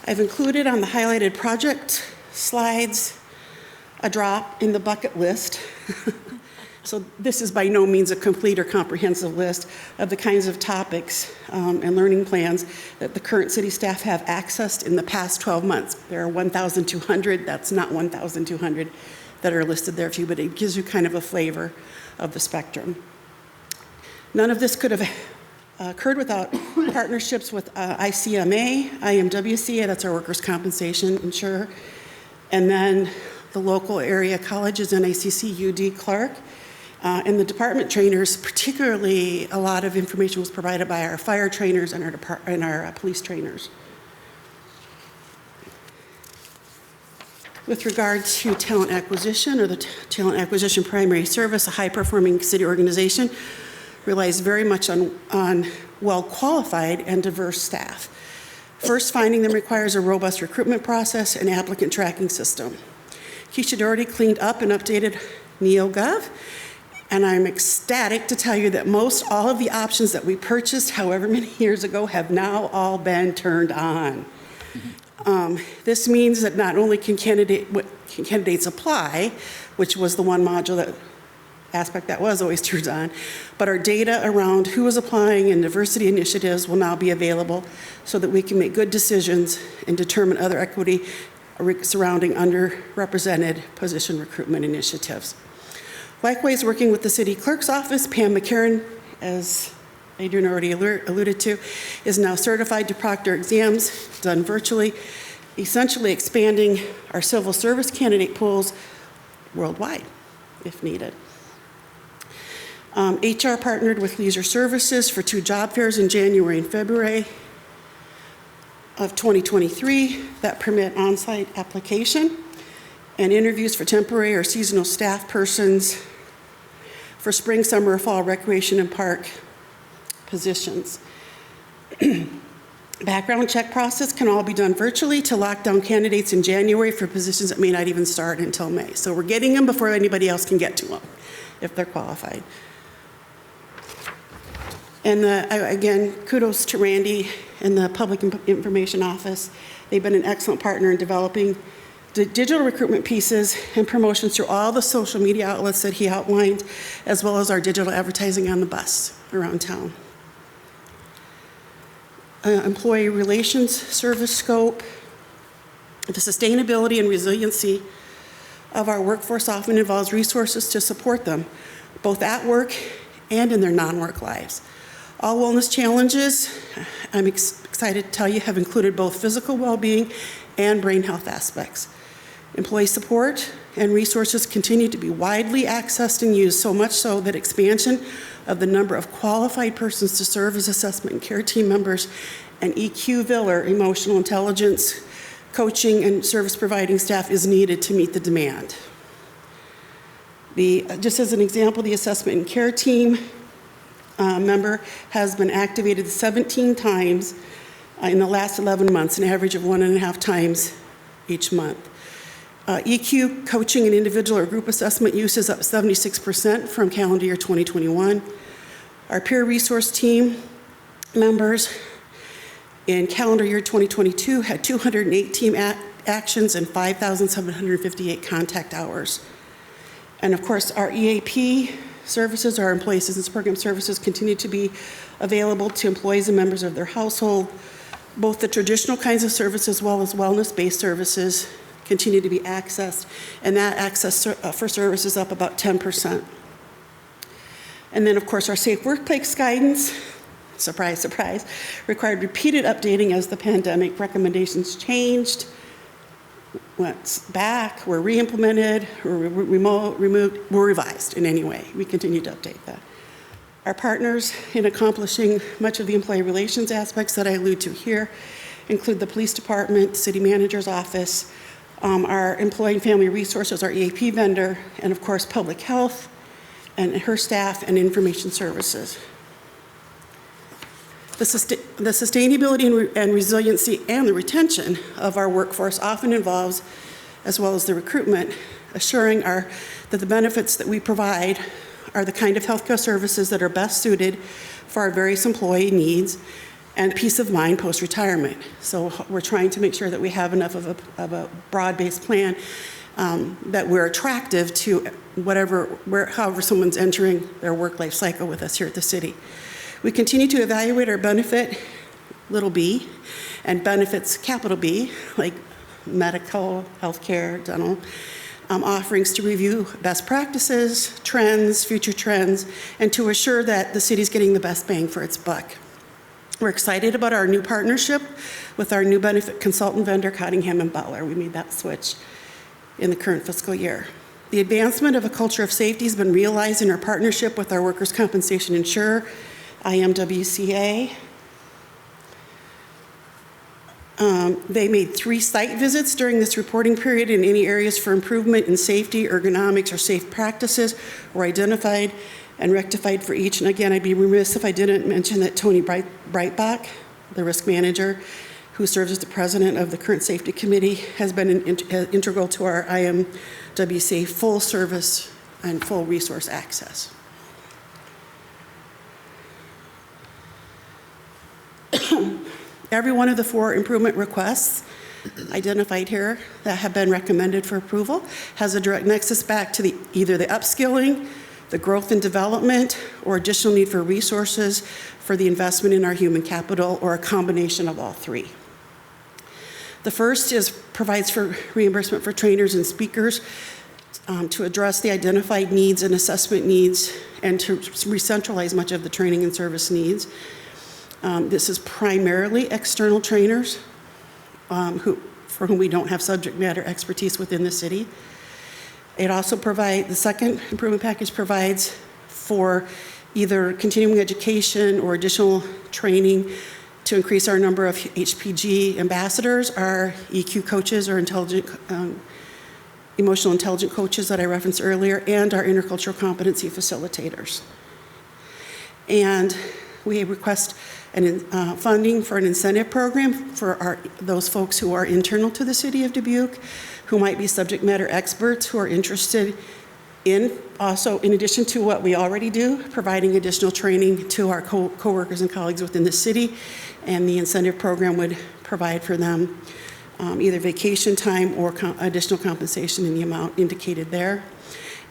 I've included on the highlighted project slides a drop in the bucket list. So this is by no means a complete or comprehensive list of the kinds of topics and learning plans that the current city staff have accessed in the past 12 months. There are 1,200, that's not 1,200 that are listed there for you, but it gives you kind of a flavor of the spectrum. None of this could have occurred without partnerships with ICMA, IMWCA, that's our workers' compensation insurer, and then the local area colleges, NICC, UD, Clerk, and the department trainers. Particularly, a lot of information was provided by our fire trainers and our police trainers. With regard to talent acquisition, or the talent acquisition primary service, a high-performing city organization relies very much on well-qualified and diverse staff. First, finding them requires a robust recruitment process and applicant tracking system. Keisha Doherty cleaned up and updated NeoGov, and I'm ecstatic to tell you that most all of the options that we purchased however many years ago have now all been turned on. This means that not only can candidates apply, which was the one module aspect that was always turned on, but our data around who is applying and diversity initiatives will now be available so that we can make good decisions and determine other equity surrounding underrepresented position recruitment initiatives. Likewise, working with the city clerk's office, Pam McCarran, as Adrian already alluded to, is now certified to proctor exams done virtually, essentially expanding our civil service candidate pools worldwide, if needed. HR partnered with Leisure Services for 2 job fairs in January and February of 2023 that permit on-site application and interviews for temporary or seasonal staff persons for spring, summer, or fall recreation and park positions. Background check process can all be done virtually to lock down candidates in January for positions that may not even start until May. So we're getting them before anybody else can get to them, if they're qualified. And again, kudos to Randy and the Public Information Office. They've been an excellent partner in developing the digital recruitment pieces and promotions through all the social media outlets that he outlined, as well as our digital advertising on the bus around town. Employee relations service scope. The sustainability and resiliency of our workforce often involves resources to support them, both at work and in their non-work lives. All wellness challenges, I'm excited to tell you, have included both physical well-being and brain health aspects. Employee support and resources continue to be widely accessed and used, so much so that expansion of the number of qualified persons to serve as assessment and care team members and EQVIL, or emotional intelligence, coaching, and service providing staff is needed to meet the demand. Just as an example, the assessment and care team member has been activated 17 times in the last 11 months, an average of 1.5 times each month. EQ coaching and individual or group assessment use is up 76% from calendar year 2021. Our peer resource team members in calendar year 2022 had 208 team actions and 5,758 contact hours. And of course, our EAP services, our employee assistance program services, continue to be available to employees and members of their household. Both the traditional kinds of services as well as wellness-based services continue to be accessed, and that access for service is up about 10%. And then, of course, our safe workplace guidance, surprise, surprise, required repeated updating as the pandemic recommendations changed, went back, were re-implemented, were removed, were revised in any way. We continue to update that. Our partners in accomplishing much of the employee relations aspects that I allude to here include the police department, city manager's office, our employee and family resources, our EAP vendor, and of course public health and her staff and information services. The sustainability and resiliency and the retention of our workforce often involves, as well as the recruitment, assuring that the benefits that we provide are the kind of healthcare services that are best suited for our various employee needs and peace of mind post-retirement. So we're trying to make sure that we have enough of a broad-based plan that we're attractive to however someone's entering their work-life cycle with us here at the city. We continue to evaluate our benefit, little b, and benefits, capital B, like medical, healthcare, dental, offerings to review best practices, trends, future trends, and to assure that the city's getting the best bang for its buck. We're excited about our new partnership with our new benefit consultant vendor, Cottingham & Butler. We made that switch in the current fiscal year. The advancement of a culture of safety has been realized in our partnership with our workers' compensation insurer, IMWCA. They made 3 site visits during this reporting period, and any areas for improvement in safety, ergonomics, or safe practices were identified and rectified for each. And again, I'd be remiss if I didn't mention that Tony Breitbach, the risk manager, who serves as the president of the current safety committee, has been integral to our IMWCA full service and full resource access. Every one of the 4 improvement requests identified here that have been recommended for approval has a direct nexus back to either the upskilling, the growth and development, or additional need for resources for the investment in our human capital, or a combination of all 3. The first provides for reimbursement for trainers and speakers to address the identified needs and assessment needs and to re-centralize much of the training and service needs. This is primarily external trainers for whom we don't have subject matter expertise within the city. It also the second improvement package provides for either continuing education or additional training to increase our number of HPG ambassadors, our EQ coaches or emotional intelligent coaches that I referenced earlier, and our intercultural competency facilitators. And we request funding for an incentive program for those folks who are internal to the city of Dubuque, who might be subject matter experts who are interested in also, in addition to what we already do, providing additional training to our coworkers and colleagues within the city. And the incentive program would provide for them either vacation time or additional compensation in the amount indicated there.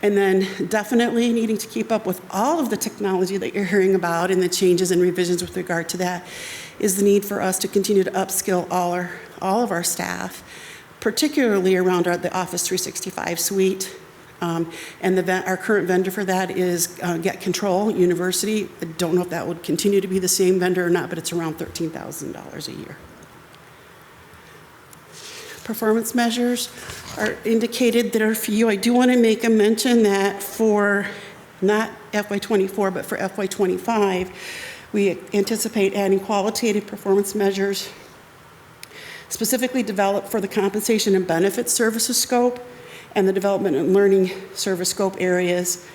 And then definitely needing to keep up with all of the technology that you're hearing about and the changes and revisions with regard to that is the need for us to continue to upskill all of our staff, particularly around the Office 365 suite. And our current vendor for that is Get Control University. I don't know if that would continue to be the same vendor or not, but it's around $13,000 a year. Performance measures are indicated that are for you. I do want to make a mention that for not FY24, but for FY25, we anticipate adding qualitative performance measures specifically developed for the compensation and benefits services scope and the development and learning service scope areas.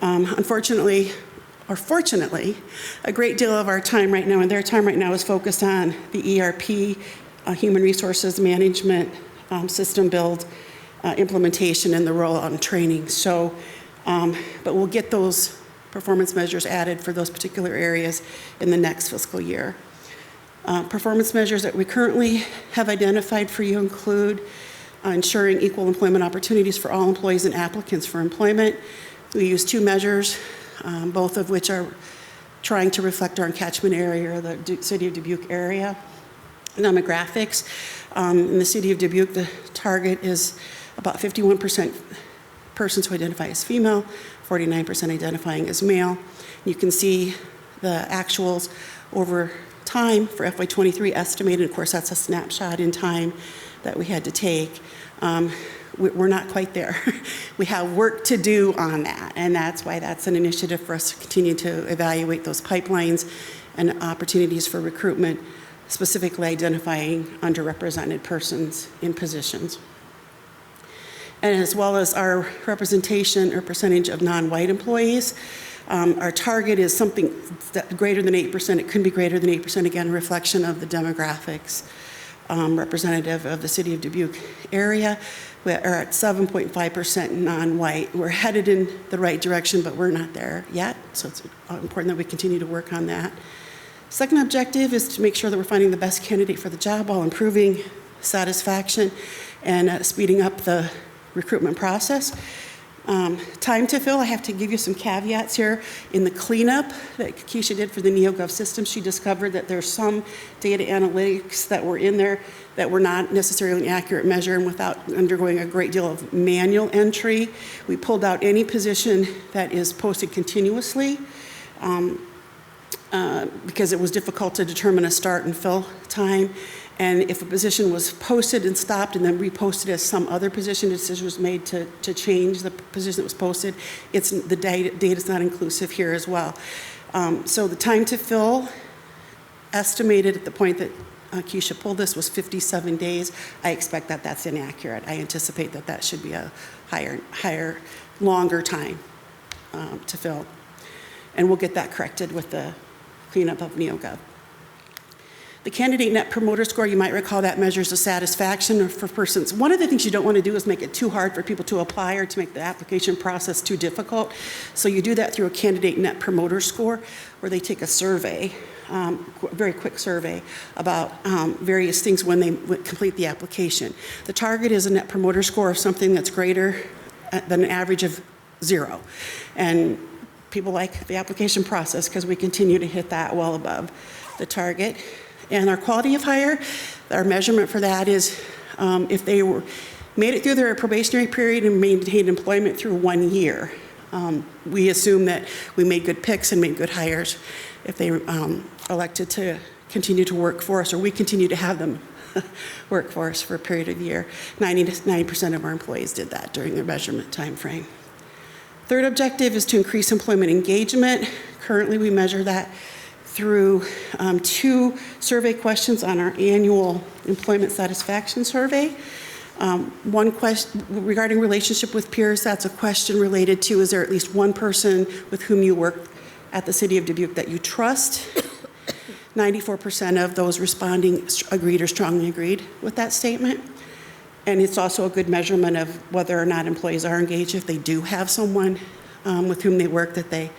Unfortunately, or fortunately, a great deal of our time right now and their time right now is focused on the ERP, human resources management system build, implementation, and the rollout and training. So, but we'll get those performance measures added for those particular areas in the next fiscal year. Performance measures that we currently have identified for you include ensuring equal employment opportunities for all employees and applicants for employment. We use two measures, both of which are trying to reflect our catchment area, or the City of Dubuque area. Demographics. In the City of Dubuque, the target is about 51% persons who identify as female, 49% identifying as male. You can see the actuals over time for FY23 estimated. Of course, that's a snapshot in time that we had to take. We're not quite there. We have work to do on that, and that's why that's an initiative for us to continue to evaluate those pipelines and opportunities for recruitment, specifically identifying underrepresented persons in positions. And as well as our representation or percentage of non-white employees. Our target is something that greater than 8%. It could be greater than 8%, again, a reflection of the demographics representative of the City of Dubuque area. We are at 7.5% non-white. We're headed in the right direction, but we're not there yet. So it's important that we continue to work on that. Second objective is to make sure that we're finding the best candidate for the job while improving satisfaction and speeding up the recruitment process. Time to fill, I have to give you some caveats here. In the cleanup that Keisha did for the NeoGov system, she discovered that there's some data analytics that were in there that were not necessarily an accurate measure, and without undergoing a great deal of manual entry, we pulled out any position that is posted continuously because it was difficult to determine a start and fill time. And if a position was posted and stopped and then reposted as some other position, a decision was made to change the position that was posted. The data is not inclusive here as well. So the time to fill, estimated at the point that Keisha pulled this, was 57 days. I expect that that's inaccurate. I anticipate that that should be a higher, longer time to fill. And we'll get that corrected with the cleanup of NeoGov. The candidate net promoter score, you might recall, that measures the satisfaction for persons. One of the things you don't want to do is make it too hard for people to apply or to make the application process too difficult. So you do that through a candidate net promoter score, where they take a survey, a very quick survey about various things when they complete the application. The target is a net promoter score of something that's greater than an average of 0. And people like the application process because we continue to hit that well above the target. And our quality of hire, our measurement for that is if they made it through their probationary period and maintained employment through 1 year. We assume that we made good picks and made good hires if they elected to continue to work for us, or we continue to have them work for us for a period of year. 90% of our employees did that during their measurement time frame. Third objective is to increase employment engagement. Currently, we measure that through 2 survey questions on our annual employment satisfaction survey. One question regarding relationship with peers, that's a question related to, is there at least one person with whom you work at the City of Dubuque that you trust? 94% of those responding agreed or strongly agreed with that statement. And it's also a good measurement of whether or not employees are engaged if they do have someone with whom they work that they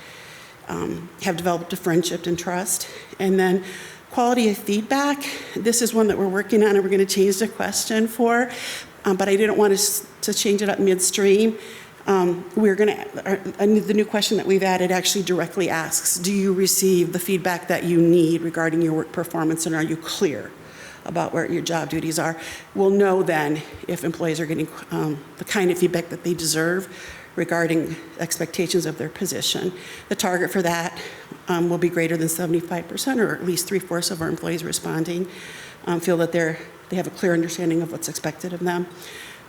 have developed a friendship and trust. And then quality of feedback. This is one that we're working on and we're going to change the question for, but I didn't want us to change it up midstream. We're going to, the new question that we've added actually directly asks, do you receive the feedback that you need regarding your work performance, and are you clear about where your job duties are? We'll know then if employees are getting the kind of feedback that they deserve regarding expectations of their position. The target for that will be greater than 75%, or at least 3/4 of our employees responding feel that they have a clear understanding of what's expected of them.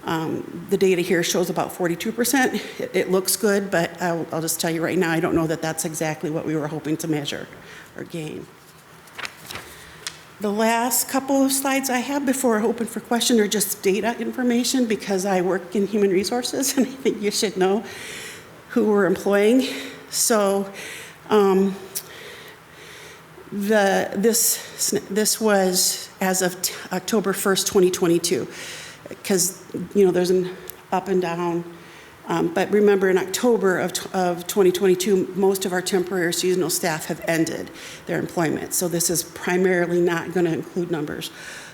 The data here shows about 42%. It looks good, but I'll just tell you right now, I don't know that that's exactly what we were hoping to measure or gain. The last couple of slides I have before I open for question are just data information, because I work in human resources and I think you should know who we're employing. So this was as of October 1st, 2022, because there's an up and down. But remember, in October of 2022, most of our temporary or seasonal staff have ended their employment. So this is primarily not going to include numbers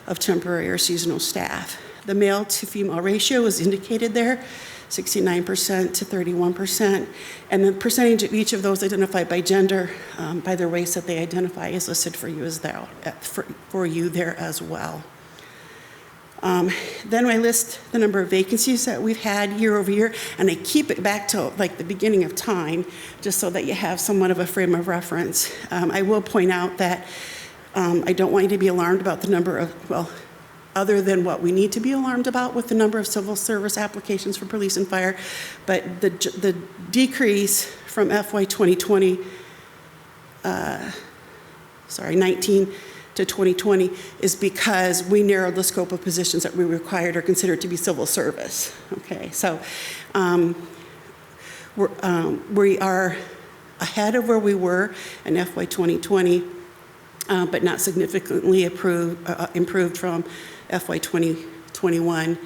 of temporary or seasonal staff. The male to female ratio is indicated there, 69% to 31%. And the percentage of each of those identified by gender, by the race that they identify, is listed for you there as well. Then I list the number of vacancies that we've had year over year, and I keep it back to like the beginning of time, just so that you have somewhat of a frame of reference. I will point out that I don't want you to be alarmed about the number of, other than what we need to be alarmed about with the number of civil service applications for police and fire, but the decrease from FY 2020, 19 to 2020 is because we narrowed the scope of positions that we required or considered to be civil service. Okay, so we are ahead of where we were in FY 2020, but not significantly improved from FY 2021,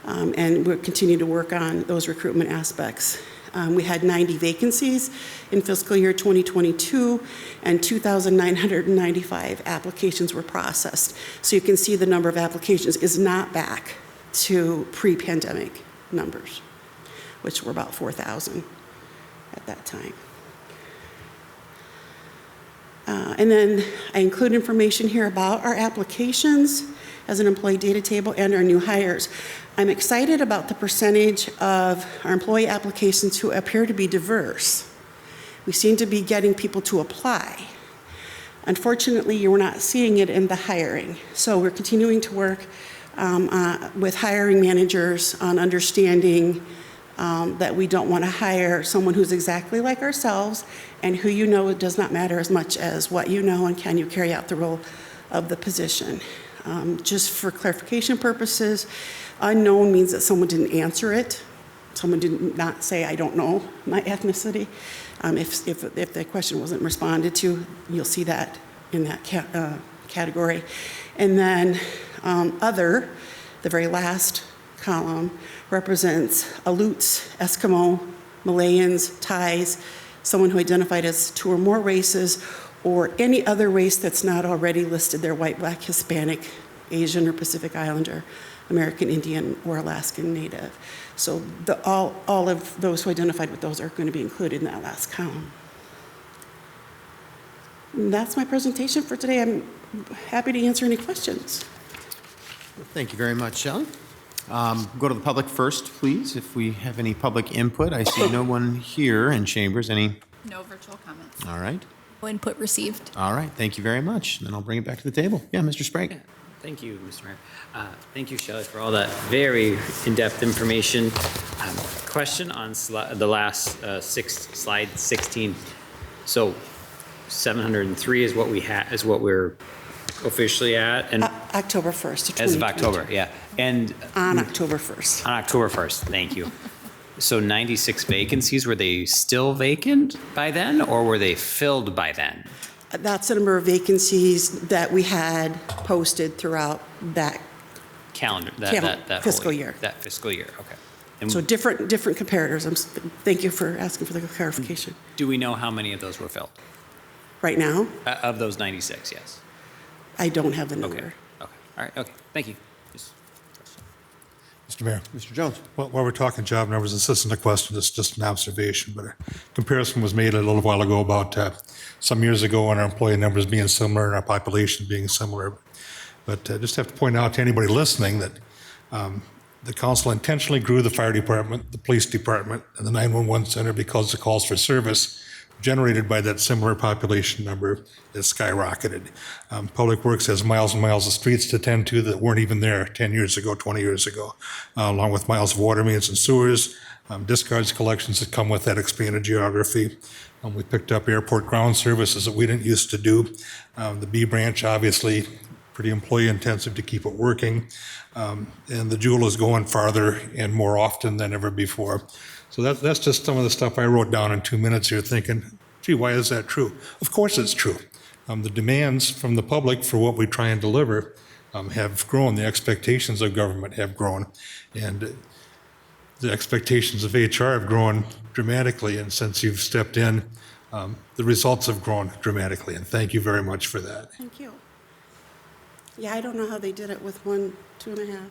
and we'll continue to work on those recruitment aspects. We had 90 vacancies in fiscal year 2022, and 2,995 applications were processed. So you can see the number of applications is not back to pre-pandemic numbers, which were about 4,000 at that time. And then I include information here about our applications as an employee data table and our new hires. I'm excited about the percentage of our employee applications who appear to be diverse. We seem to be getting people to apply. Unfortunately, you're not seeing it in the hiring. So we're continuing to work with hiring managers on understanding that we don't want to hire someone who's exactly like ourselves, and who it does not matter as much as what you know and can you carry out the role of the position. Just for clarification purposes, unknown means that someone didn't answer it. Someone did not say, I don't know my ethnicity. If the question wasn't responded to, you'll see that in that category. And then other, the very last column, represents Aleuts, Eskimo, Malayans, Thais, someone who identified as 2 or more races, or any other race that's not already listed there: white, black, Hispanic, Asian or Pacific Islander, American Indian, or Alaskan Native. So all of those who identified with those are going to be included in that last column. And that's my presentation for today. I'm happy to answer any questions. Thank you very much, Shelley. Go to the public first, please, if we have any public input. I see no one here in chambers. Any? No virtual comments. All right. No input received. All right. Thank you very much. Then I'll bring it back to the table. Yeah, Mr. Sprague. Yeah, thank you, Mr. Mayor. Thank you, Shelley, for all that very in-depth information. Question on the last slide 16. So 703 is what we is what we're officially at, and October 1st of as of 2022. October, yeah, and On October 1st. on October 1st. Thank you. So 96 vacancies, were they still vacant by then, or were they filled by then? That's the number of vacancies that we had posted throughout that. Calendar, that Fiscal whole year. That fiscal year, okay. And So different comparators. Thank you for asking for the clarification. do we know how many of those were filled? Right now, Of those 96, yes. I don't have the number. Okay, okay, all right, okay, thank you. Mr. Mayor. Mr. Jones. While we're talking job numbers, this isn't a question, it's just an observation, but a comparison was made a little while ago about some years ago on our employee numbers being similar and our population being similar. But just have to point out to anybody listening that the council intentionally grew the fire department, the police department, and the 911 center because the calls for service generated by that similar population number is skyrocketed. Public Works has miles and miles of streets to tend to that weren't even there 10 years ago, 20 years ago, along with miles of water mains and sewers, discards collections that come with that expanded geography. We picked up airport ground services that we didn't used to do. The B branch, obviously, pretty employee intensive to keep it working. And the Jewel is going farther and more often than ever before. So that's just some of the stuff I wrote down in 2 minutes here thinking, gee, why is that true? Of course it's true. The demands from the public for what we try and deliver have grown. The expectations of government have grown. And the expectations of HR have grown dramatically. And since you've stepped in, the results have grown dramatically. And thank you very much for that. Thank you. Yeah, I don't know how they did it with 1, 2.5.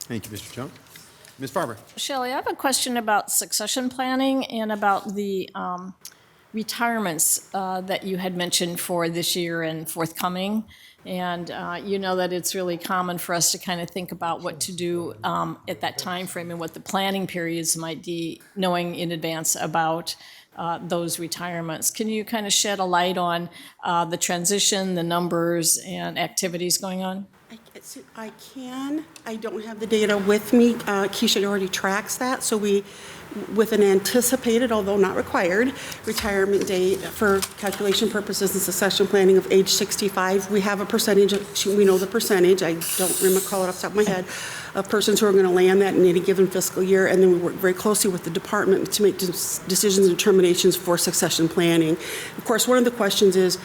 Thank you, Mr. Jones. Ms. Farber. Shelley, I have a question about succession planning and about the retirements that you had mentioned for this year and forthcoming. And you know that it's really common for us to kind of think about what to do at that time frame and what the planning periods might be, knowing in advance about those retirements. Can you kind of shed a light on the transition, the numbers, and activities going on? I can. I don't have the data with me. Keisha already tracks that. So we, with an anticipated, although not required, retirement date for calculation purposes and succession planning of age 65, we have a percentage, we know the percentage, I don't recall it off the top of my head, of persons who are going to land that in any given fiscal year. And then we work very closely with the department to make decisions and determinations for succession planning. Of course, one of the questions is,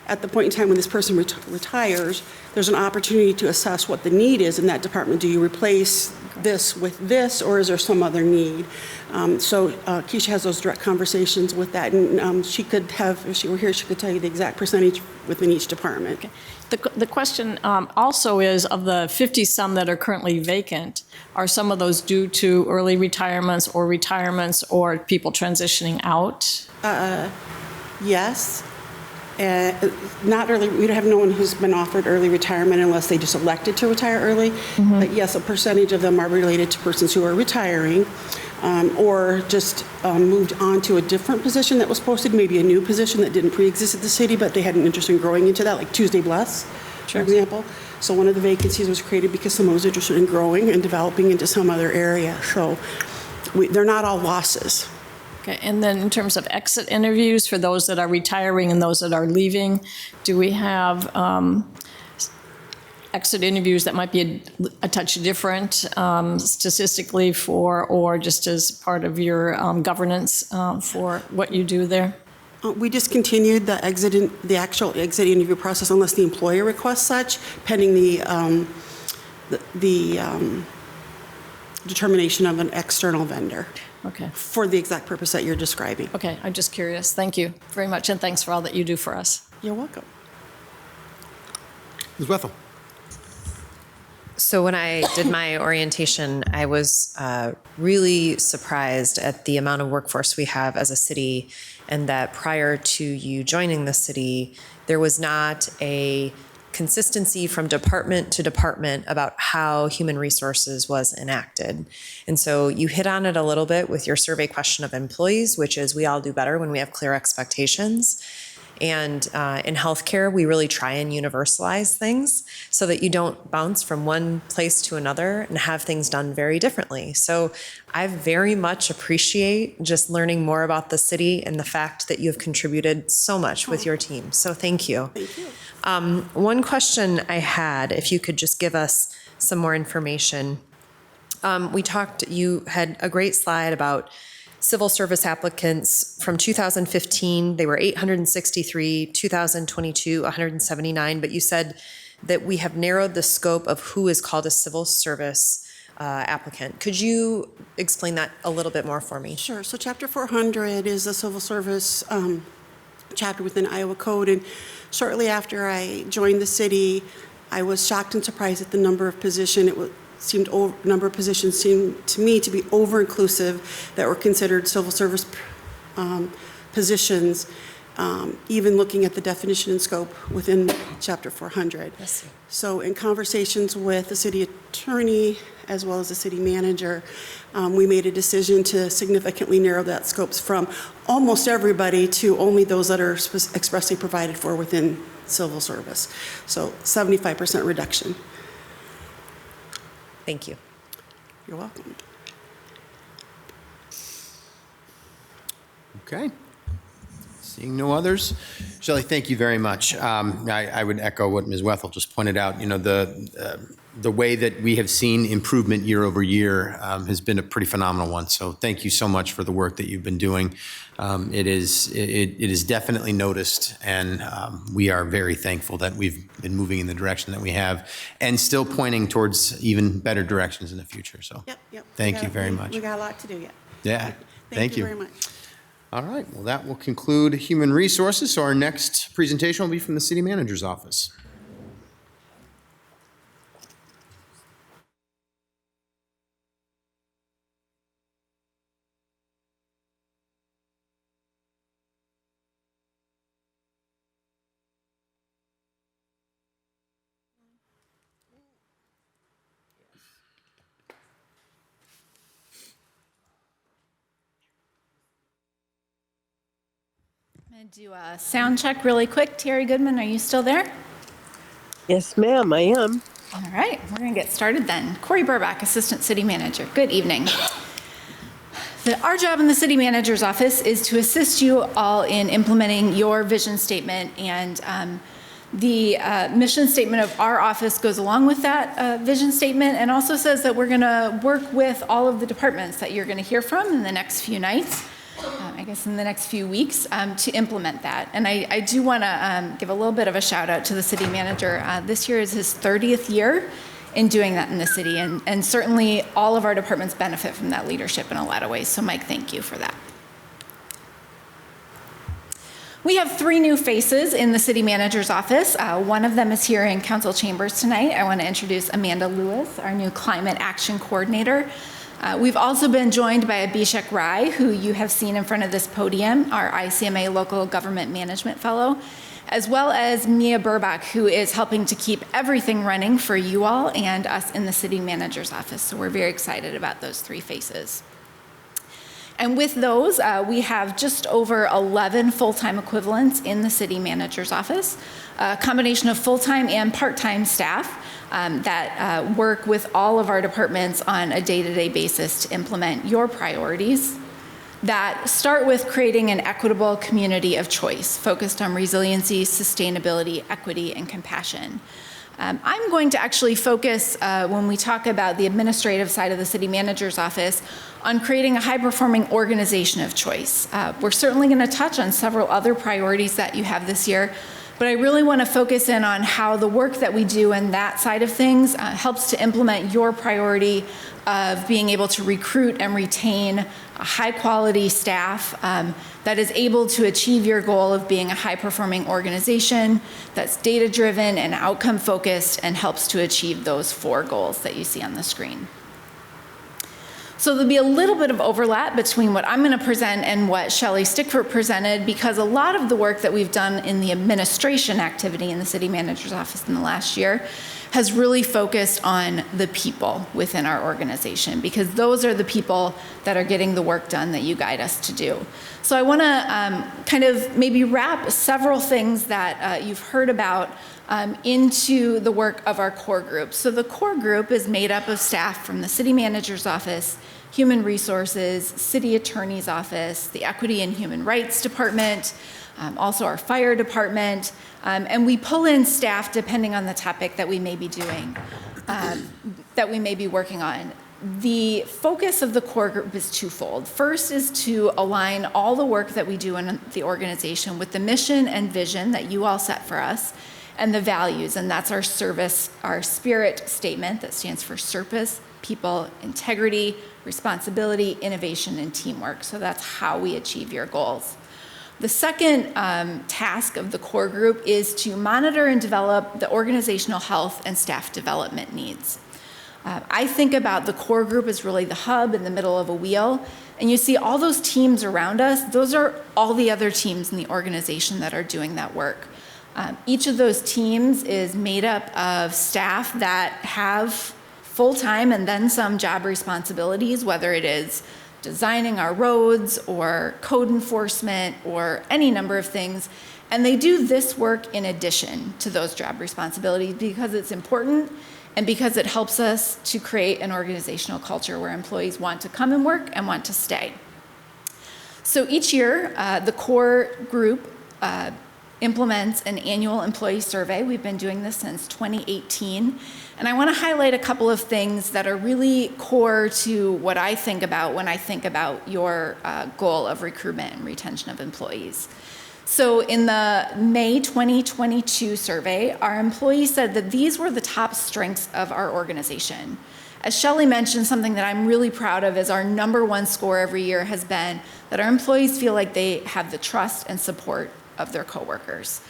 at the point in time when this person retires, there's an opportunity to assess what the need is in that department. Do you replace this with this, or is there some other need? So Keisha has those direct conversations with that, and she could have, if she were here, she could tell you the exact percentage within each department. Okay. The question also is, of the 50-some that are currently vacant, are some of those due to early retirements or people transitioning out? Yes. Not early, we have no one who's been offered early retirement unless they just elected to retire early. But yes, a percentage of them are related to persons who are retiring or just moved on to a different position that was posted, maybe a new position that didn't pre-exist at the city, but they had an interest in growing into that, like Tuesday Bless, for example. So one of the vacancies was created because someone was interested in growing and developing into some other area. So they're not all losses. Okay, and then in terms of exit interviews for those that are retiring and those that are leaving, do we have exit interviews that might be a touch different statistically or just as part of your governance for what you do there? We discontinued the actual exit interview process unless the employer requests such, pending the determination of an external vendor. Okay. For the exact purpose that you're describing. Okay, I'm just curious. Thank you very much, and thanks for all that you do for us. You're welcome. Ms. Wethel. So when I did my orientation, I was really surprised at the amount of workforce we have as a city, and that prior to you joining the city, there was not a consistency from department to department about how human resources was enacted. And so you hit on it a little bit with your survey question of employees, which is we all do better when we have clear expectations. And in healthcare, we really try and universalize things so that you don't bounce from one place to another and have things done very differently. So I very much appreciate just learning more about the city and the fact that you've contributed so much with your team. So thank you. Thank you. One question I had, if you could just give us some more information. You had a great slide about civil service applicants from 2015. They were 863, 2022, 179, but you said that we have narrowed the scope of who is called a civil service applicant. Could you explain that a little bit more for me? Sure. So Chapter 400 is a civil service chapter within Iowa Code. And shortly after I joined the city, I was shocked and surprised at the number of positions. Number of positions seemed to me to be over-inclusive that were considered civil service positions, even looking at the definition and scope within Chapter 400. Yes. So in conversations with the city attorney as well as the city manager, we made a decision to significantly narrow that scopes from almost everybody to only those that are expressly provided for within civil service. So 75% reduction. Thank you. You're welcome. Okay. Seeing no others. Shelley, thank you very much. I would echo what Ms. Wethel just pointed out. You know, the way that we have seen improvement year over year has been a pretty phenomenal one. So thank you so much for the work that you've been doing. It is definitely noticed, and we are very thankful that we've been moving in the direction that we have and still pointing towards even better directions in the future. So Yep. thank you very much. We got a lot to do yet. Yeah, Thank you very much. All right, well, that will conclude Human Resources. So our next presentation will be from the City Manager's Office. I'm going to do a sound check really quick. Terry Goodman, are you still there? Yes, ma'am, I am. All right, we're going to get started then. Corey Burbach, Assistant City Manager. Good evening. Our job in the City Manager's Office is to assist you all in implementing your vision statement, and the mission statement of our office goes along with that vision statement and also says that we're going to work with all of the departments that you're going to hear from in the next few nights. I guess in the next few weeks to implement that. And I do want to give a little bit of a shout out to the city manager. This year is his 30th year in doing that in the city, and certainly all of our departments benefit from that leadership in a lot of ways. So Mike, thank you for that. We have 3 new faces in the city manager's office. One of them is here in council chambers tonight. I want to introduce Amanda Lewis, our new climate action coordinator. We've also been joined by Abhishek Rai, who you have seen in front of this podium, our ICMA Local Government Management Fellow, as well as Mia Burbach, who is helping to keep everything running for you all and us in the City Manager's Office. So we're very excited about those 3 faces. And with those, we have just over 11 full-time equivalents in the City Manager's Office, a combination of full-time and part-time staff that work with all of our departments on a day-to-day basis to implement your priorities that start with creating an equitable community of choice focused on resiliency, sustainability, equity, and compassion. I'm going to actually focus, when we talk about the administrative side of the City Manager's Office, on creating a high-performing organization of choice. We're certainly going to touch on several other priorities that you have this year, but I really want to focus in on how the work that we do in that side of things helps to implement your priority of being able to recruit and retain a high-quality staff that is able to achieve your goal of being a high-performing organization that's data-driven and outcome-focused and helps to achieve those 4 goals that you see on the screen. So there'll be a little bit of overlap between what I'm going to present and what Shelley Stickford presented, because a lot of the work that we've done in the administration activity in the City Manager's Office in the last year has really focused on the people within our organization, because those are the people that are getting the work done that you guide us to do. So I want to kind of maybe wrap several things that you've heard about into the work of our core group. So the core group is made up of staff from the city manager's office, human resources, city attorney's office, the equity and human rights department, also our fire department, and we pull in staff depending on the topic that we may be doing, that we may be working on. The focus of the core group is twofold. First is to align all the work that we do in the organization with the mission and vision that you all set for us, and the values, and that's our service, our spirit statement that stands for service, people, integrity, responsibility, innovation, and teamwork. So that's how we achieve your goals. The second task of the core group is to monitor and develop the organizational health and staff development needs. I think about the core group as really the hub in the middle of a wheel, and you see all those teams around us, those are all the other teams in the organization that are doing that work. Each of those teams is made up of staff that have full-time and then some job responsibilities, whether it is designing our roads or code enforcement or any number of things. And they do this work in addition to those job responsibilities because it's important and because it helps us to create an organizational culture where employees want to come and work and want to stay. So each year, the core group implements an annual employee survey. We've been doing this since 2018. And I want to highlight a couple of things that are really core to what I think about when I think about your goal of recruitment and retention of employees. So in the May 2022 survey, our employees said that these were the top strengths of our organization. As Shelley mentioned, something that I'm really proud of is our #1 score every year has been that our employees feel like they have the trust and support of their coworkers.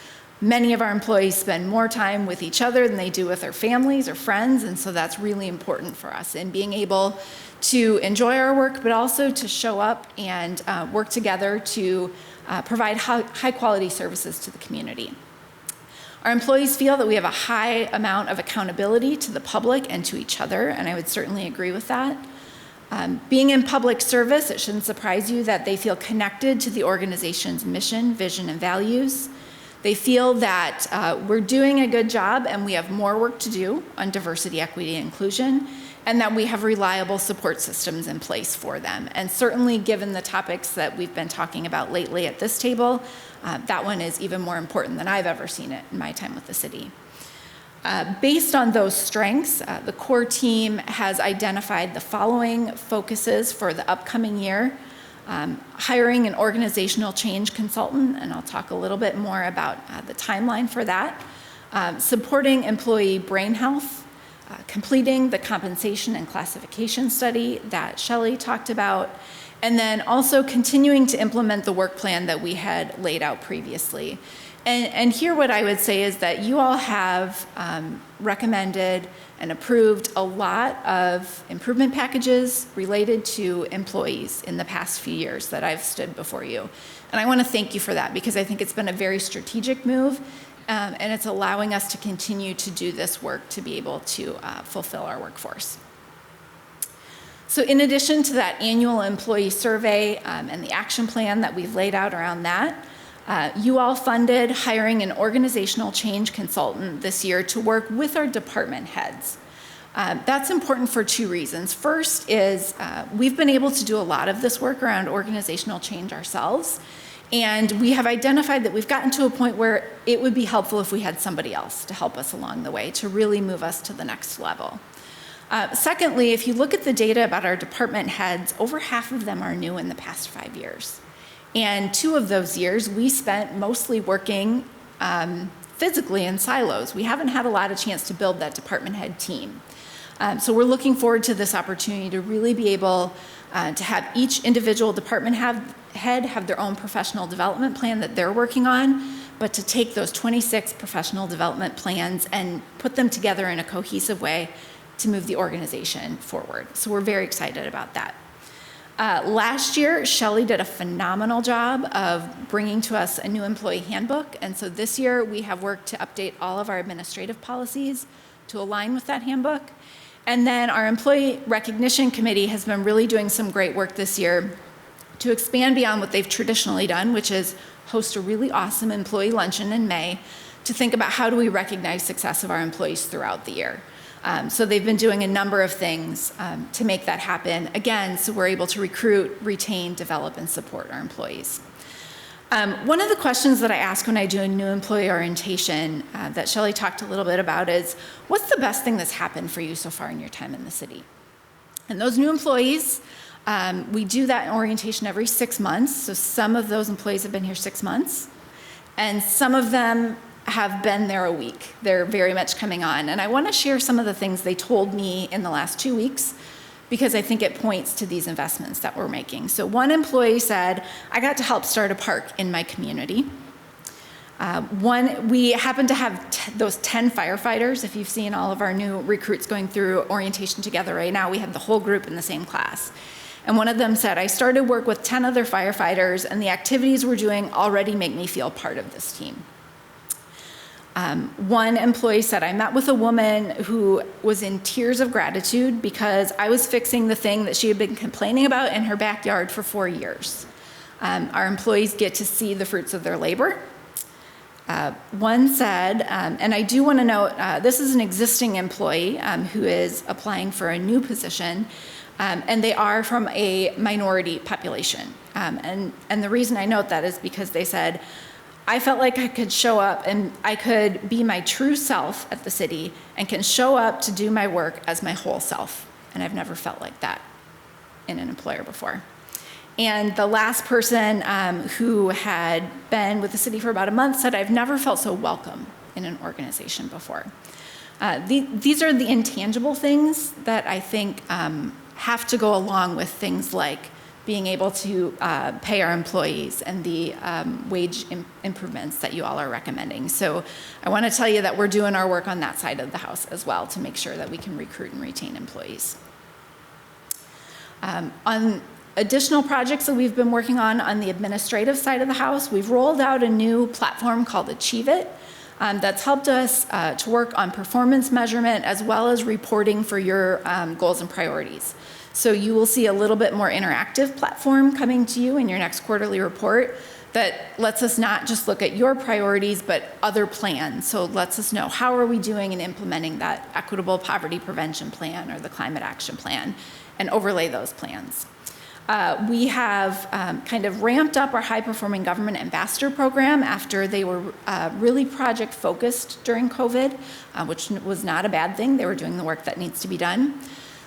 Many of our employees spend more time with each other than they do with their families or friends, and so that's really important for us in being able to enjoy our work, but also to show up and work together to provide high quality services to the community. Our employees feel that we have a high amount of accountability to the public and to each other, and I would certainly agree with that. Being in public service, it shouldn't surprise you that they feel connected to the organization's mission, vision, and values. They feel that we're doing a good job and we have more work to do on diversity, equity, and inclusion, and that we have reliable support systems in place for them. And certainly given the topics that we've been talking about lately at this table, that one is even more important than I've ever seen it in my time with the city. Based on those strengths, the core team has identified the following focuses for the upcoming year. Hiring an organizational change consultant, and I'll talk a little bit more about the timeline for that. Supporting employee brain health, completing the compensation and classification study that Shelley talked about, and then also continuing to implement the work plan that we had laid out previously. And here what I would say is that you all have recommended and approved a lot of improvement packages related to employees in the past few years that I've stood before you. And I want to thank you for that because I think it's been a very strategic move and it's allowing us to continue to do this work to be able to fulfill our workforce. So in addition to that annual employee survey and the action plan that we've laid out around that, you all funded hiring an organizational change consultant this year to work with our department heads. That's important for two reasons. First is we've been able to do a lot of this work around organizational change ourselves, and we have identified that we've gotten to a point where it would be helpful if we had somebody else to help us along the way to really move us to the next level. Secondly, if you look at the data about our department heads, over half of them are new in the past 5 years. And 2 of those years, we spent mostly working physically in silos. We haven't had a lot of chance to build that department head team. So we're looking forward to this opportunity to really be able to have each individual department head have their own professional development plan that they're working on, but to take those 26 professional development plans and put them together in a cohesive way to move the organization forward. So we're very excited about that. Last year, Shelley did a phenomenal job of bringing to us a new employee handbook. And so this year, we have worked to update all of our administrative policies to align with that handbook. And then our Employee Recognition Committee has been really doing some great work this year to expand beyond what they've traditionally done, which is host a really awesome employee luncheon in May, to think about how do we recognize success of our employees throughout the year. So they've been doing a number of things to make that happen, again, so we're able to recruit, retain, develop, and support our employees. One of the questions that I ask when I do a new employee orientation that Shelley talked a little bit about is, what's the best thing that's happened for you so far in your time in the city? And those new employees, we do that orientation every 6 months. So some of those employees have been here 6 months, and some of them have been there a week. They're very much coming on. And I want to share some of the things they told me in the last 2 weeks, because I think it points to these investments that we're making. So one employee said, I got to help start a park in my community. We happen to have those 10 firefighters. If you've seen all of our new recruits going through orientation together right now, we have the whole group in the same class. And one of them said, I started work with 10 other firefighters, and the activities we're doing already make me feel part of this team. One employee said, I met with a woman who was in tears of gratitude because I was fixing the thing that she had been complaining about in her backyard for 4 years. Our employees get to see the fruits of their labor. One said, and I do want to note, this is an existing employee who is applying for a new position, and they are from a minority population. And the reason I note that is because they said, I felt like I could show up and I could be my true self at the city and can show up to do my work as my whole self. And I've never felt like that in an employer before. And the last person who had been with the city for about a month said, I've never felt so welcome in an organization before. These are the intangible things that I think have to go along with things like being able to pay our employees and the wage improvements that you all are recommending. So I want to tell you that we're doing our work on that side of the house as well to make sure that we can recruit and retain employees. On additional projects that we've been working on the administrative side of the house, we've rolled out a new platform called Achieve It that's helped us to work on performance measurement as well as reporting for your goals and priorities. So you will see a little bit more interactive platform coming to you in your next quarterly report that lets us not just look at your priorities, but other plans. So it lets us know how are we doing in implementing that equitable poverty prevention plan or the climate action plan and overlay those plans. We have kind of ramped up our high-performing government ambassador program after they were really project-focused during COVID, which was not a bad thing. They were doing the work that needs to be done.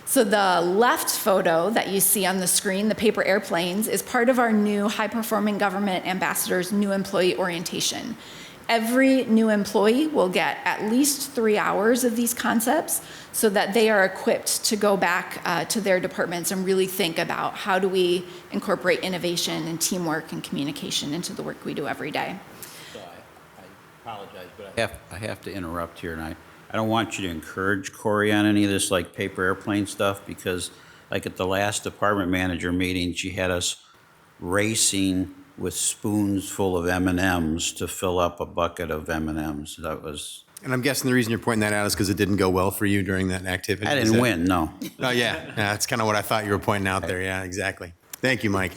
So the left photo that you see on the screen, the paper airplanes, is part of our new high-performing government ambassadors new employee orientation. Every new employee will get at least 3 hours of these concepts so that they are equipped to go back to their departments and really think about how do we incorporate innovation and teamwork and communication into the work we do every day. So I apologize, but I have to interrupt here, and I don't want you to encourage Corey on any of this like paper airplane stuff, because like at the last department manager meeting, she had us racing with spoons full of M&Ms to fill up a bucket of M&Ms. That was... And I'm guessing the reason you're pointing that out is because it didn't go well for you during that activity. I didn't win, no. Oh, yeah. That's kind of what I thought you were pointing out there. Yeah, exactly. Thank you, Mike.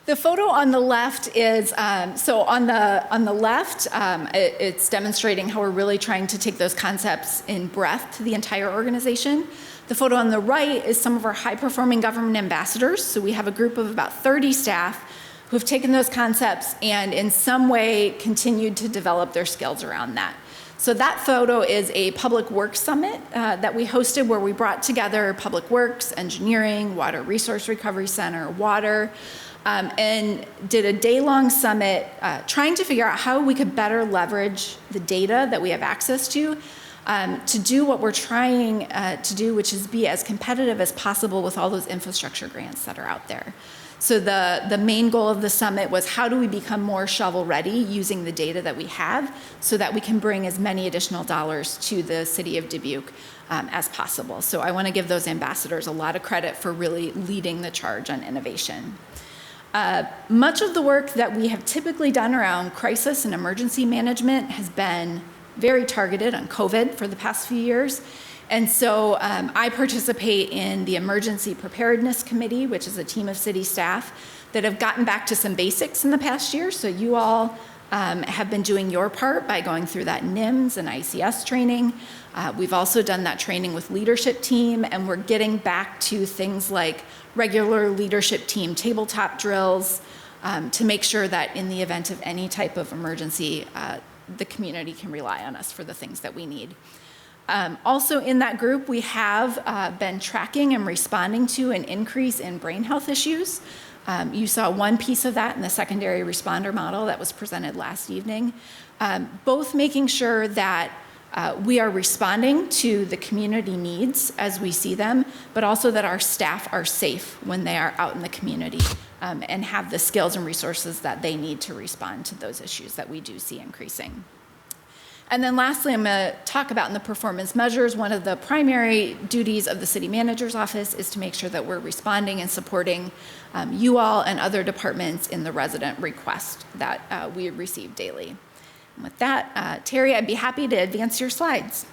The photo on the left is, so on the left, it's demonstrating how we're really trying to take those concepts in breadth to the entire organization. The photo on the right is some of our high-performing government ambassadors. So we have a group of about 30 staff who have taken those concepts and in some way continued to develop their skills around that. So that photo is a public works summit that we hosted where we brought together public works, engineering, water resource recovery center, water, and did a day-long summit trying to figure out how we could better leverage the data that we have access to do what we're trying to do, which is be as competitive as possible with all those infrastructure grants that are out there. So the main goal of the summit was how do we become more shovel-ready using the data that we have so that we can bring as many additional dollars to the city of Dubuque as possible. So I want to give those ambassadors a lot of credit for really leading the charge on innovation. Much of the work that we have typically done around crisis and emergency management has been very targeted on COVID for the past few years. And so I participate in the Emergency Preparedness Committee, which is a team of city staff that have gotten back to some basics in the past year. So you all have been doing your part by going through that NIMS and ICS training. We've also done that training with leadership team, and we're getting back to things like regular leadership team tabletop drills to make sure that in the event of any type of emergency, the community can rely on us for the things that we need. Also in that group, we have been tracking and responding to an increase in brain health issues. You saw one piece of that in the secondary responder model that was presented last evening, both making sure that we are responding to the community needs as we see them, but also that our staff are safe when they are out in the community and have the skills and resources that they need to respond to those issues that we do see increasing. And then lastly, I'm going to talk about in the performance measures, one of the primary duties of the city manager's office is to make sure that we're responding and supporting you all and other departments in the resident request that we receive daily. And with that, Terry, I'd be happy to advance your slides.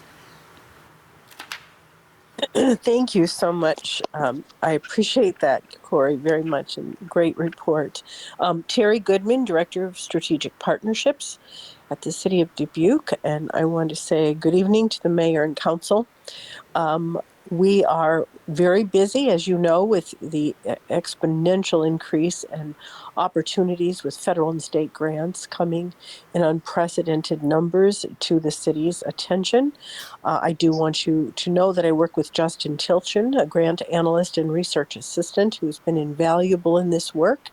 Thank you so much. I appreciate that, Corey, very much, and great report. Terry Goodman, Director of Strategic Partnerships at the City of Dubuque, and I want to say good evening to the Mayor and Council. We are very busy, as you know, with the exponential increase and opportunities with federal and state grants coming in unprecedented numbers to the city's attention. I do want you to know that I work with Justin Tilchin, a grant analyst and research assistant who's been invaluable in this work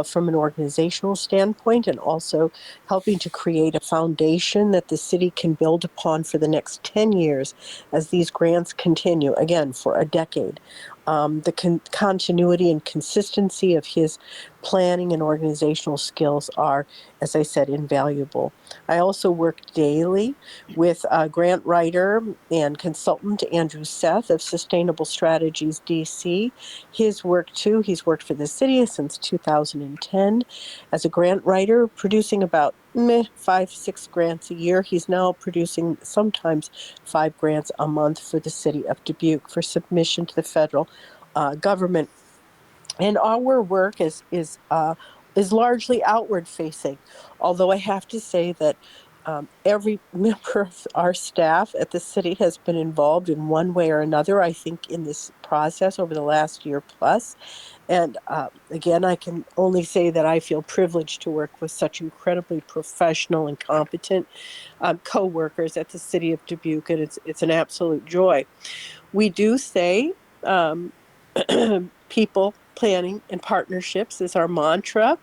from an organizational standpoint, and also helping to create a foundation that the city can build upon for the next 10 years as these grants continue, again, for a decade. The continuity and consistency of his planning and organizational skills are, as I said, invaluable. I also work daily with grant writer and consultant Andrew Seth of Sustainable Strategies DC. His work too, he's worked for the city since 2010 as a grant writer, producing about 5-6 grants a year. He's now producing sometimes 5 grants a month for the city of Dubuque for submission to the federal government. And our work is largely outward facing, although I have to say that every member of our staff at the city has been involved in one way or another, I think, in this process over the last year plus. And again, I can only say that I feel privileged to work with such incredibly professional and competent co-workers at the city of Dubuque, and it's an absolute joy. We do say people, planning, and partnerships is our mantra.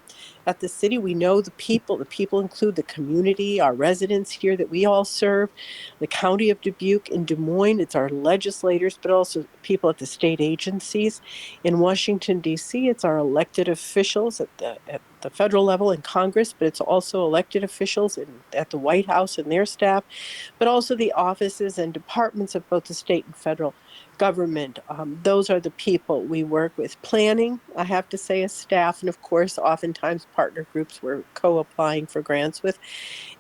At the city, we know the people. The people include the community, our residents here that we all serve, the county of Dubuque and Des Moines. It's our legislators, but also people at the state agencies. In Washington, D.C., it's our elected officials at the federal level in Congress, but it's also elected officials at the White House and their staff, but also the offices and departments of both the state and federal government. Those are the people we work with. Planning, I have to say, as staff, and of course, oftentimes partner groups we're co-applying for grants with.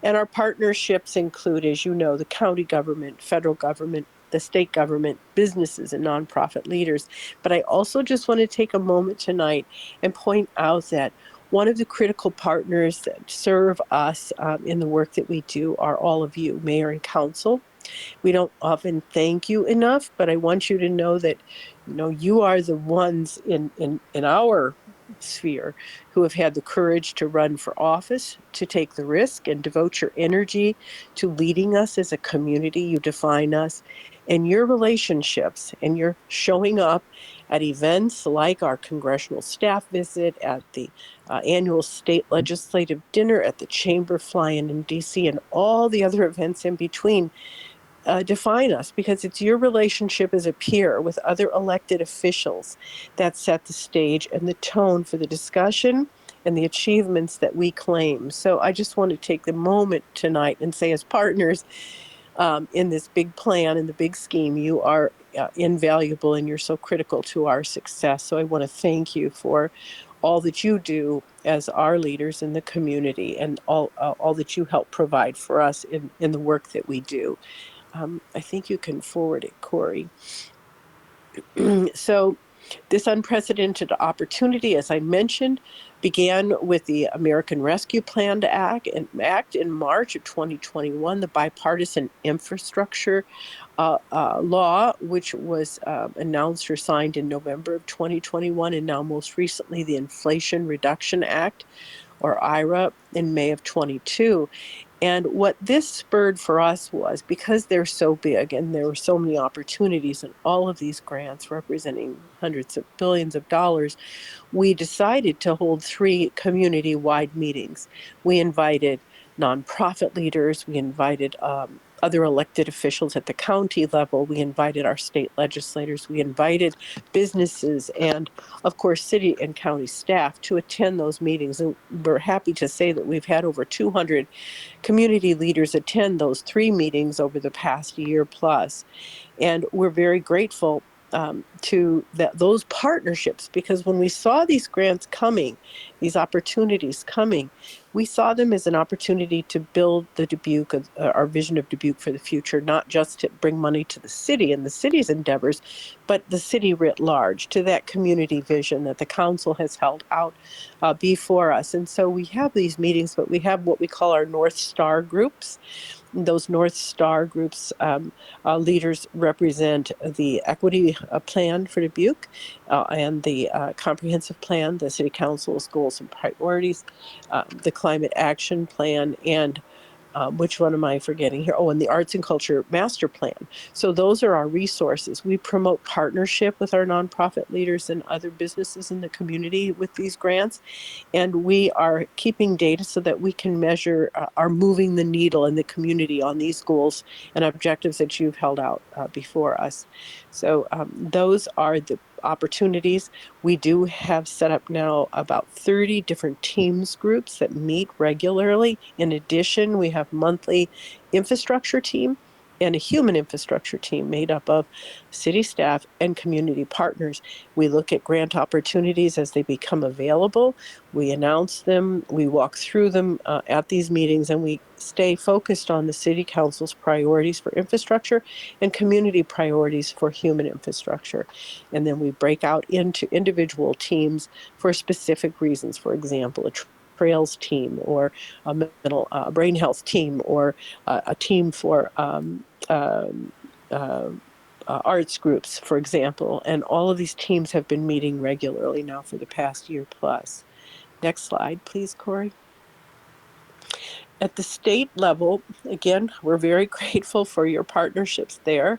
And our partnerships include, as you know, the county government, federal government, the state government, businesses, and nonprofit leaders. But I also just want to take a moment tonight and point out that one of the critical partners that serve us in the work that we do are all of you, Mayor and Council. We don't often thank you enough, but I want you to know that, you are the ones in our sphere who have had the courage to run for office, to take the risk and devote your energy to leading us as a community. You define us, and your relationships, and you're showing up at events like our congressional staff visit, at the annual state legislative dinner, at the chamber fly-in DC, and all the other events in between. Define us, because it's your relationship as a peer with other elected officials that set the stage and the tone for the discussion and the achievements that we claim. So I just want to take the moment tonight and say, as partners in this big plan, in the big scheme, you are invaluable and you're so critical to our success. So I want to thank you for all that you do as our leaders in the community and all that you help provide for us in the work that we do. I think you can forward it, Corey. So this unprecedented opportunity, as I mentioned, began with the American Rescue Plan Act in March of 2021, the bipartisan infrastructure law, which was announced or signed in November of 2021, and now most recently the Inflation Reduction Act, or IRA, in May of 22. And what this spurred for us was, because they're so big and there were so many opportunities and all of these grants representing hundreds of billions of dollars, we decided to hold 3 community-wide meetings. We invited nonprofit leaders, we invited other elected officials at the county level, we invited our state legislators, we invited businesses, and of course, city and county staff to attend those meetings. And we're happy to say that we've had over 200 community leaders attend those 3 meetings over the past year plus. And we're very grateful to those partnerships, because when we saw these grants coming, these opportunities coming, we saw them as an opportunity to build the Dubuque, our vision of Dubuque for the future, not just to bring money to the city and the city's endeavors, but the city writ large, to that community vision that the council has held out before us. And so we have these meetings, but we have what we call our North Star groups. Those North Star groups leaders represent the equity plan for Dubuque and the comprehensive plan, the city council's goals and priorities, the climate action plan, and which one am I forgetting here? Oh, and the Arts and Culture Master Plan. So those are our resources. We promote partnership with our nonprofit leaders and other businesses in the community with these grants. And we are keeping data so that we can measure, are moving the needle in the community on these goals and objectives that you've held out before us. So those are the opportunities. We do have set up now about 30 different teams groups that meet regularly. In addition, we have monthly infrastructure team and a human infrastructure team made up of city staff and community partners. We look at grant opportunities as they become available. We announce them, we walk through them at these meetings, and we stay focused on the city council's priorities for infrastructure and community priorities for human infrastructure. And then we break out into individual teams for specific reasons. For example, a trails team, or a mental brain health team, or a team for arts groups, for example. And all of these teams have been meeting regularly now for the past year plus. Next slide, please, Corey. At the state level, again, we're very grateful for your partnerships there.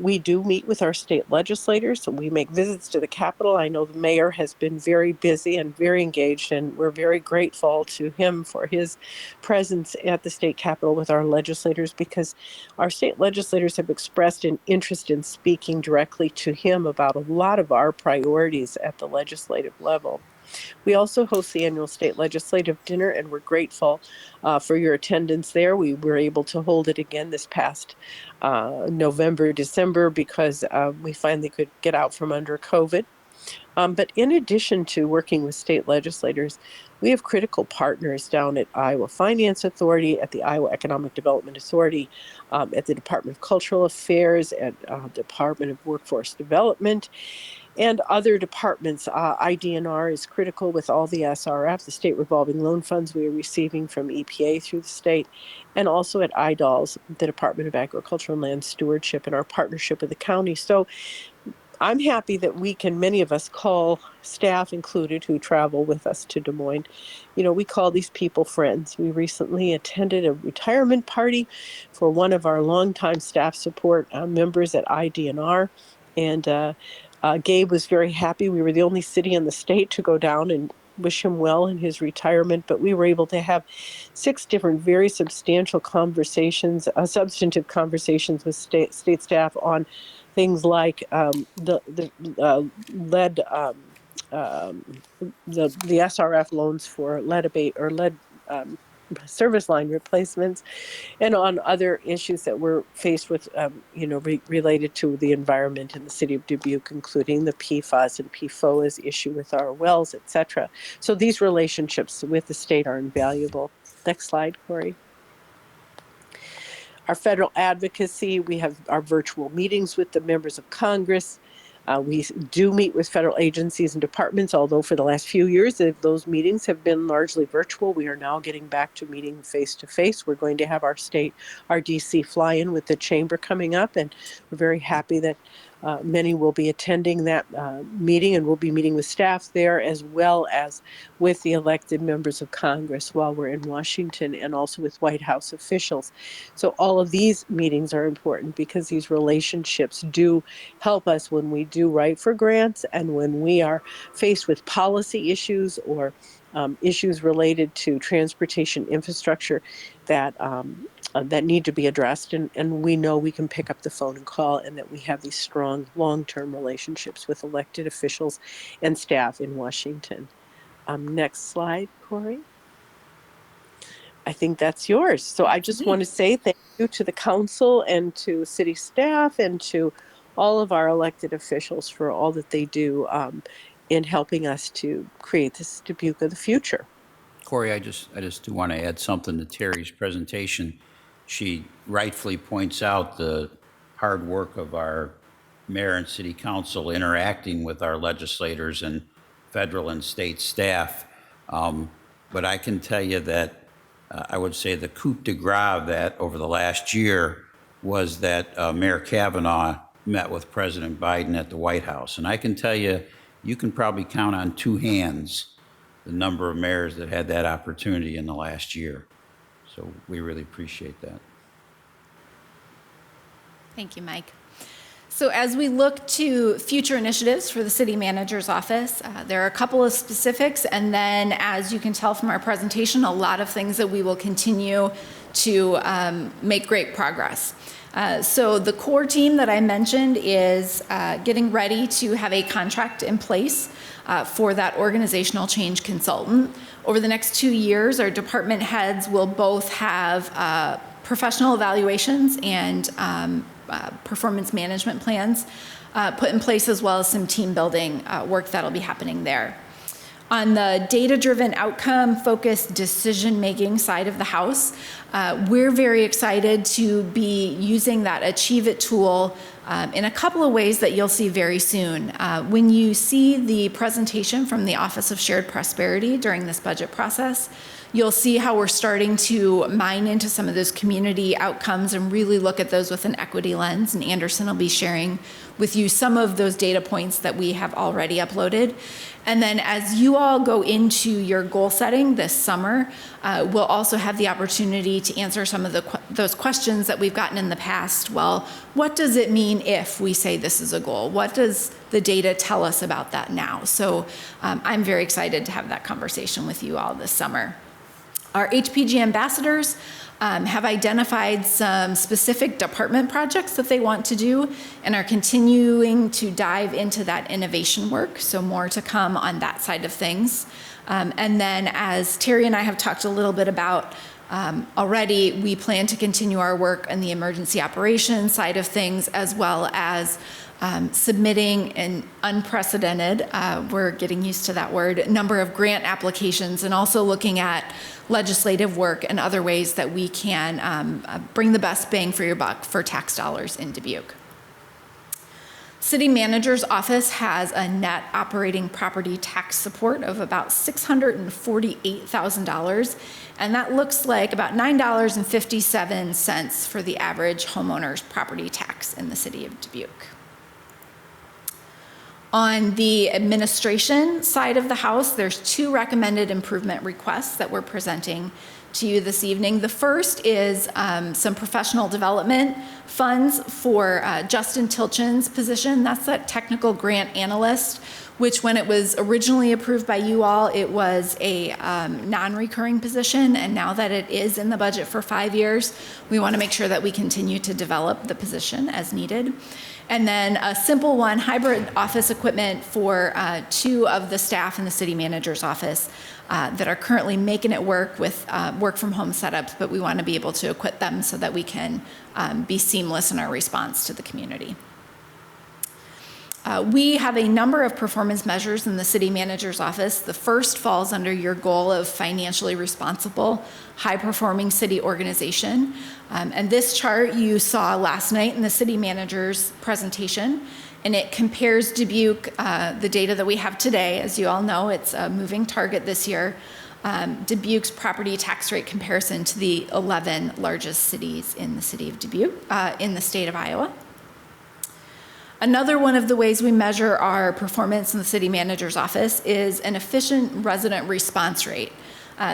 We do meet with our state legislators, so we make visits to the Capitol. I know the mayor has been very busy and very engaged, and we're very grateful to him for his presence at the state Capitol with our legislators, because our state legislators have expressed an interest in speaking directly to him about a lot of our priorities at the legislative level. We also host the annual state legislative dinner, and we're grateful for your attendance there. We were able to hold it again this past November, December, because we finally could get out from under COVID. But in addition to working with state legislators, we have critical partners down at Iowa Finance Authority, at the Iowa Economic Development Authority, at the Department of Cultural Affairs, at Department of Workforce Development, and other departments. IDNR is critical with all the SRF, the state revolving loan funds we are receiving from EPA through the state, and also at IDOLS, the Department of Agriculture and Land Stewardship, and our partnership with the county. So I'm happy that we can, many of us call, staff included, who travel with us to Des Moines, we call these people friends. We recently attended a retirement party for one of our longtime staff support members at IDNR, and Gabe was very happy. We were the only city in the state to go down and wish him well in his retirement, but we were able to have 6 different very substantial conversations, substantive conversations with state staff on things like the lead, the SRF loans for lead abate or lead service line replacements, and on other issues that we're faced with, related to the environment in the city of Dubuque, including the PFAS and PFOAs issue with our wells, et cetera. So these relationships with the state are invaluable. Next slide, Corey. Our federal advocacy, we have our virtual meetings with the members of Congress. We do meet with federal agencies and departments, although for the last few years, those meetings have been largely virtual. We are now getting back to meeting face to face. We're going to have our DC fly-in with the chamber coming up, and we're very happy that many will be attending that meeting, and we'll be meeting with staff there as well as with the elected members of Congress while we're in Washington, and also with White House officials. So all of these meetings are important because these relationships do help us when we do write for grants and when we are faced with policy issues or issues related to transportation infrastructure that that need to be addressed, and we know we can pick up the phone and call, and that we have these strong long-term relationships with elected officials and staff in Washington. Next slide, Corey. I think that's yours. So I just want to say thank you to the council and to city staff and to all of our elected officials for all that they do in helping us to create this Dubuque of the future. Corey, I just do want to add something to Terry's presentation. She rightfully points out the hard work of our mayor and city council interacting with our legislators and federal and state staff. But I can tell you that I would say the coup de grace that over the last year was that Mayor Kavanaugh met with President Biden at the White House. And I can tell you, you can probably count on two hands the number of mayors that had that opportunity in the last year. So we really appreciate that. Thank you, Mike. So as we look to future initiatives for the city manager's office, there are a couple of specifics, and then as you can tell from our presentation, a lot of things that we will continue to make great progress. So the core team that I mentioned is getting ready to have a contract in place for that organizational change consultant. Over the next 2 years, our department heads will both have professional evaluations and performance management plans put in place, as well as some team building work that'll be happening there. On the data-driven outcome-focused decision-making side of the house, we're very excited to be using that Achieve It tool in a couple of ways that you'll see very soon. When you see the presentation from the Office of Shared Prosperity during this budget process, you'll see how we're starting to mine into some of those community outcomes and really look at those with an equity lens. And Anderson will be sharing with you some of those data points that we have already uploaded. And then as you all go into your goal setting this summer, we'll also have the opportunity to answer some of those questions that we've gotten in the past. Well, what does it mean if we say this is a goal? What does the data tell us about that now? So I'm very excited to have that conversation with you all this summer. Our HPG ambassadors have identified some specific department projects that they want to do and are continuing to dive into that innovation work. So more to come on that side of things. And then as Terry and I have talked a little bit about already, we plan to continue our work on the emergency operations side of things, as well as submitting an unprecedented, we're getting used to that word, number of grant applications, and also looking at legislative work and other ways that we can bring the best bang for your buck for tax dollars in Dubuque. City Manager's Office has a net operating property tax support of about $648,000, and that looks like about $9.57 for the average homeowner's property tax in the city of Dubuque. On the administration side of the house, there's 2 recommended improvement requests that we're presenting to you this evening. The first is some professional development funds for Justin Tilchen's position. That's that technical grant analyst. which when it was originally approved by you all, it was a non-recurring position. And now that it is in the budget for 5 years, we want to make sure that we continue to develop the position as needed. And then a simple one, hybrid office equipment for 2 of the staff in the city manager's office that are currently making it work with work from home setups, but we want to be able to equip them so that we can be seamless in our response to the community. We have a number of performance measures in the city manager's office. The first falls under your goal of financially responsible, high-performing city organization. And this chart you saw last night in the city manager's presentation, and it compares Dubuque, the data that we have today. As you all know, it's a moving target this year. Dubuque's property tax rate comparison to the 11 largest cities in the city of Dubuque, in the state of Iowa. Another one of the ways we measure our performance in the city manager's office is an efficient resident response rate.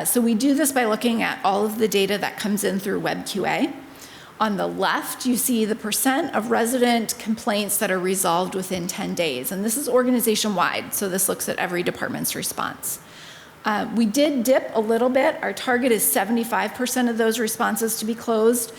So we do this by looking at all of the data that comes in through WebQA. On the left, you see the percent of resident complaints that are resolved within 10 days. And this is organization-wide, so this looks at every department's response. We did dip a little bit. Our target is 75% of those responses to be closed.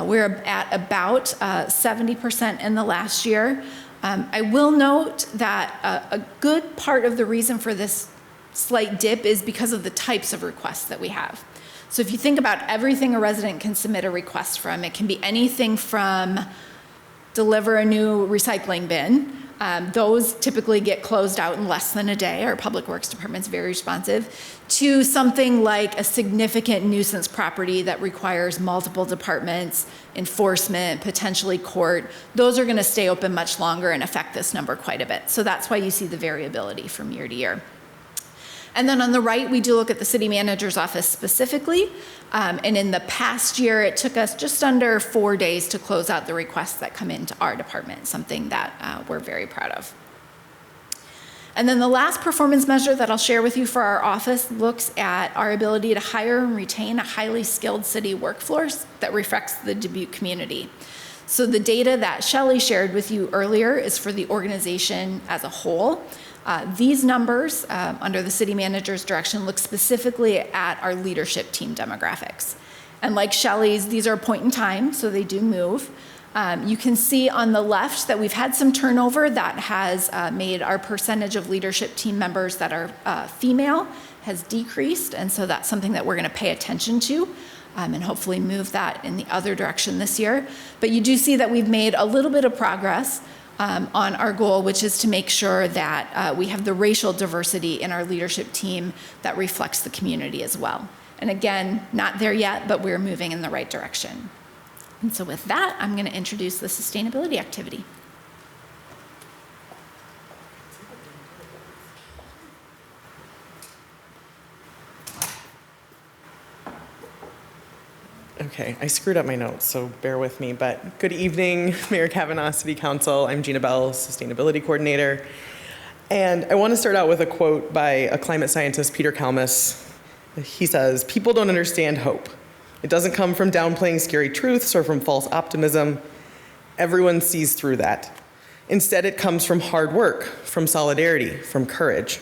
We're at about 70% in the last year. I will note that a good part of the reason for this slight dip is because of the types of requests that we have. So if you think about everything a resident can submit a request from, it can be anything from deliver a new recycling bin. Those typically get closed out in less than a day. Our Public Works Department's very responsive. To something like a significant nuisance property that requires multiple departments, enforcement, potentially court. Those are going to stay open much longer and affect this number quite a bit. So that's why you see the variability from year to year. And then on the right, we do look at the city manager's office specifically. And in the past year, it took us just under 4 days to close out the requests that come into our department, something that we're very proud of. And then the last performance measure that I'll share with you for our office looks at our ability to hire and retain a highly skilled city workforce that reflects the Dubuque community. So the data that Shelley shared with you earlier is for the organization as a whole. These numbers, under the city manager's direction, look specifically at our leadership team demographics. And like Shelley's, these are a point in time, so they do move. You can see on the left that we've had some turnover that has made our percentage of leadership team members that are female has decreased, and so that's something that we're going to pay attention to and hopefully move that in the other direction this year. But you do see that we've made a little bit of progress on our goal, which is to make sure that we have the racial diversity in our leadership team that reflects the community as well. And again, not there yet, but we're moving in the right direction. And so with that, I'm going to introduce the sustainability activity. Okay, I screwed up my notes, so bear with me. But good evening, Mayor Kavanaugh, City Council. I'm Gina Bell, Sustainability Coordinator. And I want to start out with a quote by a climate scientist, Peter Kalmus. He says, "People don't understand hope. It doesn't come from downplaying scary truths or from false optimism. Everyone sees through that. Instead, it comes from hard work, from solidarity, from courage.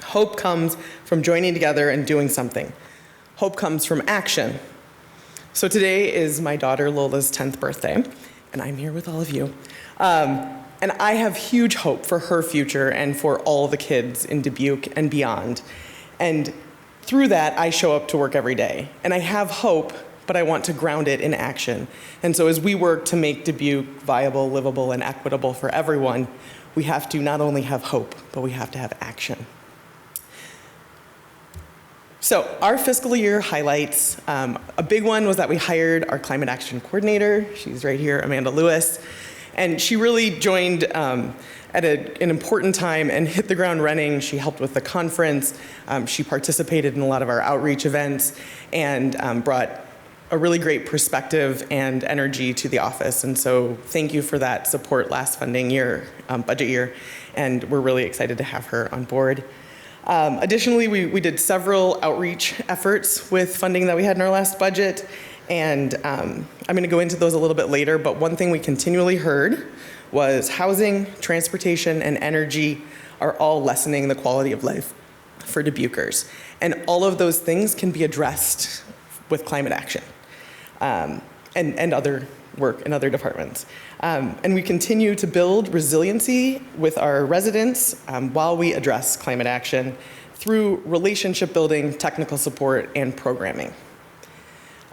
Hope comes from joining together and doing something. Hope comes from action." So today is my daughter Lola's 10th birthday, and I'm here with all of you. And I have huge hope for her future and for all the kids in Dubuque and beyond. And through that, I show up to work every day. And I have hope, but I want to ground it in action. And so as we work to make Dubuque viable, livable, and equitable for everyone, we have to not only have hope, but we have to have action. So our fiscal year highlights, a big one was that we hired our climate action coordinator. She's right here, Amanda Lewis. And she really joined at an important time and hit the ground running. She helped with the conference. She participated in a lot of our outreach events and brought a really great perspective and energy to the office. And so thank you for that support last funding year, budget year. And we're really excited to have her on board. Additionally, we did several outreach efforts with funding that we had in our last budget, and I'm going to go into those a little bit later, but one thing we continually heard was housing, transportation, and energy are all lessening the quality of life for Dubuquers. And all of those things can be addressed with climate action and other work in other departments. And we continue to build resiliency with our residents while we address climate action through relationship building, technical support, and programming.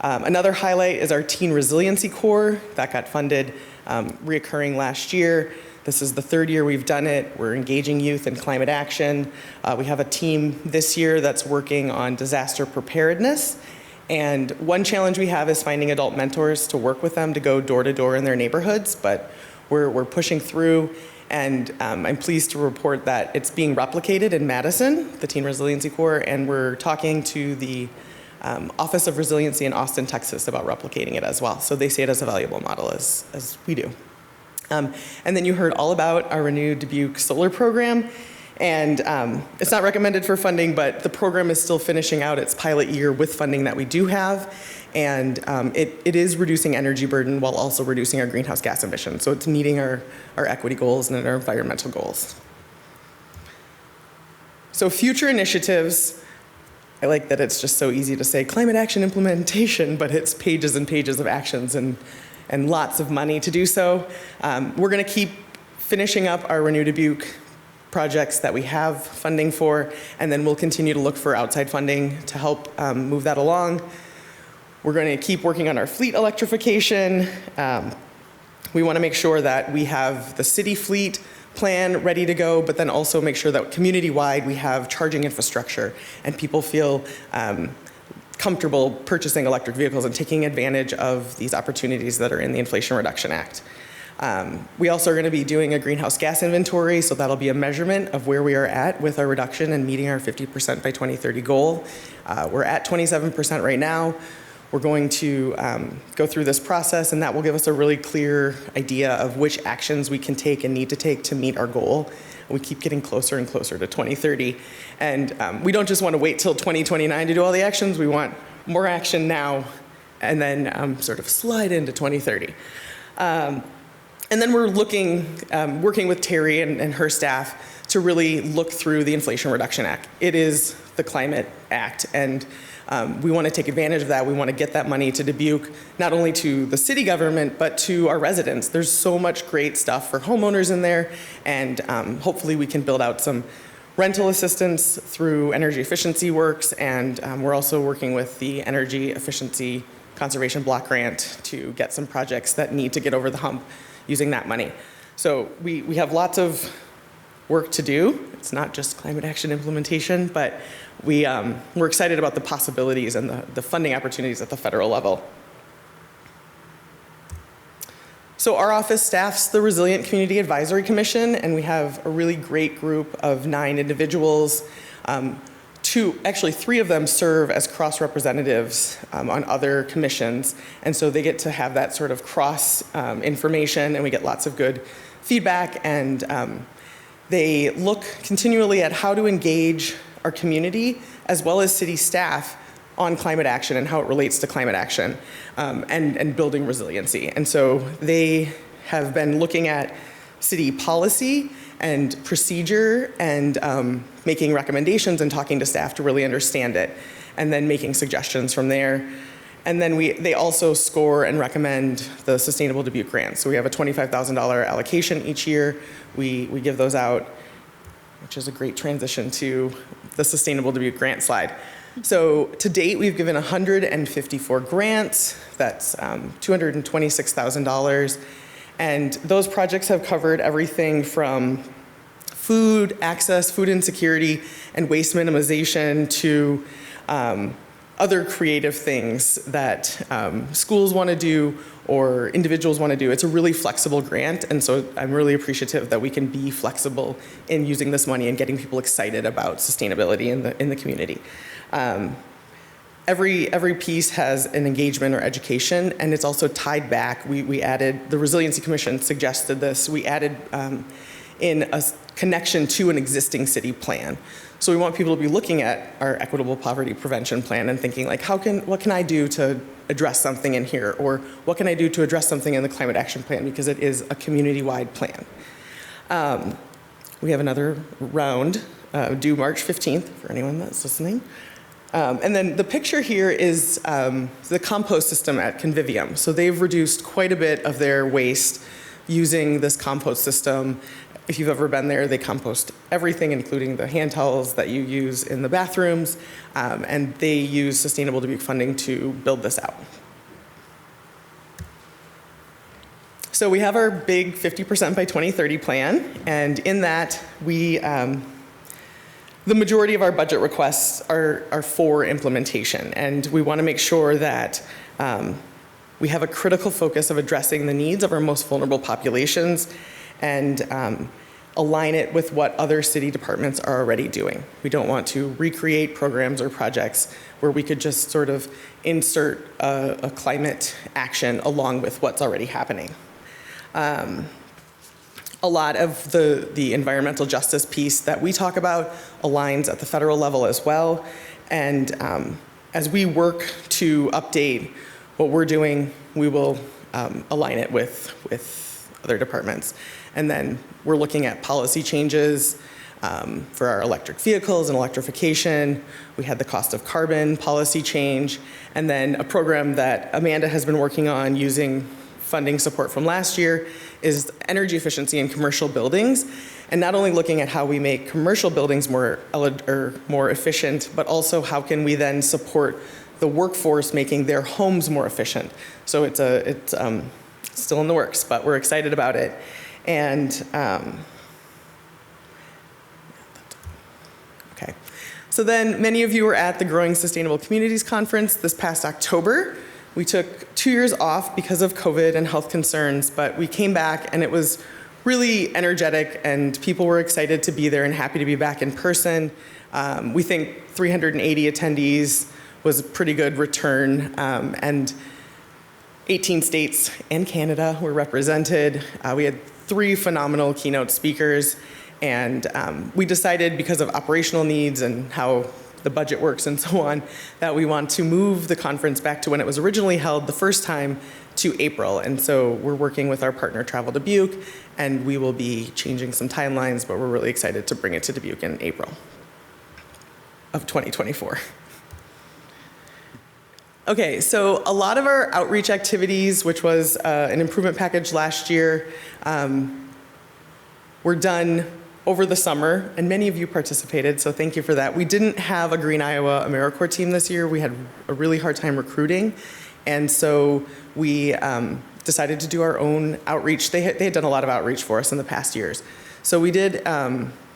Another highlight is our Teen Resiliency Corps that got funded reoccurring last year. This is the third year we've done it. We're engaging youth in climate action. We have a team this year that's working on disaster preparedness. And one challenge we have is finding adult mentors to work with them to go door to door in their neighborhoods, but we're pushing through. And I'm pleased to report that it's being replicated in Madison, the Teen Resiliency Corps, and we're talking to the Office of Resiliency in Austin, Texas about replicating it as well. So they see it as a valuable model as we do. And then you heard all about our renewed Dubuque Solar Program. And it's not recommended for funding, but the program is still finishing out its pilot year with funding that we do have. And it is reducing energy burden while also reducing our greenhouse gas emissions. So it's meeting our equity goals and our environmental goals. So future initiatives, I like that it's just so easy to say climate action implementation, but it's pages and pages of actions and lots of money to do so. We're going to keep finishing up our Renew Dubuque projects that we have funding for, and then we'll continue to look for outside funding to help move that along. We're going to keep working on our fleet electrification. We want to make sure that we have the city fleet plan ready to go, but then also make sure that community-wide we have charging infrastructure and people feel comfortable purchasing electric vehicles and taking advantage of these opportunities that are in the Inflation Reduction Act. We also are going to be doing a greenhouse gas inventory, so that'll be a measurement of where we are at with our reduction and meeting our 50% by 2030 goal. We're at 27% right now. We're going to go through this process, and that will give us a really clear idea of which actions we can take and need to take to meet our goal. We keep getting closer and closer to 2030. And we don't just want to wait till 2029 to do all the actions. We want more action now and then sort of slide into 2030. And then we're working with Terry and her staff to really look through the Inflation Reduction Act. It is the Climate Act, and we want to take advantage of that. We want to get that money to Dubuque, not only to the city government, but to our residents. There's so much great stuff for homeowners in there, and hopefully we can build out some rental assistance through energy efficiency works, and we're also working with the Energy Efficiency Conservation Block Grant to get some projects that need to get over the hump using that money. So we have lots of work to do. It's not just climate action implementation, but we're excited about the possibilities and the funding opportunities at the federal level. So our office staffs the Resilient Community Advisory Commission, and we have a really great group of 9 individuals. Actually 3 of them serve as cross representatives on other commissions, and so they get to have that sort of cross information, and we get lots of good feedback, and they look continually at how to engage our community as well as city staff on climate action and how it relates to climate action and building resiliency. And so they have been looking at city policy and procedure and making recommendations and talking to staff to really understand it, and then making suggestions from there. And then they also score and recommend the Sustainable Dubuque grants. So we have a $25,000 allocation each year. We give those out, which is a great transition to the Sustainable Dubuque grant slide. So to date, we've given 154 grants. That's $226,000. And those projects have covered everything from food access, food insecurity, and waste minimization to other creative things that schools want to do or individuals want to do. It's a really flexible grant, and so I'm really appreciative that we can be flexible in using this money and getting people excited about sustainability in the community. Every piece has an engagement or education, and it's also tied back. We added, the Resiliency Commission suggested this, we added in a connection to an existing city plan. So we want people to be looking at our equitable poverty prevention plan and thinking like, what can I do to address something in here? Or what can I do to address something in the climate action plan? Because it is a community-wide plan. We have another round due March 15th for anyone that's listening. And then the picture here is the compost system at Convivium. So they've reduced quite a bit of their waste using this compost system. If you've ever been there, they compost everything, including the hand towels that you use in the bathrooms. And they use Sustainable Dubuque funding to build this out. So we have our big 50% by 2030 plan, and in that we, the majority of our budget requests are for implementation, and we want to make sure that we have a critical focus of addressing the needs of our most vulnerable populations and align it with what other city departments are already doing. We don't want to recreate programs or projects where we could just sort of insert a climate action along with what's already happening. A lot of the environmental justice piece that we talk about aligns at the federal level as well. And as we work to update what we're doing, we will align it with other departments. And then we're looking at policy changes for our electric vehicles and electrification. We had the cost of carbon policy change, and then a program that Amanda has been working on using funding support from last year is energy efficiency in commercial buildings, and not only looking at how we make commercial buildings more efficient, but also how can we then support the workforce making their homes more efficient. So it's still in the works, but we're excited about it. And okay, so then many of you were at the Growing Sustainable Communities Conference this past October. We took 2 years off because of COVID and health concerns, but we came back and it was really energetic and people were excited to be there and happy to be back in person. We think 380 attendees was a pretty good return, and 18 states and Canada were represented. We had 3 phenomenal keynote speakers, and we decided, because of operational needs and how the budget works and so on, that we want to move the conference back to when it was originally held the first time, to April. And so we're working with our partner Travel Dubuque, and we will be changing some timelines, but we're really excited to bring it to Dubuque in April of 2024. Okay, so a lot of our outreach activities, which was an improvement package last year, were done over the summer, and many of you participated, so thank you for that. We didn't have a Green Iowa AmeriCorps team this year. We had a really hard time recruiting, and so we decided to do our own outreach. They had done a lot of outreach for us in the past years. So we did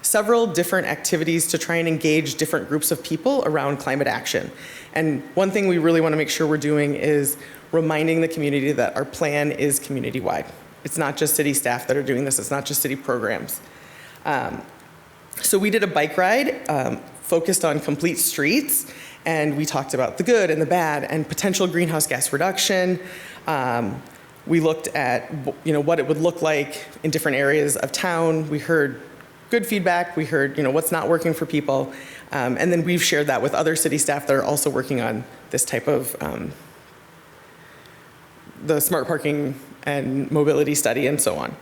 several different activities to try and engage different groups of people around climate action. And one thing we really want to make sure we're doing is reminding the community that our plan is community-wide. It's not just city staff that are doing this. It's not just city programs. So we did a bike ride focused on complete streets, and we talked about the good and the bad and potential greenhouse gas reduction. We looked at what it would look like in different areas of town. We heard good feedback. We heard what's not working for people, and then we've shared that with other city staff that are also working on this type of the smart parking and mobility study and so on.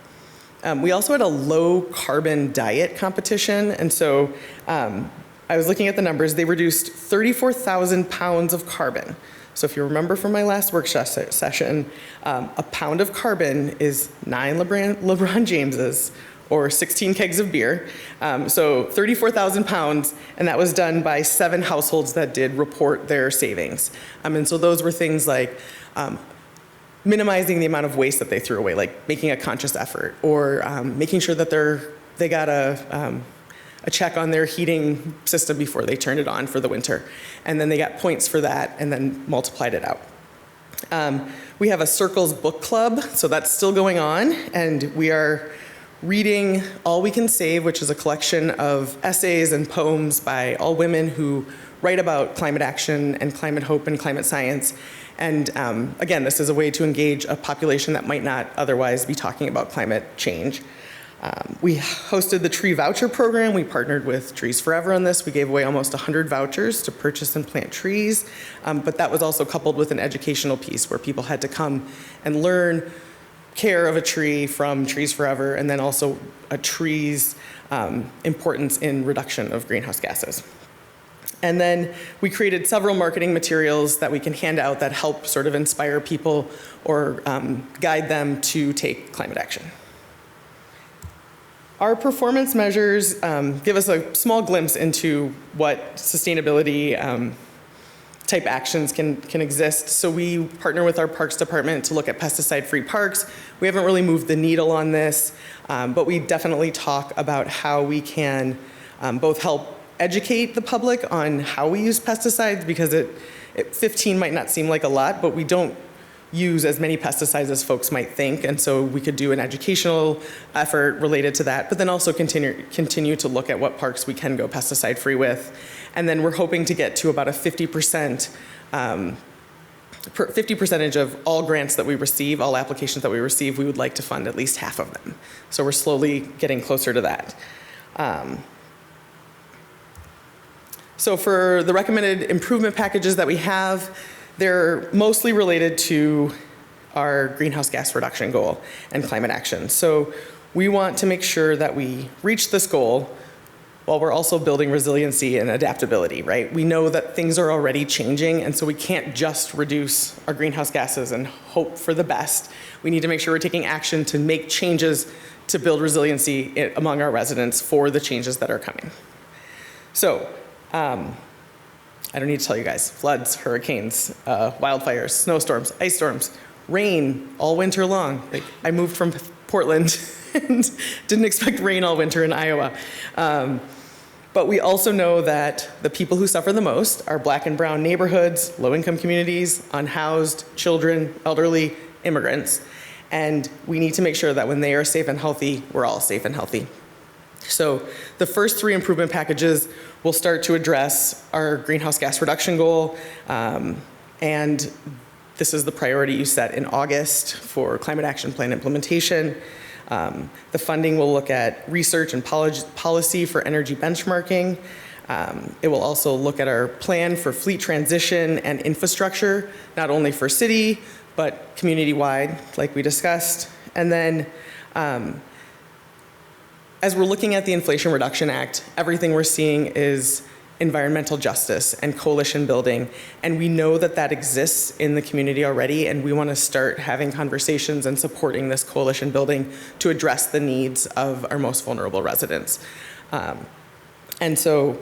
We also had a low carbon diet competition, and so I was looking at the numbers. They reduced 34,000 pounds of carbon. So if you remember from my last workshop session, a pound of carbon is 9 LeBron Jameses or 16 kegs of beer. So 34,000 pounds, and that was done by 7 households that did report their savings. And so those were things like minimizing the amount of waste that they threw away, like making a conscious effort, or making sure that they got a check on their heating system before they turned it on for the winter. And then they got points for that and then multiplied it out. We have a Circles book club, so that's still going on, and we are reading All We Can Save, which is a collection of essays and poems by all women who write about climate action and climate hope and climate science. And again, this is a way to engage a population that might not otherwise be talking about climate change. We hosted the tree voucher program. We partnered with Trees Forever on this. We gave away almost 100 vouchers to purchase and plant trees, but that was also coupled with an educational piece where people had to come and learn care of a tree from Trees Forever, and then also a tree's importance in reduction of greenhouse gases. And then we created several marketing materials that we can hand out that help sort of inspire people or guide them to take climate action. Our performance measures give us a small glimpse into what sustainability type actions can exist. So we partner with our Parks Department to look at pesticide-free parks. We haven't really moved the needle on this, but we definitely talk about how we can both help educate the public on how we use pesticides, because 15 might not seem like a lot, but we don't use as many pesticides as folks might think, and so we could do an educational effort related to that, but then also continue to look at what parks we can go pesticide free with. And then we're hoping to get to about a 50% of all grants that we receive, all applications that we receive, we would like to fund at least half of them. So we're slowly getting closer to that. So for the recommended improvement packages that we have, they're mostly related to our greenhouse gas reduction goal and climate action. So we want to make sure that we reach this goal while we're also building resiliency and adaptability, right? We know that things are already changing, and so we can't just reduce our greenhouse gases and hope for the best. We need to make sure we're taking action to make changes to build resiliency among our residents for the changes that are coming. So, I don't need to tell you guys, floods, hurricanes, wildfires, snowstorms, ice storms, rain all winter long. Like, I moved from Portland and didn't expect rain all winter in Iowa. But we also know that the people who suffer the most are Black and brown neighborhoods, low-income communities, unhoused, children, elderly, immigrants. And we need to make sure that when they are safe and healthy, we're all safe and healthy. So the first 3 improvement packages will start to address our greenhouse gas reduction goal. And this is the priority you set in August for climate action plan implementation. The funding will look at research and policy for energy benchmarking. It will also look at our plan for fleet transition and infrastructure, not only for city, but community-wide, like we discussed. And then as we're looking at the Inflation Reduction Act, everything we're seeing is environmental justice and coalition building. And we know that that exists in the community already, and we want to start having conversations and supporting this coalition building to address the needs of our most vulnerable residents. And so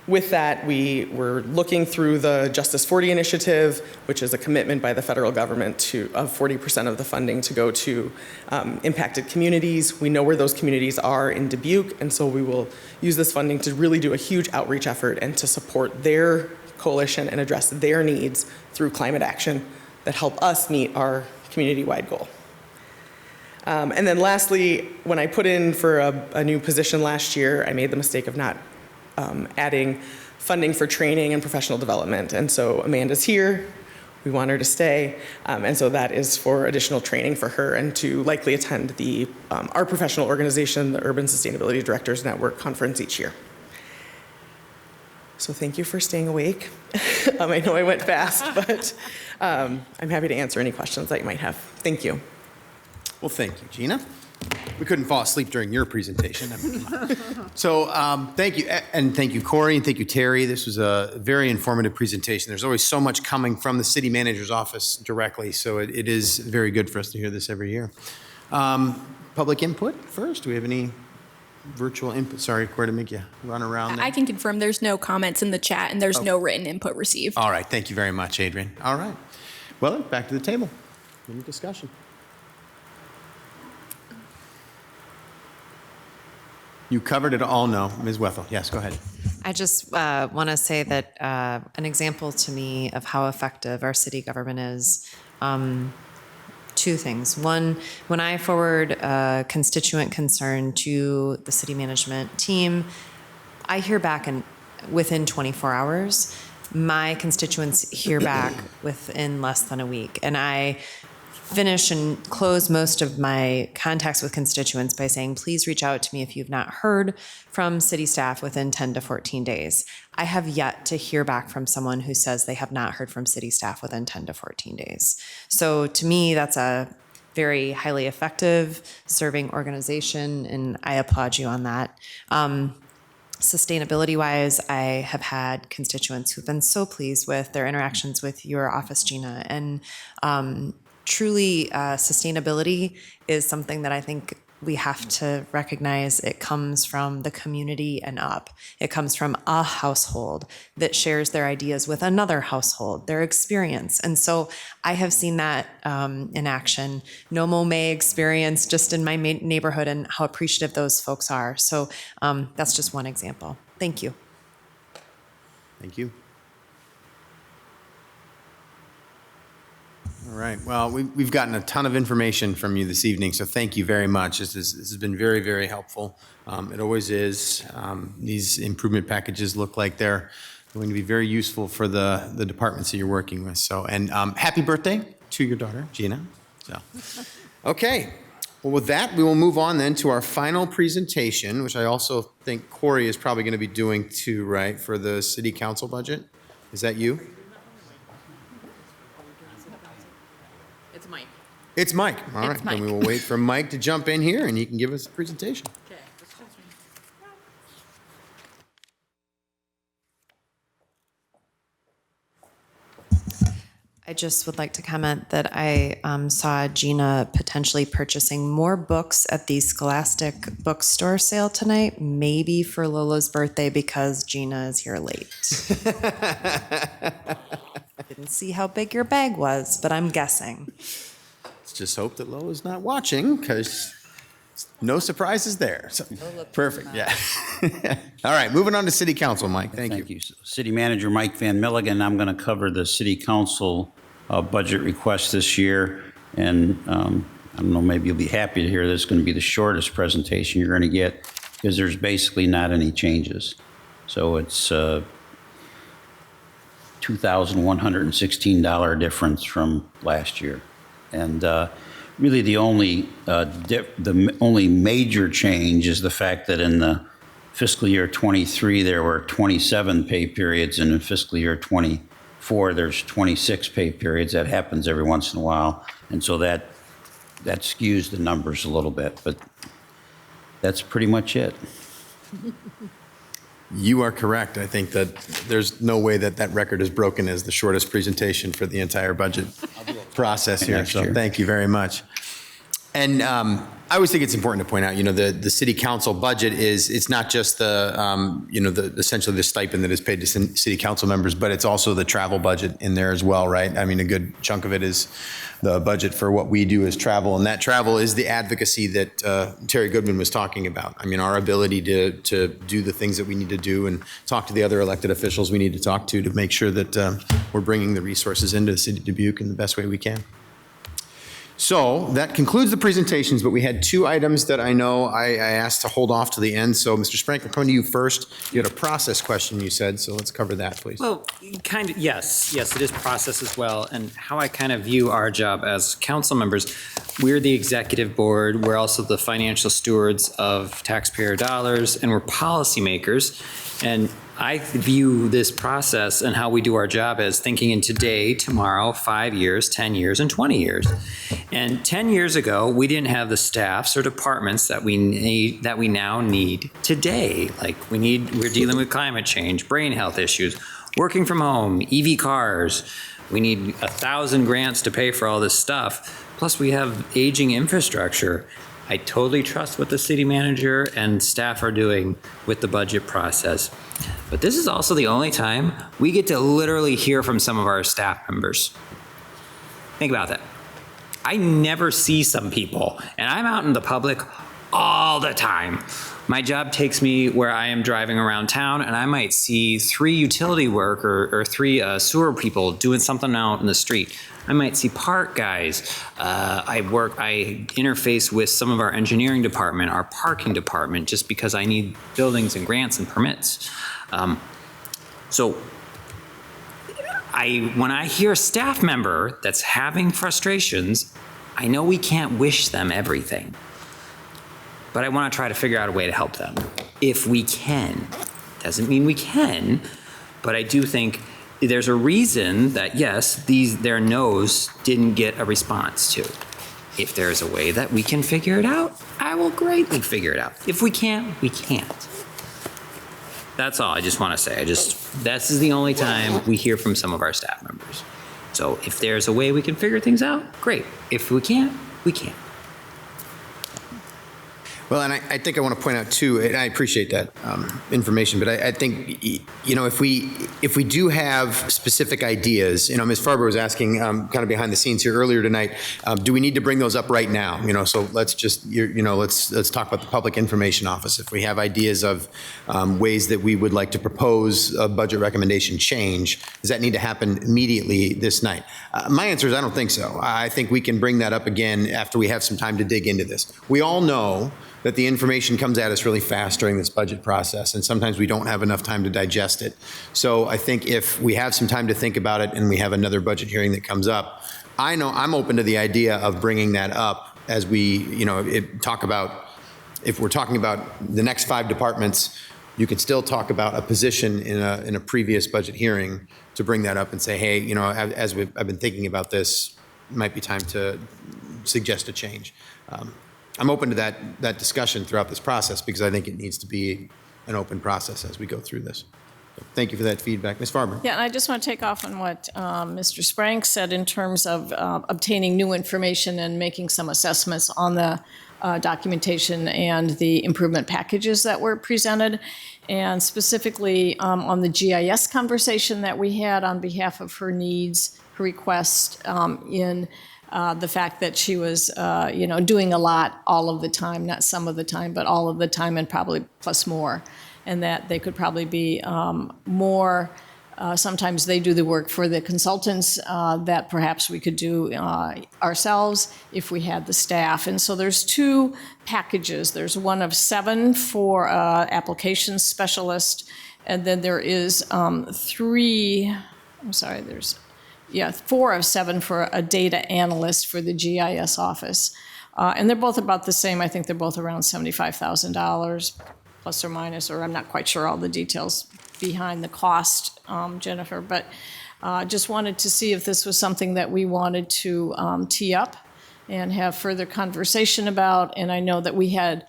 with that, we were looking through the Justice 40 initiative, which is a commitment by the federal government of 40% of the funding to go to impacted communities. We know where those communities are in Dubuque, and so we will use this funding to really do a huge outreach effort and to support their coalition and address their needs through climate action that help us meet our community-wide goal. And then lastly, when I put in for a new position last year, I made the mistake of not adding funding for training and professional development. And so Amanda's here. We want her to stay. And so that is for additional training for her and to likely attend the our professional organization, the Urban Sustainability Directors Network conference each year. So thank you for staying awake. I know I went fast, but I'm happy to answer any questions that you might have. Thank you. Well, thank you, Gina. We couldn't fall asleep during your presentation. I mean, come on. So thank you, and thank you, Corey, and thank you, Terry. This was a very informative presentation. There's always so much coming from the city manager's office directly, so it is very good for us to hear this every year. Public input first. Do we have any virtual input? Sorry, Corey, to make you run around there. I can confirm there's no comments in the chat and there's no written input received. All right, thank you very much, Adrian. All right. Well, back to the table. Any discussion? You covered it all, no. Ms. Wethel, yes, go ahead. I just want to say that an example to me of how effective our city government is, 2 things. One, when I forward a constituent concern to the city management team, I hear back within 24 hours. My constituents hear back within less than a week. And I finish and close most of my contacts with constituents by saying, please reach out to me if you've not heard from city staff within 10 to 14 days. I have yet to hear back from someone who says they have not heard from city staff within 10 to 14 days. So to me, that's a very highly effective serving organization, and I applaud you on that. Sustainability wise, I have had constituents who've been so pleased with their interactions with your office, Gina. And truly, sustainability is something that I think we have to recognize. It comes from the community and up. It comes from a household that shares their ideas with another household, their experience. And so I have seen that in action. No Mo May experience just in my neighborhood and how appreciative those folks are. So that's just one example. Thank you. Thank you. All right. Well, we've gotten a ton of information from you this evening, so thank you very much. This has been very, very helpful. It always is. These improvement packages look like they're going to be very useful for the departments that you're working with. So, and happy birthday to your daughter, Gina. So, okay. Well, with that, we will move on then to our final presentation, which I also think Corey is probably going to be doing too, right, for the city council budget. Is that you? It's Mike. It's Mike. All right. Mike. Then we will wait for Mike to jump in here and he can give us a presentation. Okay. I just would like to comment that I saw Gina potentially purchasing more books at the Scholastic bookstore sale tonight, maybe for Lola's birthday because Gina is here late. Didn't see how big your bag was, but I'm guessing. Let's just hope that Lola's not watching because no surprises there. So, perfect. Yeah. All right. Moving on to city council, Mike. Thank you. City Manager Mike Van Milligan. I'm going to cover the city council budget request this year. And I don't know, maybe you'll be happy to hear this is going to be the shortest presentation you're going to get because there's basically not any changes. So it's $2,116 difference from last year. And really the only major change is the fact that in the fiscal year 23, there were 27 pay periods, and in fiscal year 24, there's 26 pay periods. That happens every once in a while. And so that skews the numbers a little bit, but that's pretty much it. You are correct. I think that there's no way that that record is broken as the shortest presentation for the entire budget process here. So thank you very much. And I always think it's important to point out, the city council budget it's not just the essentially the stipend that is paid to city council members, but it's also the travel budget in there as well, right? I mean, a good chunk of it is the budget for what we do as travel, and that travel is the advocacy that Terry Goodman was talking about. I mean, our ability to do the things that we need to do and talk to the other elected officials we need to talk to make sure that we're bringing the resources into the city of Dubuque in the best way we can. So that concludes the presentations, but we had two items that I know I asked to hold off to the end. So Mr. Sprank, I'm coming to you first. You had a process question you said, so let's cover that, please. Well, kind of, yes, it is process as well. And how I kind of view our job as council members, we're the executive board, we're also the financial stewards of taxpayer dollars, and we're policymakers. And I view this process and how we do our job as thinking in today, tomorrow, 5 years, 10 years, and 20 years. And 10 years ago, we didn't have the staffs or departments that we need, that we now need today. Like we're dealing with climate change, brain health issues, working from home, EV cars. We need 1,000 grants to pay for all this stuff. Plus we have aging infrastructure. I totally trust what the city manager and staff are doing with the budget process. But this is also the only time we get to literally hear from some of our staff members. Think about that. I never see some people, and I'm out in the public all the time. My job takes me where I am driving around town, and I might see 3 utility work or 3 sewer people doing something out in the street. I might see park guys. I interface with some of our engineering department, our parking department, just because I need buildings and grants and permits. So when I hear a staff member that's having frustrations, I know we can't wish them everything. But I want to try to figure out a way to help them if we can. Doesn't mean we can, but I do think there's a reason that, yes, their no's didn't get a response to. If there's a way that we can figure it out, I will greatly figure it out. If we can't, we can't. That's all I just want to say. This is the only time we hear from some of our staff members. So if there's a way we can figure things out, great. If we can't, we can't. Well, and I think I want to point out too, and I appreciate that information, but I think, you know, if we do have specific ideas, you know, Ms. Farber was asking kind of behind the scenes here earlier tonight, do we need to bring those up right now? You know, so let's just, let's talk about the Public Information Office. If we have ideas of ways that we would like to propose a budget recommendation change, does that need to happen immediately this night? My answer is I don't think so. I think we can bring that up again after we have some time to dig into this. We all know that the information comes at us really fast during this budget process, and sometimes we don't have enough time to digest it. So I think if we have some time to think about it and we have another budget hearing that comes up, I know I'm open to the idea of bringing that up as we, talk about, if we're talking about the next 5 departments, you can still talk about a position in a previous budget hearing to bring that up and say, hey, as I've been thinking about this, it might be time to suggest a change. I'm open to that discussion throughout this process because I think it needs to be an open process as we go through this. So thank you for that feedback. Ms. Farber. Yeah, and I just want to take off on what Mr. Sprank said in terms of obtaining new information and making some assessments on the documentation and the improvement packages that were presented, and specifically on the GIS conversation that we had on behalf of her needs, her request in the fact that she was, doing a lot all of the time, not some of the time, but all of the time, and probably plus more, and that they could probably be more. Sometimes they do the work for the consultants that perhaps we could do ourselves if we had the staff. And so there's 2 packages. There's one of 7 for application specialist, and then there is 4 of 7 for a data analyst for the GIS office. And they're both about the same. I think they're both around $75,000 plus or minus, or I'm not quite sure all the details behind the cost, Jennifer, but just wanted to see if this was something that we wanted to tee up and have further conversation about. And I know that we had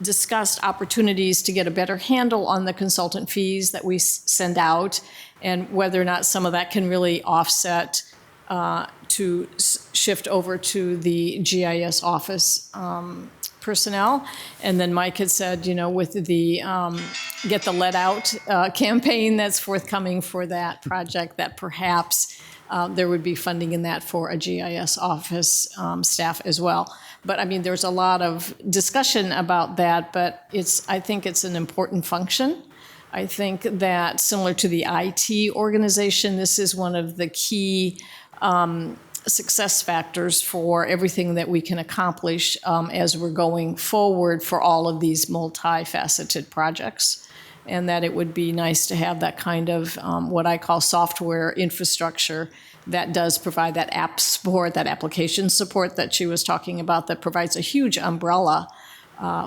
discussed opportunities to get a better handle on the consultant fees that we send out, and whether or not some of that can really offset to shift over to the GIS office personnel. And then Mike had said, with the Get the Lead Out campaign that's forthcoming for that project, that perhaps there would be funding in that for a GIS office staff as well. But I mean, there's a lot of discussion about that, but I think it's an important function. I think that similar to the IT organization, this is one of the key success factors for everything that we can accomplish as we're going forward for all of these multifaceted projects. And that it would be nice to have that kind of what I call software infrastructure that does provide that app support, that application support that she was talking about, that provides a huge umbrella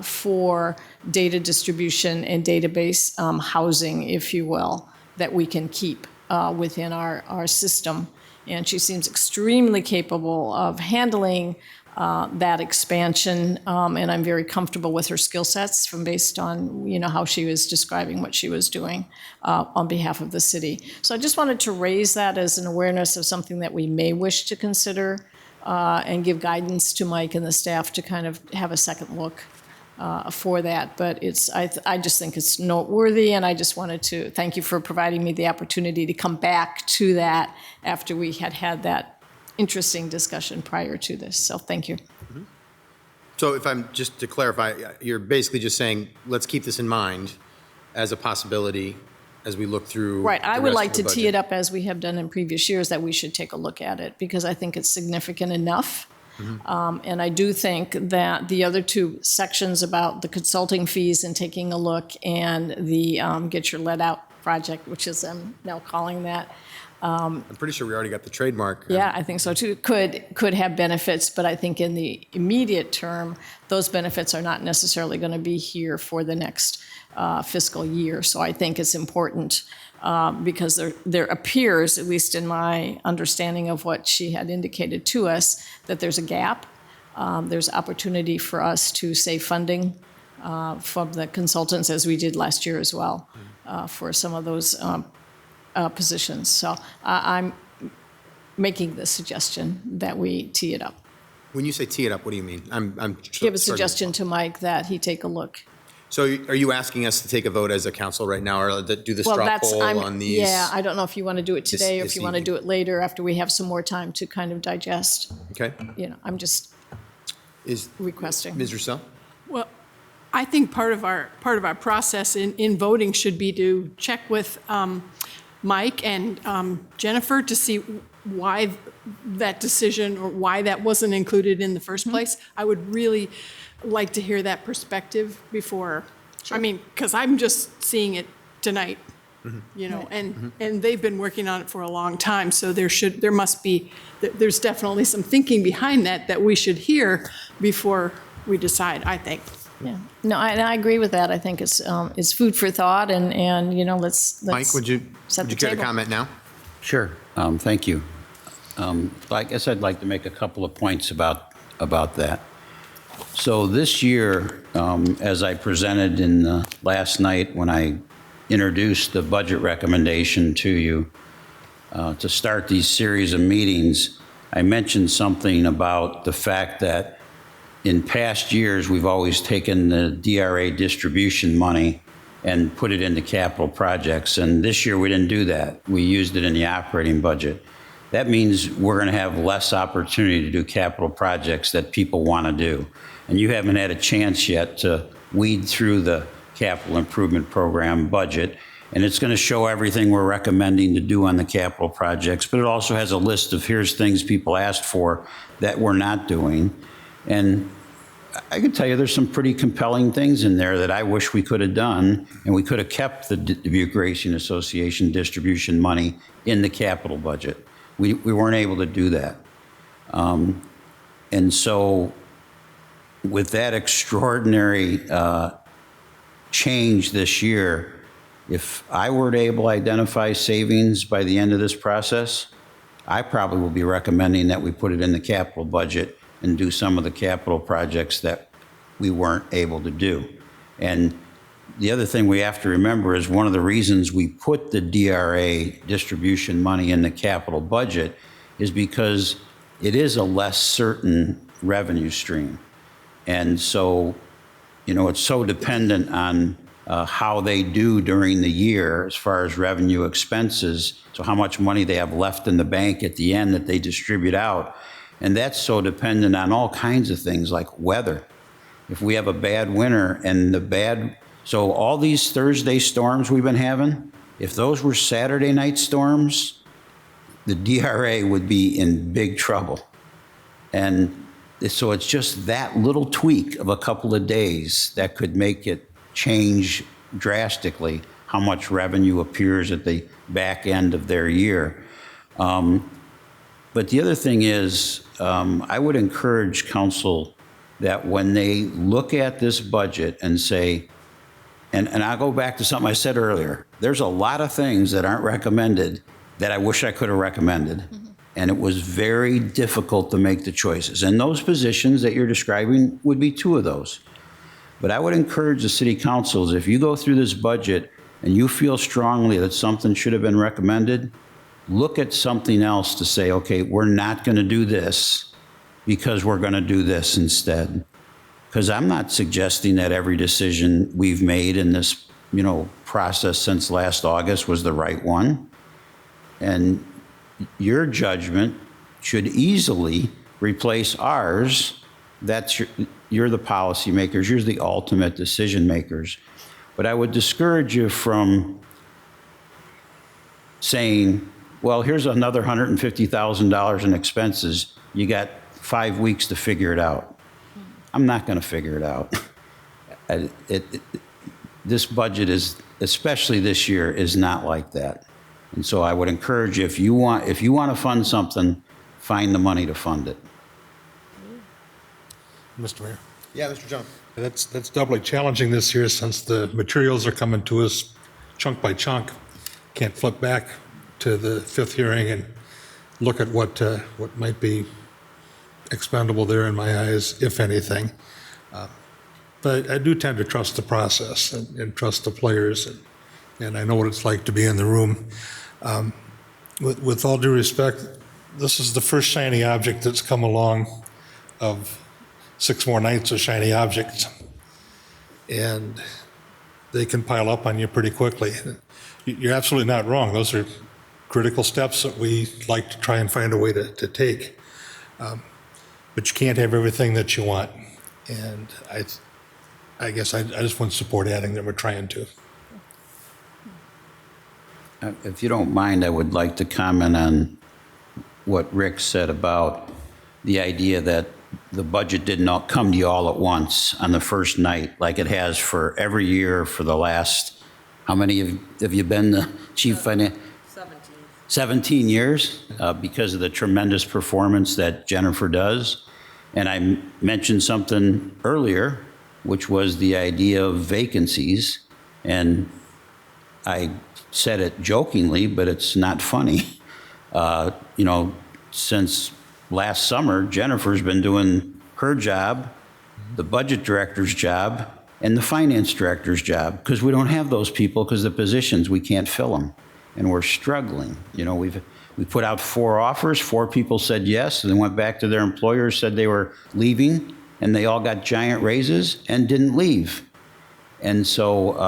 for data distribution and database housing, if you will, that we can keep within our system. And she seems extremely capable of handling that expansion, and I'm very comfortable with her skill sets based on how she was describing what she was doing on behalf of the city. So I just wanted to raise that as an awareness of something that we may wish to consider and give guidance to Mike and the staff to kind of have a second look for that. But I just think it's noteworthy, and I just wanted to thank you for providing me the opportunity to come back to that after we had that interesting discussion prior to this. So thank you. Mm-hmm. So if I'm just to clarify, you're basically just saying, let's keep this in mind as a possibility as we look through. Right. I would like to tee it up as we have done in previous years, that we should take a look at it, because I think it's significant enough. Mm-hmm. And I do think that the other 2 sections about the consulting fees and taking a look, and the Get Your Lead Out project, which is I'm now calling that. I'm pretty sure we already got the trademark. Yeah, I think so too. Could have benefits, but I think in the immediate term, those benefits are not necessarily going to be here for the next fiscal year. So I think it's important because there appears, at least in my understanding of what she had indicated to us, that there's a gap. There's opportunity for us to save funding from the consultants, as we did last year as well, for some of those positions. So I'm making the suggestion that we tee it up. When you say tee it up, what do you mean? I'm Give a suggestion to Mike that he take a look. So are you asking us to take a vote as a council right now, or do the straw poll on these? Yeah, I don't know if you want to do it today or if this you want to do it later after we have some more time to kind of digest. Okay. I'm just requesting. Ms. Rousseau? Well, I think part of our process in voting should be to check with Mike and Jennifer to see why that decision or why that wasn't included in the first place. I would really like to hear that perspective before, because I'm just seeing it tonight, and they've been working on it for a long time, so there's definitely some thinking behind that we should hear before we decide, I think. Yeah, no, I agree with that. I think it's food for thought, and let's Mike, would you care to comment now? Sure. Thank you. I guess I'd like to make a couple of points about that. So this year, as I presented in last night when I introduced the budget recommendation to you to start these series of meetings, I mentioned something about the fact that in past years, we've always taken the DRA distribution money and put it into capital projects. And this year, we didn't do that. We used it in the operating budget. That means we're going to have less opportunity to do capital projects that people want to do. And you haven't had a chance yet to weed through the capital improvement program budget. And it's going to show everything we're recommending to do on the capital projects. But it also has a list of here's things people asked for that we're not doing. And I can tell you there's some pretty compelling things in there that I wish we could have done, and we could have kept the Dubuque Racing Association distribution money in the capital budget. We weren't able to do that. And so with that extraordinary change this year, if I were to able to identify savings by the end of this process, I probably will be recommending that we put it in the capital budget and do some of the capital projects that we weren't able to do. And the other thing we have to remember is one of the reasons we put the DRA distribution money in the capital budget is because it is a less certain revenue stream. And so, it's so dependent on how they do during the year as far as revenue expenses, so how much money they have left in the bank at the end that they distribute out. And that's so dependent on all kinds of things like weather. If we have a bad winter so all these Thursday storms we've been having, if those were Saturday night storms, the DRA would be in big trouble. And so it's just that little tweak of a couple of days that could make it change drastically how much revenue appears at the back end of their year. But the other thing is, I would encourage council that when they look at this budget and say, and I'll go back to something I said earlier, there's a lot of things that aren't recommended that I wish I could have recommended. Mm-hmm. And it was very difficult to make the choices. And those positions that you're describing would be two of those. But I would encourage the city councils, if you go through this budget and you feel strongly that something should have been recommended, look at something else to say, okay, we're not going to do this because we're going to do this instead. Because I'm not suggesting that every decision we've made in this, process since last August was the right one. And your judgment should easily replace ours. You're the policymakers, you're the ultimate decision makers. But I would discourage you from saying, well, here's another $150,000 in expenses. You got 5 weeks to figure it out. I'm not going to figure it out. This budget is, especially this year, is not like that. And so I would encourage you, if you want to fund something, find the money to fund it. Mr. Mayor. Yeah, Mr. John. That's doubly challenging this year since the materials are coming to us chunk by chunk. Can't flip back to the fifth hearing and look at what might be expendable there in my eyes, if anything. But I do tend to trust the process and trust the players, and I know what it's like to be in the room. With all due respect, this is the first shiny object that's come along of 6 more nights of shiny objects. And they can pile up on you pretty quickly. You're absolutely not wrong. Those are critical steps that we like to try and find a way to take. But you can't have everything that you want. And I guess I just wouldn't support adding them or trying to. If you don't mind, I would like to comment on what Rick said about the idea that the budget did not come to you all at once on the first night, like it has for every year for the last, how many have you been the chief financial? 17 years, because of the tremendous performance that Jennifer does. And I mentioned something earlier, which was the idea of vacancies. And I said it jokingly, but it's not funny. Since last summer, Jennifer's been doing her job, the budget director's job, and the finance director's job, because we don't have those people because the positions, we can't fill them. And we're struggling. We put out 4 offers, 4 people said yes, and then went back to their employers, said they were leaving, and they all got giant raises and didn't leave. And so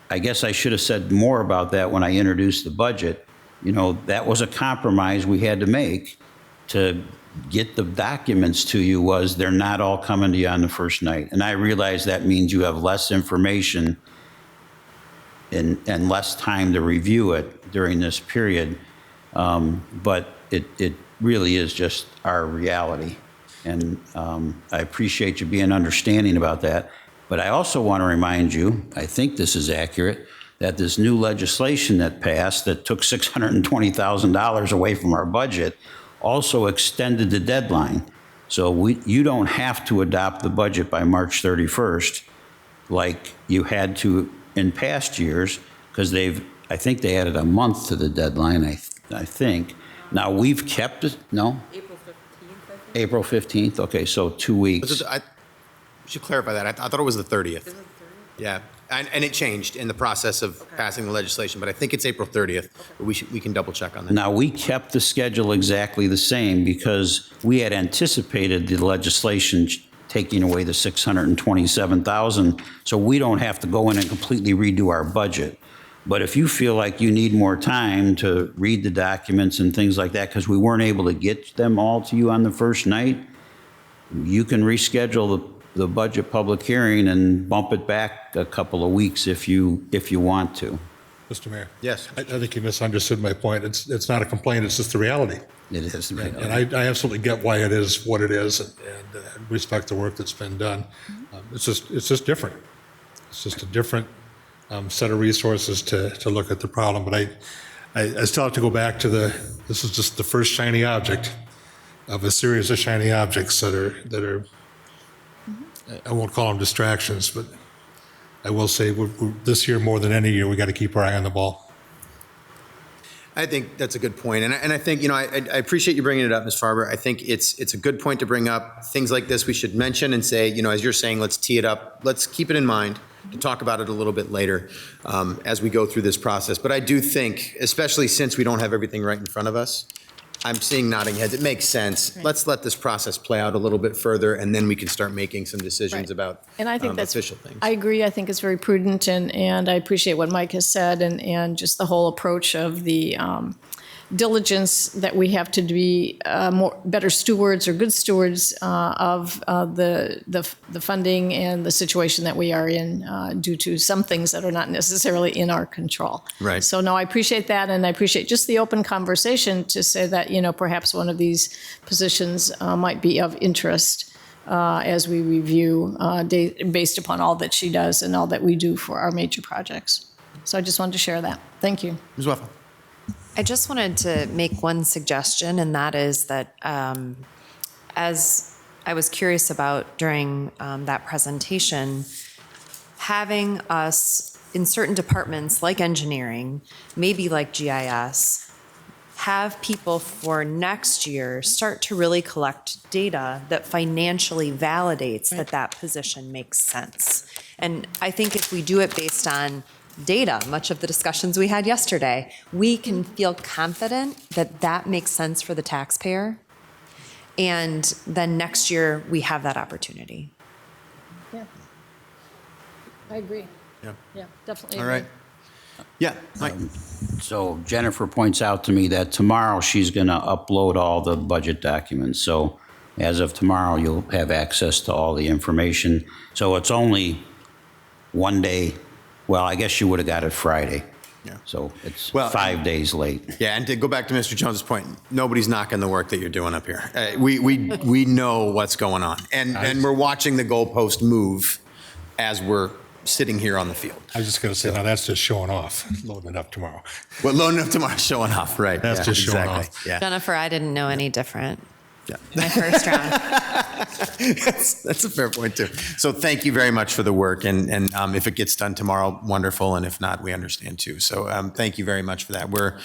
I guess I should have said more about that when I introduced the budget. That was a compromise we had to make to get the documents to you, was they're not all coming to you on the first night. And I realize that means you have less information and less time to review it during this period. But it really is just our reality. And I appreciate you being understanding about that. But I also want to remind you, I think this is accurate, that this new legislation that passed that took $620,000 away from our budget also extended the deadline. So you don't have to adopt the budget by March 31st like you had to in past years, because I think they added a month to the deadline, I think. Now, we've kept it, no? April 15th, I think. April 15th, okay, so 2 weeks. I should clarify that. I thought it was the 30th. Is it 30th? Yeah, and it changed in the process of passing the legislation, but I think it's April 30th. But we can double check on that. Now, we kept the schedule exactly the same because we had anticipated the legislation taking away the $627,000, so we don't have to go in and completely redo our budget. But if you feel like you need more time to read the documents and things like that, because we weren't able to get them all to you on the first night, you can reschedule the budget public hearing and bump it back a couple of weeks if you want to. Mr. Mayor? Yes. I think you misunderstood my point. It's not a complaint, it's just the reality. It is. And I absolutely get why it is what it is, and respect the work that's been done. It's just different. It's just a different set of resources to look at the problem. But I still have to go back to this is just the first shiny object of a series of shiny objects that are I won't call them distractions, but I will say this year more than any year, we got to keep our eye on the ball. I think that's a good point. And I think, I appreciate you bringing it up, Ms. Farber. I think it's a good point to bring up. Things like this we should mention and say, as you're saying, let's tee it up. Let's keep it in mind to talk about it a little bit later as we go through this process. But I do think, especially since we don't have everything right in front of us, I'm seeing nodding heads. It makes sense. Right. Let's let this process play out a little bit further, and then we can start making some decisions about and I think that's official things. I agree. I think it's very prudent, and I appreciate what Mike has said, and just the whole approach of the diligence that we have to be better stewards or good stewards of the funding and the situation that we are in due to some things that are not necessarily in our control. Right. So no, I appreciate that, and I appreciate just the open conversation to say that perhaps one of these positions might be of interest as we review based upon all that she does and all that we do for our major projects. So I just wanted to share that. Thank you. Ms. Weffel. I just wanted to make one suggestion, and that is that as I was curious about during that presentation, having us in certain departments like engineering, maybe like GIS, have people for next year start to really collect data that financially validates that that position makes sense. And I think if we do it based on data, much of the discussions we had yesterday, we can feel confident that that makes sense for the taxpayer. And then next year, we have that opportunity. Yeah. I agree. Yeah. Yeah, definitely All agree. right. Yeah, Mike. So Jennifer points out to me that tomorrow she's going to upload all the budget documents. So as of tomorrow, you'll have access to all the information. So it's only one day. Well, I guess you would have got it Friday. Yeah. So it's Well, 5 days late. Yeah, and to go back to Mr. Jones's point, nobody's knocking the work that you're doing up here. We know what's going on, and we're watching the goalpost move as we're sitting here on the field. I was just going to say, now that's just showing off, loading it up tomorrow. Well, loading up tomorrow, showing off, right? That's just showing exactly. off. Yeah, Jennifer, I didn't know any different. Yeah. My first round. that's a fair point too. So thank you very much for the work, and if it gets done tomorrow, wonderful, and if not, we understand too. So thank you very much for that. We're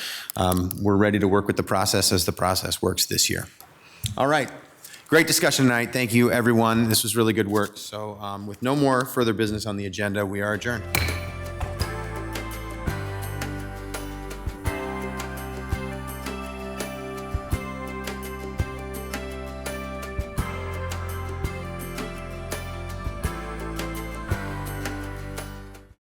ready to work with the process as the process works this year. All right. Great discussion tonight. Thank you, everyone. This was really good work. So with no more further business on the agenda, we are adjourned.